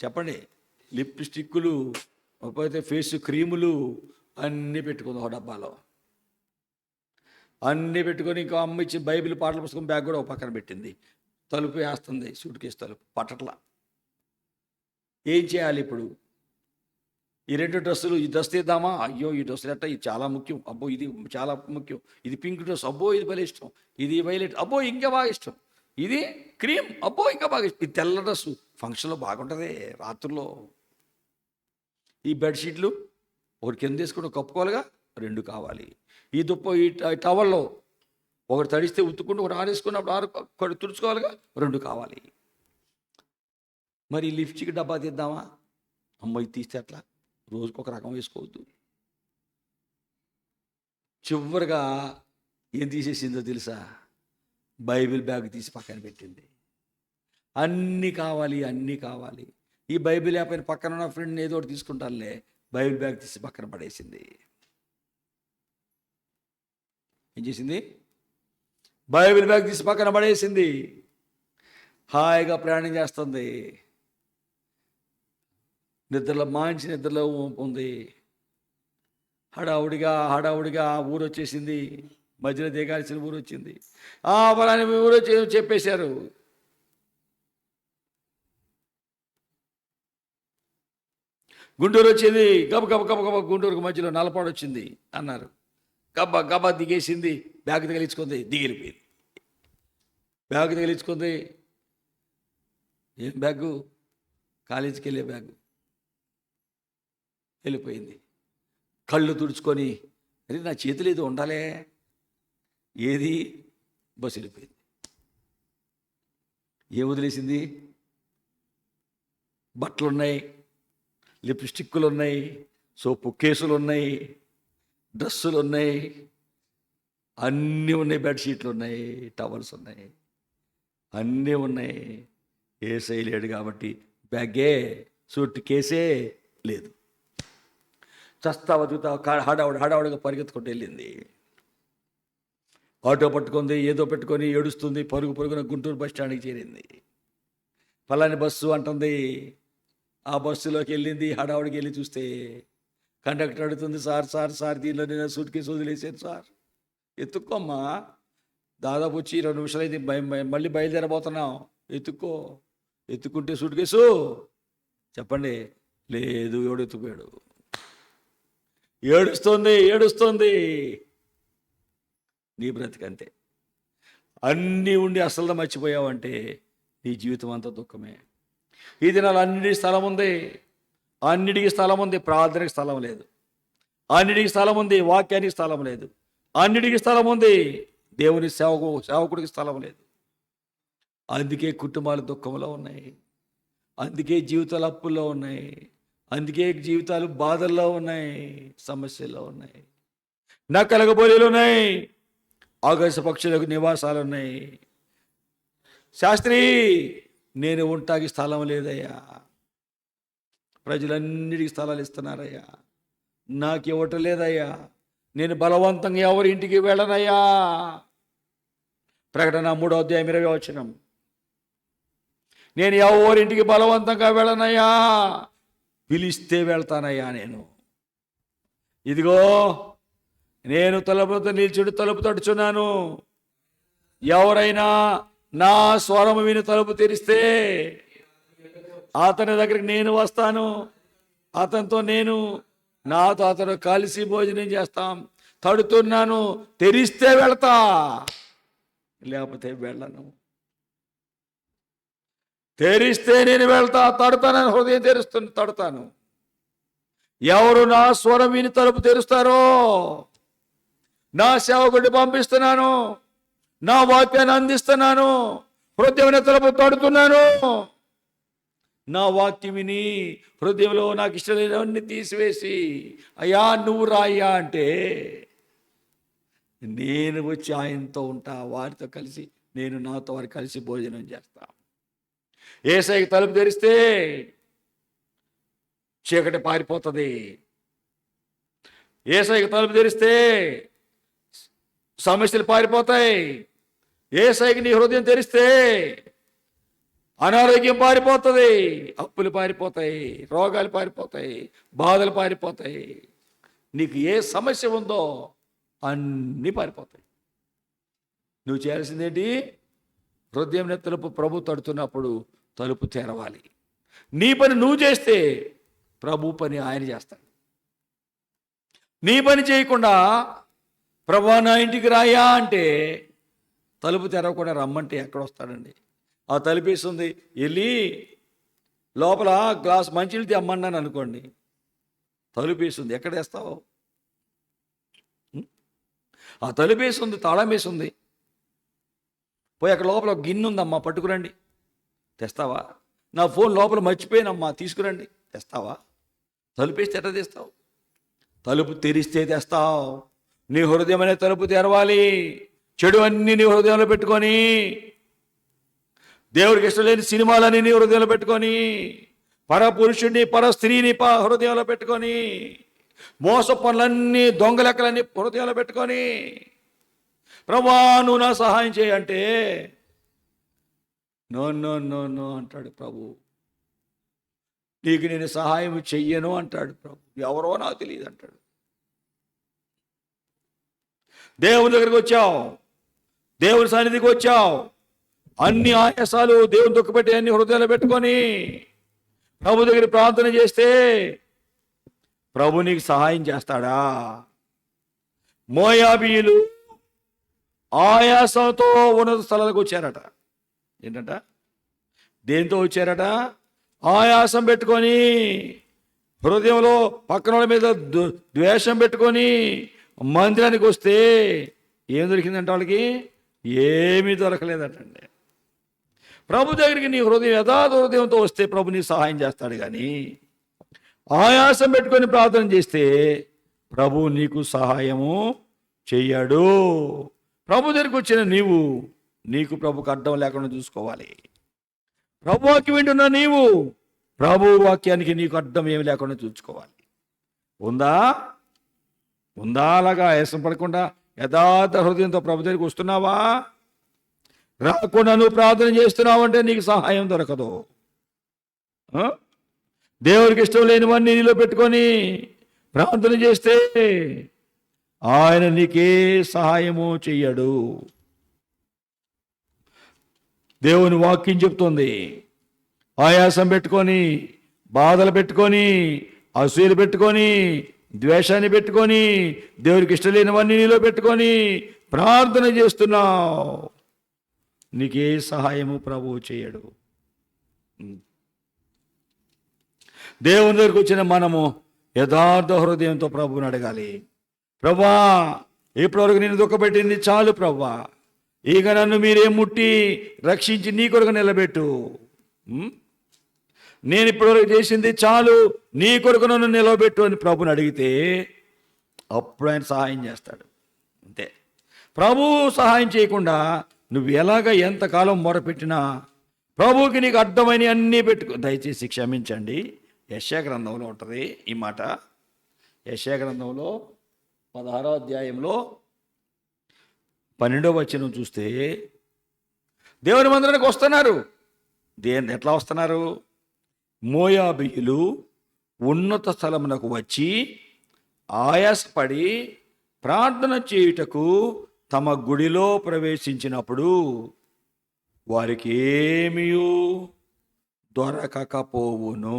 చెప్పండి, లిప్స్టిక్కులు, లేకపోతే ఫేస్ క్రీములు, అన్నీ పెట్టుకుంది ఒక డబ్బాలో. అన్నీ పెట్టుకొని ఇంకా అమ్మ ఇచ్చి బైబిల్, పాటల పుస్తకం బ్యాగ్ కూడా ఒక పక్కన పెట్టింది. తలుపు వేస్తుంది, సూట్ కేసు తలుపు పట్టట్లా. ఏం చేయాలి ఇప్పుడు? ఈ 2 డ్రెస్సులు, ఈ డ్రెస్ తీద్దామా? అయ్యో ఈ డ్రెస్సులు ఎట్ట, ఇది చాలా ముఖ్యం, అబ్బో ఇది చాలా ముఖ్యం, ఇది పింక్ డ్రెస్, అబ్బో ఇది భలే ఇష్టం, ఇది వైలెట్, అబ్బో ఇంకా బాగా ఇష్టం, ఇది క్రీమ్, అబ్బో ఇంకా బాగా ఇష్టం, ఇది తెల్ల డ్రెస్సు ఫంక్షన్లో బాగుంటుంది రాత్రుల్లో. ఈ బెడ్షీట్లు ఒకటి కింద తీసుకుని కప్పుకోవాలిగా, 2 కావాలి. ఈ ఈ టవల్లో ఒకటి తడిస్తే ఉత్తుకుంటూ ఒకటి ఆరేసుకున్నప్పుడు తుడుచుకోవాలిగా, 2 కావాలి. మరి లిప్స్టిక్ డబ్బా తీద్దామా? అమ్మాయి తీస్తే అట్లా రోజుకొక రకం వేసుకోవద్దు. చివరిగా ఏం తీసేసిందో తెలుసా? బైబిల్ బ్యాగ్ తీసి పక్కన పెట్టింది. అన్నీ కావాలి, అన్నీ కావాలి. ఈ బైబిల్ యాప్ పక్కన ఉన్న ఫ్రెండ్ ఏదో ఒకటి తీసుకుంటానులే, బైబిల్ బ్యాగ్ తీసి పక్కన పడేసింది. ఏం చేసింది? బైబిల్ బ్యాగ్ తీసి పక్కన పడేసింది. హాయిగా ప్రయాణం చేస్తుంది, నిద్రలో మంచి నిద్రలో ఉంది. హడావుడిగా ఊరు వచ్చేసింది. మధ్యలో దిగాల్సిన ఊరు వచ్చింది. ఫలాని ఊరు వచ్చి చెప్పేశారు. గుంటూరు వచ్చింది. గబ గబ గబ గబ గుంటూరుకు మధ్యలో నల్లపాడు వచ్చింది అన్నారు. గబ గబ దిగేసింది. బ్యాగ్ తగిలించుకుంది, దిగిలిపోయింది. బ్యాగ్ తగిలించుకుంది. ఏం బ్యాగు? కాలేజీకి వెళ్ళే బ్యాగు. వెళ్ళిపోయింది. కళ్ళు తుడుచుకొని, అరే నా చేతులు ఏదో ఉండాలే, ఏది? బస్సు వెళ్ళిపోయింది. ఏం వదిలేసింది? బట్టలు ఉన్నాయి, లిప్స్టిక్లు ఉన్నాయి, సోపు కేసులు ఉన్నాయి, డ్రెస్సులు ఉన్నాయి, అన్నీ ఉన్నాయి, బెడ్షీట్లు ఉన్నాయి, టవల్స్ ఉన్నాయి, అన్నీ ఉన్నాయి. ఏసై లేడు కాబట్టి బ్యాగే, సూట్ కేసే లేదు. చస్తా బతుకుతా హడావుడిగా పరిగెత్తుకుంటూ వెళ్ళింది. ఆటో పట్టుకుంది, ఏదో పెట్టుకొని ఏడుస్తుంది. పరుగున గుంటూరు బస్ స్టాండ్కి చేరింది. ఫలాని బస్సు అంటుంది. ఆ బస్సులోకి వెళ్ళింది. హడావుడికి వెళ్ళి చూస్తే కండక్టర్ అడుగుతుంది, సార్ దీనిలో నేను సూట్ కేసు వదిలేసాను సార్, ఎత్తుక్కోమ్మా, దాదాపు వచ్చి 2 నిమిషాలు అయితే మళ్ళీ బయలుదేరబోతున్నాం, ఎత్తుకుంటే సూట్ కేసు చెప్పండి. లేదు, ఎవడు ఎత్తుకుపోయాడు. ఏడుస్తుంది. నీ బ్రతికంతే. అన్నీ ఉండి అసలు మర్చిపోయావంటే నీ జీవితం అంతా దుఃఖమే. ఈ దినాలు అన్నిటికీ స్థలం ఉంది, ప్రార్థనకి స్థలం లేదు. అన్నిటికీ స్థలం ఉంది, వాక్యానికి స్థలం లేదు. అన్నిటికీ స్థలం ఉంది, దేవుని సేవకుడికి స్థలం లేదు. అందుకే కుటుంబాలు దుఃఖంలో ఉన్నాయి, అందుకే జీవితాలు అప్పుల్లో ఉన్నాయి, అందుకే జీవితాలు బాధల్లో ఉన్నాయి, సమస్యల్లో ఉన్నాయి, నక్కలకు బోలీలు ఉన్నాయి, ఆకాశ పక్షులకు నివాసాలు ఉన్నాయి. శాస్త్రి, నేను ఉంటాకి స్థలం లేదయ్యా, ప్రజలన్నిటికీ స్థలాలు ఇస్తున్నారయ్యా, నాకు ఇవ్వటం లేదయ్యా, నేను బలవంతంగా ఎవరి ఇంటికి వెళ్ళనయ్యా. ప్రకటన 3వ అధ్యాయం 20వ వచనం. నేను ఎవరింటికి బలవంతంగా వెళ్ళనయ్యా, పిలిస్తే వెళ్తానయ్యా. నేను ఇదిగో నేను తలుపుతో నిల్చుండి తలుపు తడుచున్నాను. ఎవరైనా నా స్వరము విని తలుపు తెరిస్తే అతని దగ్గరికి నేను వస్తాను, అతనితో నేను, నాతో అతను కలిసి భోజనం చేస్తాం. తడుతున్నాను, తెరిస్తే వెళ్తా, లేకపోతే వెళ్ళను. తెరిస్తే నేను వెళ్తా, తడుతానని హృదయం తడుతాను. ఎవరు నా స్వరం విని తలుపు తెరుస్తారో, నా సేవకుడిని పంపిస్తున్నాను, నా వాక్యాన్ని అందిస్తున్నాను, హృదయం తలుపు తడుతున్నాను. నా వాక్యం విని హృదయంలో నాకు ఇష్టం లేనివన్నీ తీసివేసి, అయ్యా నువ్వు రాయ్యా అంటే నేను వచ్చి ఆయనతో ఉంటా, వారితో కలిసి నేను నాతో వారు కలిసి భోజనం చేస్తా. యేసయ్యకి తలుపు తెరిస్తే చీకటి పారిపోతుంది. యేసయ్యకి తలుపు తెరిస్తే సమస్యలు పారిపోతాయి. యేసయ్యకి నీ హృదయం తెరిస్తే అనారోగ్యం పారిపోతుంది, అప్పులు పారిపోతాయి, రోగాలు పారిపోతాయి, బాధలు పారిపోతాయి. నీకు ఏ సమస్య ఉందో అన్నీ పారిపోతాయి. నువ్వు చేయాల్సిందేంటి? హృదయం తలుపు ప్రభు తడుతున్నప్పుడు తలుపు తెరవాలి. నీ పని నువ్వు చేస్తే ప్రభు పని ఆయన చేస్తాడు. నీ పని చేయకుండా ప్రభు నా ఇంటికి రాయా అంటే తలుపు తెరవకుండా రమ్మంటే ఎక్కడ వస్తాడండి? ఆ తలుపేస్తుంది, వెళ్ళి లోపల గ్లాస్ మంచినీళ్ళు తెమ్మన్నాను అనుకోండి, తలుపేస్తుంది, ఎక్కడ వేస్తావు? ఆ తలుపేస్తుంది, తాళం వేస్తుంది, పోయి అక్కడ లోపల గిన్నె ఉందమ్మా పట్టుకురండి, తెస్తావా? నా ఫోన్ లోపల మర్చిపోయానమ్మా తీసుకురండి, తెస్తావా? తలుపేస్తే ఎట్లా తెస్తావు? తలుపు తెరిస్తే తెస్తావు. నీ హృదయం అనే తలుపు తెరవాలి. చెడు అన్నీ నీ హృదయంలో పెట్టుకొని, దేవుడికి ఇష్టం లేని సినిమాలని నీ హృదయంలో పెట్టుకొని, పర పురుషుడిని పర స్త్రీని హృదయంలో పెట్టుకొని, మోస పనులన్నీ దొంగ లెక్కలన్నీ హృదయంలో పెట్టుకొని, ప్రభువా నువ్వు నా సహాయం చేయంటే నో నో నో నో అంటాడు ప్రభు. నీకు నేను సహాయం చెయ్యను అంటాడు ప్రభు. ఎవరో నాకు తెలియదు అంటాడు. దేవుని దగ్గరికి వచ్చావు, దేవుని సన్నిధికి వచ్చావు, అన్ని ఆయాసాలు దేవుని దుఃఖపెట్టి అన్ని హృదయాలు పెట్టుకొని ప్రభు దగ్గర ప్రార్థన చేస్తే ప్రభు నీకు సహాయం చేస్తాడా? మోయాబీయులు ఆయాసంతో ఉన్నత స్థలాలకు వచ్చారట. ఏంటంట? దేంతో వచ్చారట? ఆయాసం పెట్టుకొని, హృదయంలో పక్కన వాళ్ళ మీద ద్వేషం పెట్టుకొని మందిరానికి వస్తే ఏం దొరికిందంట? వాళ్ళకి ఏమీ దొరకలేదటండి. ప్రభు దగ్గరికి నీ హృదయం యథార్థ హృదయంతో వస్తే ప్రభు నీకు సహాయం చేస్తాడు. కానీ ఆయాసం పెట్టుకొని ప్రార్థన చేస్తే ప్రభు నీకు సహాయము చెయ్యడు. ప్రభు దగ్గరికి వచ్చిన నీకు ప్రభుకు అడ్డం లేకుండా చూసుకోవాలి. ప్రభు వాక్యం వింటున్నా నీవు ప్రభు వాక్యానికి నీకు అడ్డం ఏమి లేకుండా చూసుకోవాలి. ఉందా? అలాగా ఆయాసం పడకుండా యథార్థ హృదయంతో ప్రభు దగ్గరికి వస్తున్నావా? రాకుండా నువ్వు ప్రార్థన చేస్తున్నావు అంటే నీకు సహాయం దొరకదు. దేవుడికి ఇష్టం లేనివన్నీ నీలో పెట్టుకొని ప్రార్థన చేస్తే ఆయన నీకే సహాయము చెయ్యడు. దేవుని వాక్యం చెప్తుంది, ఆయాసం పెట్టుకొని, బాధలు పెట్టుకొని, అసూయలు పెట్టుకొని, ద్వేషాన్ని పెట్టుకొని, దేవుడికి ఇష్టం లేనివన్నీ నీలో పెట్టుకొని ప్రార్థన చేస్తున్నావు, నీకే సహాయము ప్రభువు చేయడు. దేవుని దగ్గరికి వచ్చిన మనము యథార్థ హృదయంతో ప్రభువుని అడగాలి. ప్రభా, ఇప్పటివరకు నేను దుఃఖపెట్టింది చాలు ప్రభా, ఇక నన్ను మీరే ముట్టి రక్షించి నీ కొరకు నిలబెట్టు. నేను ఇప్పటివరకు చేసింది చాలు, నీ కొరకు నన్ను నిలబెట్టు అని ప్రభుని అడిగితే అప్పుడు ఆయన సహాయం చేస్తాడు. అంతే. ప్రభువు సహాయం చేయకుండా నువ్వు ఎలాగ ఎంతకాలం మొరపెట్టినా ప్రభువుకి నీకు అడ్డమని అన్నీ పెట్టుకో. దయచేసి క్షమించండి, యెషయా గ్రంథంలో ఉంటుంది ఈ మాట. యెషయా గ్రంథంలో 16వ అధ్యాయంలో 12వ వచనం చూస్తే దేవుని మందిరానికి వస్తున్నారు. ఎట్లా వస్తున్నారు? మోయాబీయులు ఉన్నత స్థలమునకు వచ్చి ఆయాసపడి ప్రార్థన చేయుటకు తమ గుడిలో ప్రవేశించినప్పుడు వారికి ఏమీ దొరకకపోవును.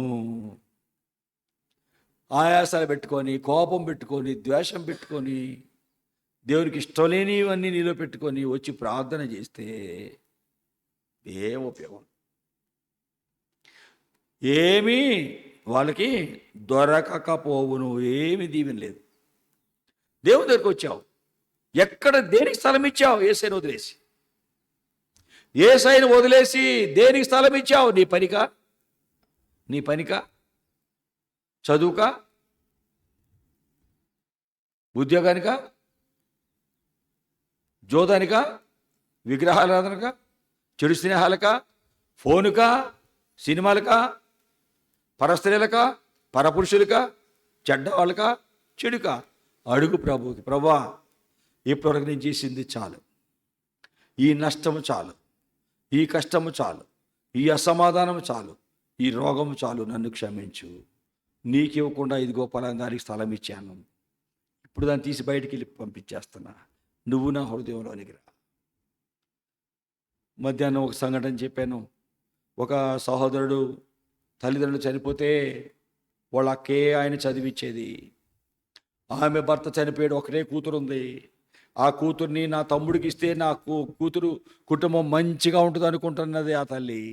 ఆయాసాలు పెట్టుకొని, కోపం పెట్టుకొని, ద్వేషం పెట్టుకొని, దేవునికి ఇష్టం లేనివన్నీ నీలో పెట్టుకొని వచ్చి ప్రార్థన చేస్తే ఏం ఉపయోగం? ఏమీ వాళ్ళకి దొరకకపోవును. ఏమి దీవెన లేదు. దేవుని దగ్గరికి వచ్చావు, ఎక్కడ దేనికి స్థలం ఇచ్చావు? యేసయ్యను వదిలేసి, యేసయ్యను వదిలేసి దేనికి స్థలం ఇచ్చావు? నీ పనికా, చదువుకా, ఉద్యోగానికా, జోదానికా, విగ్రహారాధనకా, చెడు స్నేహాలకా, ఫోనుకా, సినిమాలకా, పరస్త్రీలకా, పరపురుషులకా, చెడ్డవాళ్ళకా, చెడుకా? అడుగు ప్రభువుకి, ప్రభువా ఇప్పటివరకు నేను చేసింది చాలు, ఈ నష్టము చాలు, ఈ కష్టము చాలు, ఈ అసమాధానము చాలు, ఈ రోగము చాలు, నన్ను క్షమించు. నీకు ఇవ్వకుండా ఇదిగో పలానా దానికి స్థలం ఇచ్చాను, ఇప్పుడు దాన్ని తీసి బయటికి వెళ్ళి పంపించేస్తున్నా, నువ్వు నా హృదయంలోనికి రా. మధ్యాహ్నం ఒక సంఘటన చెప్పాను. ఒక సహోదరుడు తల్లిదండ్రులు చనిపోతే వాళ్ళ అక్కే ఆయన చదివిచ్చేది. ఆమె భర్త చనిపోయాడు, ఒకటే కూతురు ఉంది. ఆ కూతుర్ని నా తమ్ముడికి ఇస్తే నా కూతురు కుటుంబం మంచిగా ఉంటుంది అనుకుంటున్నది ఆ తల్లి.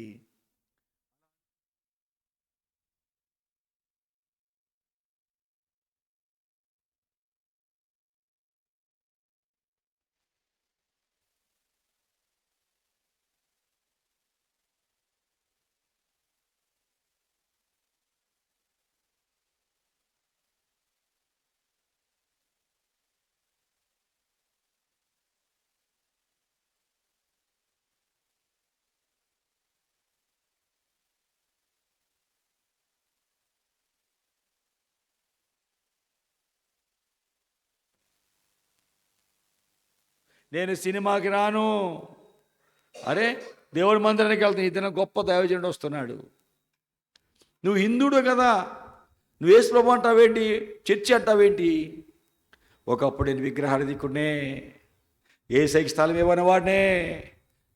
నేను సినిమాకి రాను, అరే దేవుడి మందిరానికి వెళ్తాను, ఇతను గొప్ప దైవజనుడు వస్తున్నాడు. నువ్వు హిందువుడు కదా, నువ్వు యేసు ప్రభు అంటావేంటి, చర్చి అంటావేంటి? ఒకప్పుడు నేను విగ్రహారాధికుడినే, ఏసైకి స్థలం ఇవ్వని వాడినే.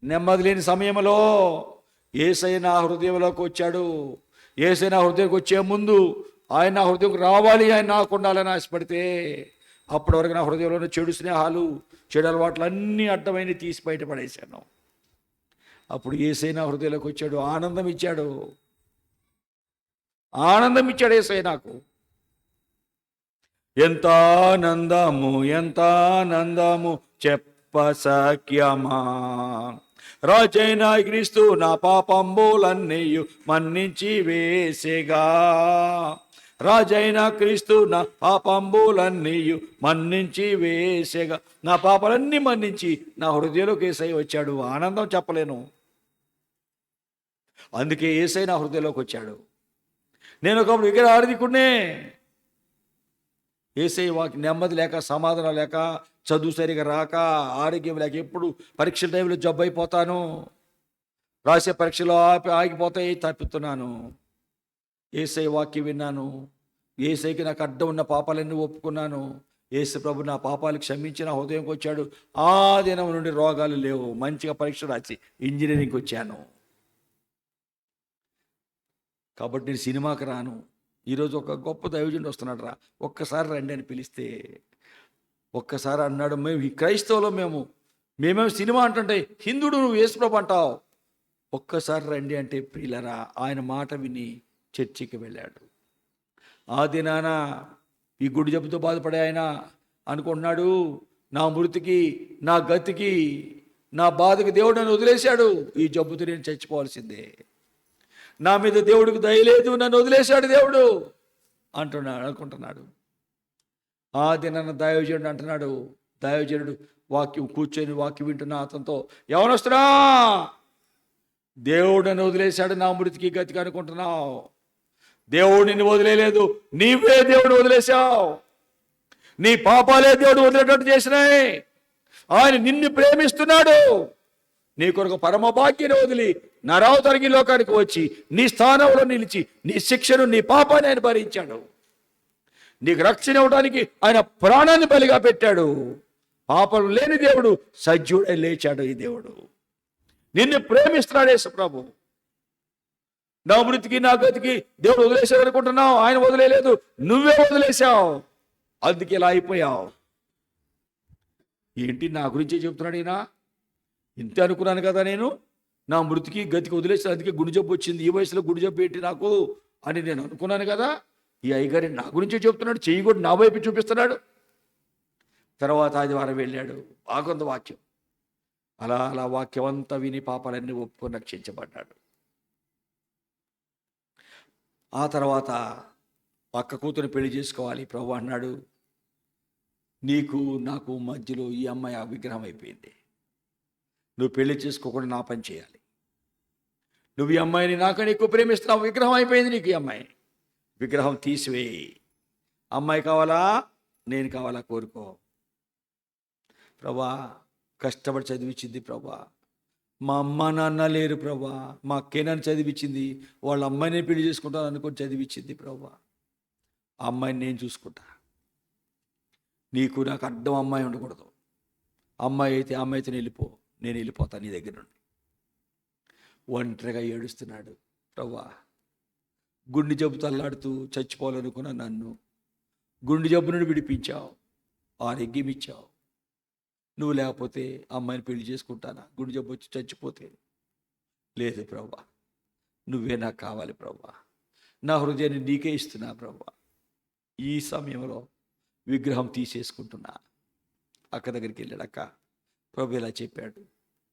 నెమ్మది లేని సమయంలో ఏసై నా హృదయంలోకి వచ్చాడు. ఏసై నా హృదయంకి వచ్చే ముందు ఆయన నా హృదయంకి రావాలి, ఆయన నాకు ఉండాలని ఆశపడితే అప్పటి వరకు నా హృదయంలోని చెడు స్నేహాలు, చెడు అలవాట్లు అన్నీ అడ్డమైన తీసి బయటపడేశాను. అప్పుడు ఏసై నా హృదయంలోకి వచ్చాడు, ఆనందం ఇచ్చాడు. ఆనందం ఇచ్చాడు ఏసై నాకు. ఎంత ఆనందము, ఎంత ఆనందము చెప్పసఖ్యమా. రాజైన క్రీస్తు నా పాపంబులన్నీయు మన్నించి వేసేగా. రాజైన క్రీస్తు నా పాపంబులన్నీయు మన్నించి వేసేగా. నా పాపాలన్నీ మన్నించి నా హృదయంలోకి ఏసై వచ్చాడు. ఆనందం చెప్పలేను. అందుకే ఏసై నా హృదయంలోకి వచ్చాడు. నేను ఒకప్పుడు విగ్రహ ఆరాధికుడినే. ఏసై వాకి నెమ్మది లేక, సమాధానం లేక, చదువు సరిగా రాక, ఆరోగ్యం లేక, ఎప్పుడు పరీక్షల టైంలో జబ్బు అయిపోతాను, రాసే పరీక్షలు ఆగిపోతాయి, తప్పుతున్నాను. ఏసై వాక్యం విన్నాను. ఏసైకి నాకు అడ్డం ఉన్న పాపాలన్నీ ఒప్పుకున్నాను. యేసు ప్రభు నా పాపాలు క్షమించి నా హృదయంకి వచ్చాడు. ఆ దినం నుండి రోగాలు లేవు. మంచిగా పరీక్ష రాసి ఇంజనీరింగ్కి వచ్చాను. కాబట్టి నేను సినిమాకి రాను. ఈరోజు ఒక గొప్ప దైవజనుడు వస్తున్నాడు, రా ఒక్కసారి రండి అని పిలిస్తే ఒక్కసారి అన్నాడు, మేము ఈ క్రైస్తవులో మేమేమో సినిమా అంటుంటే హిందుడు నువ్వు యేసుప్రభు అంటావు, ఒక్కసారి రండి అంటే ప్రియులరా ఆయన మాట విని చర్చికి వెళ్ళాడు. ఆ దినాన ఈ గుడి జబ్బుతో బాధపడే ఆయన అనుకుంటున్నాడు, నా మృతికి, నా గతికి, నా బాధకి దేవుడు నన్ను వదిలేశాడు, ఈ జబ్బుతో నేను చచ్చిపోవాల్సిందే, నా మీద దేవుడికి దయలేదు, నన్ను వదిలేశాడు దేవుడు అనుకుంటున్నాడు. ఆ దినాన దైవజనుడు అంటున్నాడు, దైవజనుడు వాక్యం కూర్చొని వాక్యం వింటున్నా అతనితో, యవనస్తుడా దేవుడు నన్ను వదిలేశాడు, నా మృతికి గతికి అనుకుంటున్నావు, దేవుడు నిన్ను వదిలేలేదు, నీవే దేవుడు వదిలేశావు, నీ పాపాలే దేవుడు వదిలేటట్టు చేసినాయి. ఆయన నిన్ను ప్రేమిస్తున్నాడు, నీ కొరకు పరమ భాగ్యాన్ని వదిలి నరావతరికి లోకానికి వచ్చి నీ స్థానంలో నిలిచి నీ శిక్షను, నీ పాపాన్ని ఆయన భరించాడు. నీకు రక్షణ ఇవ్వడానికి ఆయన ప్రాణాన్ని బలిగా పెట్టాడు. పాపం లేని దేవుడు సజీవుడై లేచాడు. ఈ దేవుడు నిన్ను ప్రేమిస్తున్నాడు. యేసు ప్రభు నా మృతికి, నా గతికి దేవుడు వదిలేశాడు అనుకుంటున్నావు, ఆయన వదిలేలేదు, నువ్వే వదిలేశావు, అందుకే ఇలా అయిపోయావు. ఏంటి నా గురించే చెప్తున్నాడు ఈయన? ఇంతే అనుకున్నాను కదా నేను, నా మృతికి గతికి వదిలేసిన, అందుకే గుండె జబ్బు వచ్చింది, ఈ వయసులో గుండె జబ్బు ఏంటి నాకు అని నేను అనుకున్నాను కదా. ఈ అయ్యగారి నా గురించే చెప్తున్నాడు, చెయ్యి కూడా నా వైపు చూపిస్తున్నాడు. తర్వాత ఆదివారం వెళ్ళాడు, బాగుంది వాక్యం. అలా అలా వాక్యం అంతా విని పాపాలన్నీ ఒప్పుకొని రక్షించబడ్డాడు. ఆ తర్వాత పక్క కూతురు పెళ్లి చేసుకోవాలి ప్రభు అన్నాడు. నీకు నాకు మధ్యలో ఈ అమ్మాయి విగ్రహం అయిపోయింది, నువ్వు పెళ్లి చేసుకోకుండా నా పని చేయాలి. నువ్వు ఈ అమ్మాయిని నాకని ఎక్కువ ప్రేమిస్తున్నావు, విగ్రహం అయిపోయింది నీకు. ఈ అమ్మాయి విగ్రహం తీసివేయి. అమ్మాయి కావాలా, నేను కావాలా, కోరుకో. ప్రభా కష్టపడి చదివించింది ప్రభా, మా అమ్మ నాన్న లేరు ప్రభా, మా అక్కే నన్ను చదివించింది, వాళ్ళ అమ్మాయిని పెళ్లి చేసుకుంటాను అనుకొని చదివించింది ప్రభా, ఆ అమ్మాయిని నేను చూసుకుంటా, నీకు నాకు అడ్డం అమ్మాయి ఉండకూడదు. అమ్మాయి అయితే అమ్మాయితో నేను వెళ్ళిపోతాను నీ దగ్గర నుండి. ఒంటరిగా ఏడుస్తున్నాడు. ప్రభా గుండె జబ్బుతో అల్లాడుతూ చచ్చిపోవాలనుకున్నా నన్ను గుండె జబ్బు నుండి విడిపించావు, ఆరోగ్యం ఇచ్చావు. నువ్వు లేకపోతే అమ్మాయిని పెళ్లి చేసుకుంటానా? గుండె జబ్బు వచ్చి చచ్చిపోతే? లేదు ప్రభా, నువ్వే నాకు కావాలి ప్రభా, నా హృదయాన్ని నీకే ఇస్తున్నా ప్రభా. ఈ సమయంలో విగ్రహం తీసేసుకుంటున్నా. అక్క దగ్గరికి వెళ్ళాడు. అక్క ప్రభు ఇలా చెప్పాడు,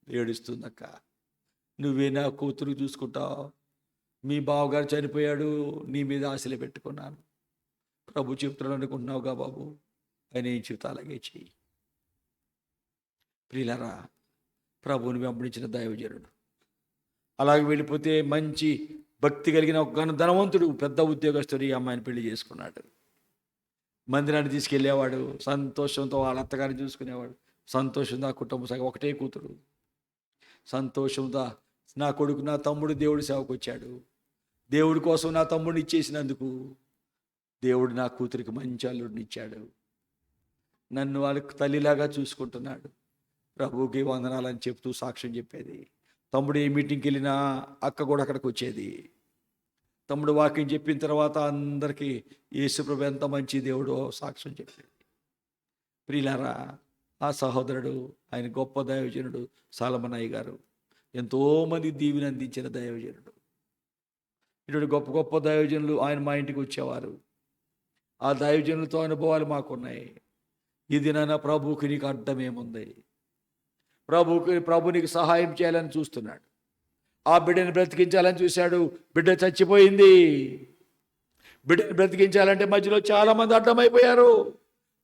ఏడుస్తుంది అక్క, నువ్వే నా కూతురు చూసుకుంటావు, మీ బావగారు చనిపోయాడు, నీ మీద ఆశలు పెట్టుకున్నాను, ప్రభు చెప్తున్నాను అనుకుంటున్నావుగా బాబు, ఆయన ఏం చెప్తా అలాగే చెయ్యి. ప్రియులరా, ప్రభువుని వెంబడించిన దైవజనుడు అలాగే వెళ్ళిపోతే మంచి భక్తి కలిగిన ఒక ధనవంతుడు, పెద్ద ఉద్యోగస్తుడు ఈ అమ్మాయిని పెళ్లి చేసుకున్నాడు. మందిరాన్ని తీసుకెళ్ళేవాడు, సంతోషంతో వాళ్ళ అత్తగారిని చూసుకునేవాడు, సంతోషంతో ఆ కుటుంబం సగం, ఒకటే కూతురు, సంతోషంతో నా కొడుకు, నా తమ్ముడు దేవుడి సేవకు వచ్చాడు, దేవుడి కోసం నా తమ్ముడిని ఇచ్చేసినందుకు దేవుడు నా కూతురికి మంచి అల్లుడిని ఇచ్చాడు, నన్ను వాళ్ళకి తల్లిలాగా చూసుకుంటున్నాడు, ప్రభువుకి వందనాలని చెప్తూ సాక్ష్యం చెప్పేది. తమ్ముడు ఏ మీటింగ్కి వెళ్ళినా అక్క కూడా అక్కడికి వచ్చేది. తమ్ముడు వాక్యం చెప్పిన తర్వాత అందరికీ యేసుప్రభు ఎంత మంచి దేవుడో సాక్ష్యం చెప్పేది. ప్రియులారా, ఆ సహోదరుడు, ఆయన గొప్ప దైవజనుడు సాలమనయ్య గారు ఎంతోమంది దీవెన అందించిన దైవజనుడు. ఇటువంటి గొప్ప గొప్ప దైవజనులు ఆయన మా ఇంటికి వచ్చేవారు. ఆ దైవజనులతో అనుభవాలు మాకున్నాయి. ఈ దినాన ప్రభువుకి నీకు అడ్డమేముంది? ప్రభు నీకు సహాయం చేయాలని చూస్తున్నాడు. ఆ బిడ్డని బ్రతికించాలని చూశాడు. బిడ్డ చచ్చిపోయింది. బిడ్డని బ్రతికించాలంటే మధ్యలో చాలామంది అడ్డమైపోయారు.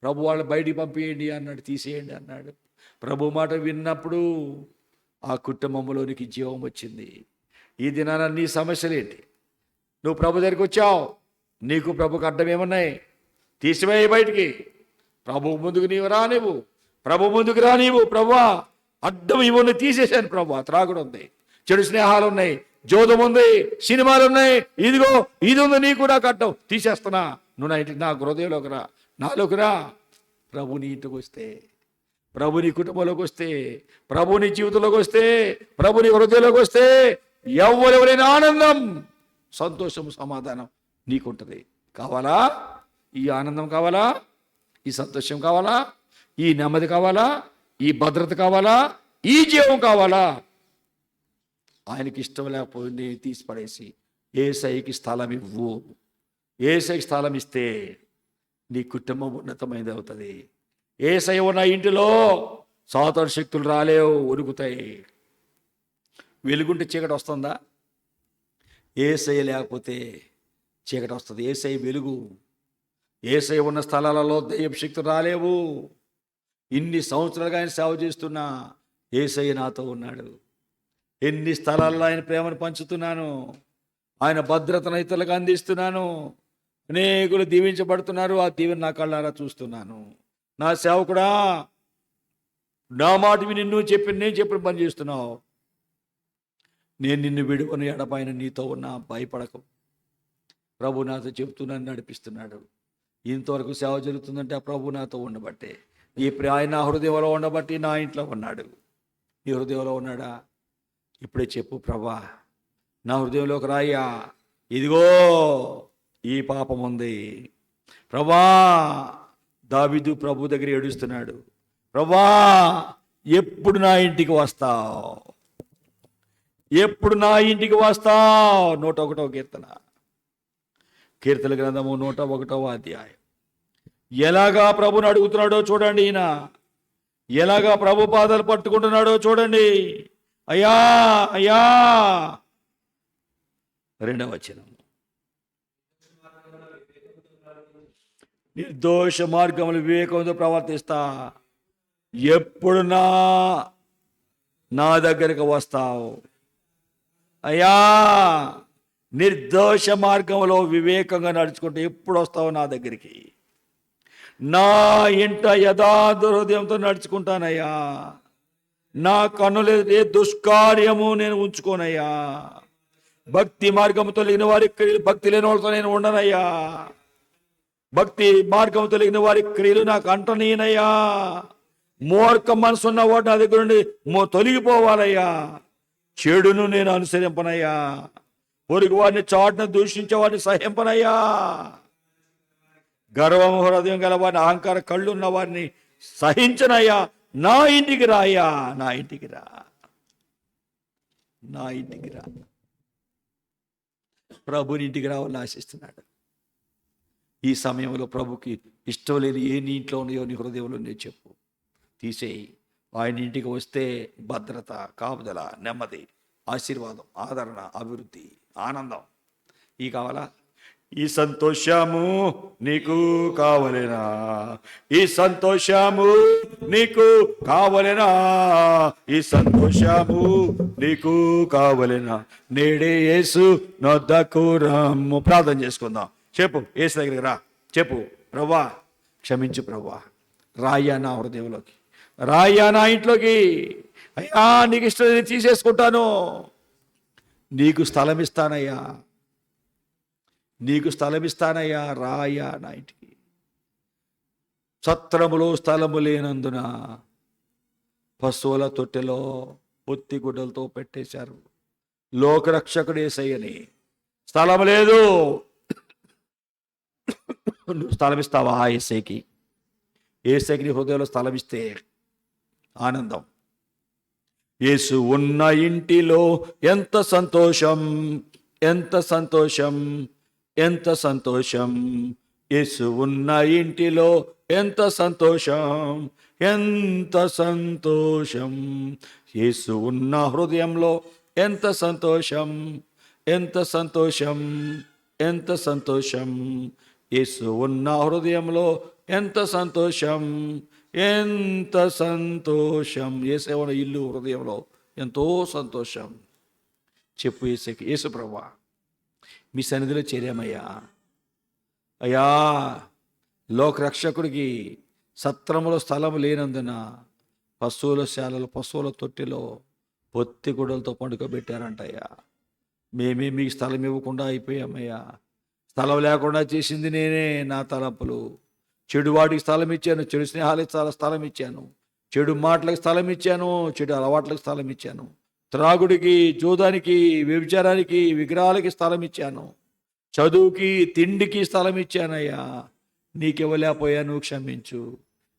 ప్రభు వాళ్ళని బయటికి పంపేయండి అన్నాడు, తీసేయండి అన్నాడు. ప్రభు మాట విన్నప్పుడు ఆ కుటుంబంలోనికి జీవం వచ్చింది. ఈ దినాన నీ సమస్యలేంటి? నువ్వు ప్రభు దగ్గరికి వచ్చావు, నీకు ప్రభుకి అడ్డం ఏమున్నాయి? తీసివేయి బయటికి. ప్రభు ముందుకు నీవు రానివ్వు. ప్రభు ముందుకు రానివ్వు. ప్రభువా, అడ్డం ఇవన్నీ తీసేశాను ప్రభువా. త్రాగుడు ఉంది, చెడు స్నేహాలు ఉన్నాయి, జోదం ఉంది, సినిమాలు ఉన్నాయి, ఇదిగో ఇది ఉంది, నీకు నాకు అడ్డం తీసేస్తున్నా. నువ్వు నా ఇంటికి, నా హృదయంలోకి రా, నాలోకి రా. ప్రభు నీ ఇంటికి వస్తే, ప్రభు నీ కుటుంబంలోకి వస్తే, ప్రభు నీ జీవితంలోకి వస్తే, ప్రభు నీ హృదయంలోకి వస్తే ఎవరెవరైనా ఆనందం, సంతోషం, సమాధానం నీకుంటుంది. కావాలా? ఈ ఆనందం కావాలా? ఈ సంతోషం కావాలా? ఈ నెమ్మది కావాలా? ఈ భద్రత కావాలా? ఈ జీవం కావాలా? ఆయనకి ఇష్టం లేకపోతే తీసి పడేసి యేసయ్యకి స్థలం ఇవ్వు. యేసయ్యకి స్థలం ఇస్తే నీ కుటుంబం ఉన్నతమైనది అవుతుంది. యేసయ్య ఉన్న ఇంటిలో సాతాను శక్తులు రాలేవు, ఉరుకుతాయి. వెలుగుంటే చీకటి వస్తుందా? యేసయ్య లేకపోతే చీకటి వస్తుంది. యేసయ్య వెలుగు. యేసయ్య ఉన్న స్థలాలలో దయ్యపు శక్తులు రాలేవు. ఇన్ని సంవత్సరాలుగా ఆయన సేవ చేస్తున్నా యేసయ్య నాతో ఉన్నాడు. ఎన్ని స్థలాల్లో ఆయన ప్రేమను పంచుతున్నాను, ఆయన భద్రతను ఇతరులకు అందిస్తున్నాను. అనేకులు దీవించబడుతున్నారు. ఆ దీవెన నా కళ్ళారా చూస్తున్నాను. నా సేవకుడా, నా మాట విని నేను చెప్పిన పని చేస్తున్నావు. నేను నిన్ను విడువను, ఎడపైన నీతో ఉన్నా, భయపడకు. ప్రభు నాతో చెప్తున్నాను, నడిపిస్తున్నాడు. ఇంతవరకు సేవ జరుగుతుందంటే ఆ ప్రభు నాతో ఉండబట్టే. ఆయన నా హృదయంలో ఉండబట్టి నా ఇంట్లో ఉన్నాడు. నీ హృదయంలో ఉన్నాడా? ఇప్పుడే చెప్పు, ప్రభా నా హృదయంలోకి రాయ్యా, ఇదిగో ఈ పాపం ఉంది. ప్రభా, దావీదు ప్రభు దగ్గర ఏడుస్తున్నాడు, ప్రభా ఎప్పుడు నా ఇంటికి వస్తావు? ఎప్పుడు నా ఇంటికి వస్తావు? 101వ కీర్తన, కీర్తన గ్రంథము 101వ అధ్యాయం. ఎలాగా ప్రభుని అడుగుతున్నాడో చూడండి. ఈయన ఎలాగా ప్రభు పాదాలు పట్టుకుంటున్నాడో చూడండి. అయ్యా అయ్యా. 2వ వచనం, నిర్దోష మార్గములు వివేకంతో ప్రవర్తిస్తా, ఎప్పుడు నా దగ్గరకు వస్తావు? అయ్యా, నిర్దోష మార్గంలో వివేకంగా నడుచుకుంటూ ఎప్పుడు వస్తావు నా దగ్గరికి? నా ఇంట యథార్థ హృదయంతో నడుచుకుంటానయ్యా. నా కన్నులు ఏ దుష్కార్యము నేను ఉంచుకోనయ్యా. భక్తి మార్గము తొలగిన వారి క్రియలు, భక్తి లేని వాళ్ళతో నేను ఉండనయ్యా. భక్తి మార్గం తొలగిన వారి క్రియలు నాకు అంటనీనయ్యా. మూర్ఖ మనసున్న వాడు నా దగ్గర నుండి తొలగిపోవాలయ్యా. చెడును నేను అనుసరింపనయ్యా. పొరుగు వారిని చాటును దూషించే వారిని సహింపనయ్యా. గర్వం హృదయం గల వారిని, అహంకార కళ్ళు ఉన్న వారిని సహించనయ్యా. నా ఇంటికి రాయ్యా, నా ఇంటికి రా, నా ఇంటికి రా. ప్రభుని ఇంటికి రావాలని ఆశిస్తున్నాడు. ఈ సమయంలో ప్రభుకి ఇష్టం లేని ఏ నీ ఇంట్లో ఉన్నాయో నీ హృదయంలో నేను చెప్పు, తీసేయి. ఆయన ఇంటికి వస్తే భద్రత, కాపుదల, నెమ్మది, ఆశీర్వాదం, ఆదరణ, అభివృద్ధి, ఆనందం. ఈ కావాలా? ఈ సంతోషము నీకు కావలేనా? ఈ సంతోషము నీకు కావలేనా? ఈ సంతోషము నీకు కావలేనా? నేడే యేసు నొద్దకు రమ్ము. ప్రార్థన చేసుకుందాం. చెప్పు, యేసు దగ్గరికి రా. చెప్పు, ప్రభువా క్షమించు, ప్రభువా రాయ్యా నా హృదయంలోకి, రాయ్యా నా ఇంట్లోకి. అయ్యా నీకు ఇష్టం నేను తీసేసుకుంటాను. నీకు స్థలం ఇస్తానయ్యా, నీకు స్థలం ఇస్తానయ్యా. రాయ్యా నా ఇంటికి. సత్రములో స్థలము లేనందున పశువుల తొట్టెలో పొత్తి గుడ్డలతో పెట్టేశారు. లోకరక్షకుడు యేసయ్యని. స్థలం లేదు. నువ్వు స్థలం ఇస్తావా యేసయ్యకి? యేసయ్యకి నీ హృదయంలో స్థలం ఇస్తే ఆనందం. యేసు ఉన్న ఇంటిలో ఎంత సంతోషం, ఎంత సంతోషం, ఎంత సంతోషం. యేసు ఉన్న ఇంటిలో ఎంత సంతోషం, ఎంత సంతోషం. యేసు ఉన్న హృదయంలో ఎంత సంతోషం, ఎంత సంతోషం, ఎంత సంతోషం. యేసు ఉన్న హృదయంలో ఎంత సంతోషం, ఎంత సంతోషం. యేసు ఉన్న ఇల్లు హృదయంలో ఎంతో సంతోషం. చెప్పు యేసుకి, యేసు ప్రభువా మీ సన్నిధిలో చేరామయ్యా. అయ్యా, లోకరక్షకుడికి సత్రములో స్థలం లేనందున పశువుల శాలలో, పశువుల తొట్టిలో పొత్తి గుడ్డలతో పండుకోబెట్టారంటయ్యా. మేమే మీకు స్థలం ఇవ్వకుండా అయిపోయామయ్యా. స్థలం లేకుండా చేసింది నేనే. నా తలంపులు. చెడు వాటికి స్థలం ఇచ్చాను, చెడు స్నేహాలకు స్థలం ఇచ్చాను, చెడు మాటలకు స్థలం ఇచ్చాను, చెడు అలవాట్లకు స్థలం ఇచ్చాను, త్రాగుడికి, జూదానికి, వ్యభిచారానికి, విగ్రహాలకి స్థలం ఇచ్చాను, చదువుకి, తిండికి స్థలం ఇచ్చానయ్యా. నీకివ్వలేకపోయాను, క్షమించు.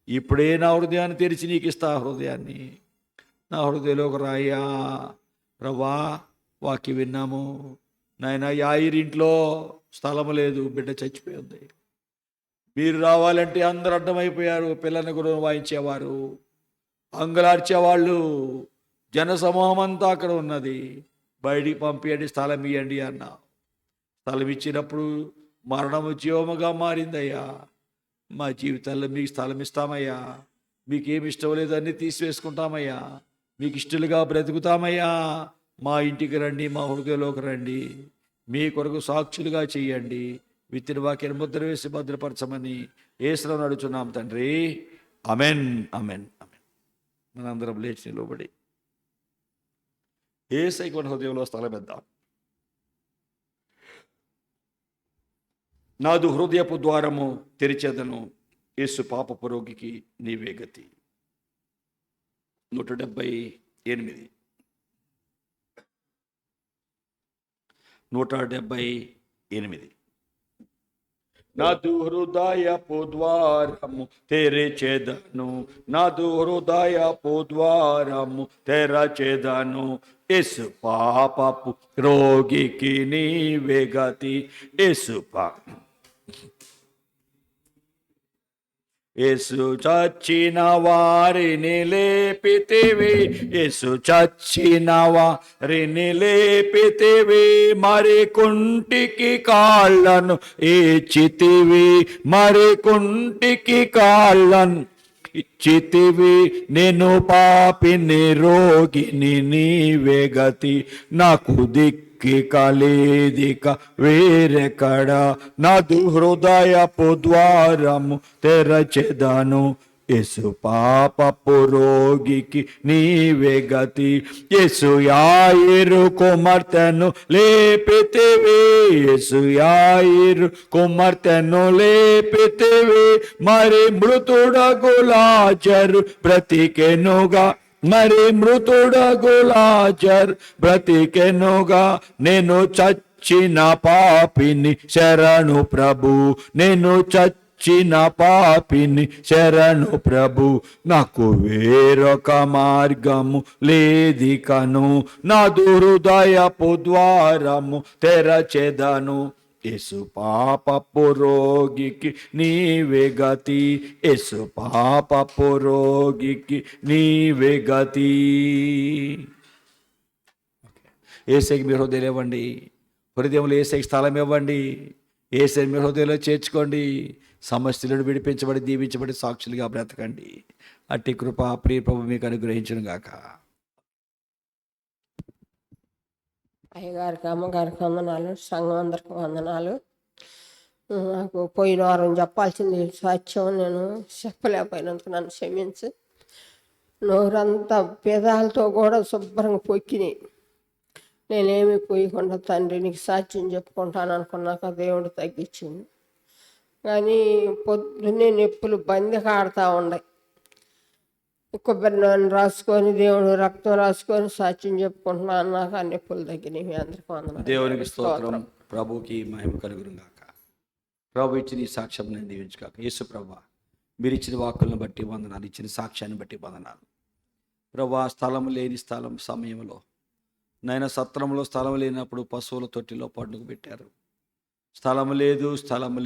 ఇప్పుడే నా హృదయాన్ని తెరిచి నీకు ఇస్తా హృదయాన్ని. నా హృదయంలోకి రాయ్యా ప్రభా. వాక్యం విన్నాము నాయన. యాయిరింట్లో స్థలము లేదు, బిడ్డ చచ్చిపోయింది. మీరు రావాలంటే అందరు అడ్డమైపోయారు. పిల్లల్ని కూడా వాయించేవారు, అంగలార్చేవాళ్ళు, జనసమూహం అంతా అక్కడ ఉన్నది. బయటికి పంపియండి, స్థలం ఇవ్వండి అన్న. స్థలం ఇచ్చినప్పుడు మరణము జీవముగా మారిందయ్యా. మా జీవితాల్లో మీకు స్థలం ఇస్తామయ్యా. మీకేమి ఇష్టం లేదు అన్నీ తీసివేసుకుంటామయ్యా. మీకు ఇష్టలుగా బ్రతుకుతామయ్యా. మా ఇంటికి రండి, మా హృదయంలోకి రండి. మీ కొరకు సాక్షులుగా చెయ్యండి. విత్తిన వాక్యాన్ని ముద్ర వేసి భద్రపరచమని యేసునామమున అడుగుచున్నాం తండ్రి. Amen, amen, amen. మనందరం లేచి నిలబడి యేసయ్యకి మన హృదయంలో స్థలం ఇద్దాం. నాదు హృదయపు ద్వారము తెరిచేదను, యేసు పాపపు రోగికి నీవే గతి. 178. 178. నాదు హృదయపు ద్వారము తెరిచేదను, నాదు హృదయపు ద్వారము తెరచేదను, యేసు పాపపు రోగికి నీవే గతి. యేసు చచ్చిన వారిని లేపితివి, యేసు చచ్చిన వారిని లేపితివి, మరి కుంటికి కాళ్ళను ఇచ్చితివి, మరి కుంటికి కాళ్ళను ఇచ్చితివి. నేను పాపిని రోగిని నీవే గతి, నాకు దిక్కి కలేదిక వేరెక్కడ. నాదు హృదయపు ద్వారము తెరచెదను, యేసు పాపపు రోగికి నీవే గతి. యేసు యాయిరు కుమార్తెను లేపితివి, యేసు యాయిరు కుమార్తెను లేపితివి, మరి మృతుడగు లాజరు బ్రతికెనుగా, మరి మృతుడగు లాజరు బ్రతికెనుగా. నేను చచ్చిన పాపిని శరణు ప్రభు, నేను చిన్న పాపిని శరణు ప్రభు, నాకు వేరొక మార్గము లేదికను, నాదు హృదయపు ద్వారము తెరచెదను, యేసు పాపపు రోగికి నీవే గతి, యేసు పాపపు రోగికి నీవే గతి. యేసయ్యకి మీ హృదయం ఇవ్వండి, హృదయంలో యేసయ్యకి స్థలం ఇవ్వండి, యేసయ్యని మీ హృదయంలో చేర్చుకోండి. సమస్యలను విడిపించబడి దీవించబడి సాక్షులుగా బ్రతకండి. అట్టి కృప ప్రియ ప్రభు మీకు అనుగ్రహించును గాక. అయ్యగారికి అమ్మగారికి వందనాలు, సంఘం అందరికి వందనాలు. నాకు పోయిన వారం చెప్పాల్సింది సాక్ష్యం నేను చెప్పలేకపోయినందుకు నన్ను క్షమించు. నోరంతా పెదాలతో కూడా శుభ్రంగా పొక్కినాయి. నేనేమి పోయకుండా తండ్రి నీకు సాక్ష్యం చెప్పుకుంటాను అనుకున్నాక దేవుడు తగ్గించింది. కానీ పొద్దున్నే నొప్పులు బంది కాడుతూ ఉన్నాయి. కొబ్బరి నూనె రాసుకొని దేవుడు రక్తం రాసుకొని సాక్ష్యం చెప్పుకుంటున్నాను. నాకు అన్ని నొప్పులు తగ్గినాయి. మీ అందరికీ వందనాలు. దేవునికి స్తోత్రం. ప్రభుకి మహిమ కలుగును గాక. ప్రభు ఇచ్చిన ఈ సాక్ష్యం నేను దీవించుగాక. యేసు ప్రభా, మీరు ఇచ్చిన వాక్కులను బట్టి వందనాలు, ఇచ్చిన సాక్ష్యాన్ని బట్టి వందనాలు. ప్రభా, స్థలం లేని సమయంలో నాయన సత్రంలో స్థలం లేనప్పుడు పశువుల తొట్టిలో పండుగ పెట్టారు. స్థలం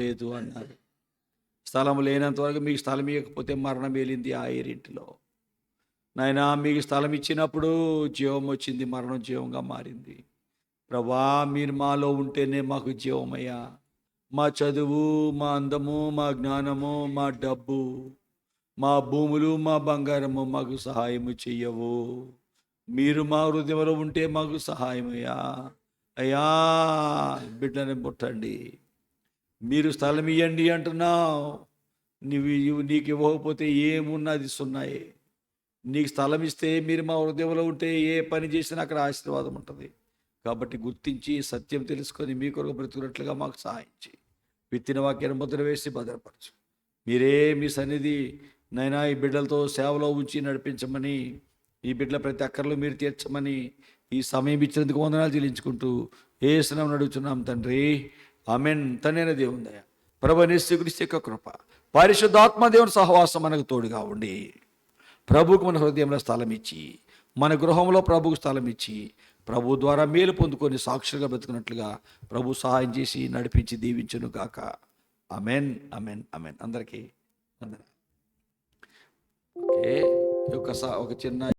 లేదు అన్నారు. స్థలం లేనంత వరకు మీకు స్థలం ఇవ్వకపోతే మరణం వెళ్ళింది ఆ ఏరింటిలో. నాయన మీకు స్థలం ఇచ్చినప్పుడు జీవం వచ్చింది, మరణం జీవంగా మారింది. ప్రభా, మీరు మాలో ఉంటేనే మాకు జీవమయ్యా. మా చదువు, మా అందము, మా జ్ఞానము, మా డబ్బు, మా భూములు, మా బంగారము మాకు సహాయము చెయ్యవు. మీరు మా హృదయంలో ఉంటే మాకు సహాయమయ్యా. అయ్యా, బిడ్డని పుట్టండి, మీరు స్థలం ఇవ్వండి అంటున్నావు. నీకు ఇవ్వకపోతే ఏమున్నది సున్నాయే. నీకు స్థలం ఇస్తే మీరు మా హృదయంలో ఉంటే ఏ పని చేసినా అక్కడ ఆశీర్వాదం ఉంటుంది. కాబట్టి గుర్తించి సత్యం తెలుసుకొని మీ కొరకు బ్రతుకున్నట్లుగా మాకు సహాయించి విత్తిన వాక్యాన్ని ముద్ర వేసి భద్రపరచు. మీరే మీ సన్నిధి నైనా ఈ బిడ్డలతో సేవలో ఉంచి నడిపించమని, ఈ బిడ్డల ప్రతి అక్కర్లు మీరు తీర్చమని ఈ సమయం ఇచ్చినందుకు వందనాలు చెల్లించుకుంటూ యేసునామమున నడుచున్నాం తండ్రి, ఆమేన్. తండ్రి దేవుని దయ, ప్రభువైన యేసుక్రీస్తు యొక్క కృప, పరిశుద్ధాత్మ దేవుని సహవాసం మనకు తోడుగా ఉండి ప్రభువుకు మన హృదయంలో స్థలం ఇచ్చి, మన గృహంలో ప్రభువుకు స్థలం ఇచ్చి, ప్రభు ద్వారా మేలు పొందుకొని సాక్షులుగా బ్రతుకున్నట్లుగా ప్రభు సహాయం చేసి నడిపించి దీవించును గాక. ఆమేన్, ఆమేన్, ఆమేన్. అందరికీ వందనాలు. ఓకే, ఒక చిన్న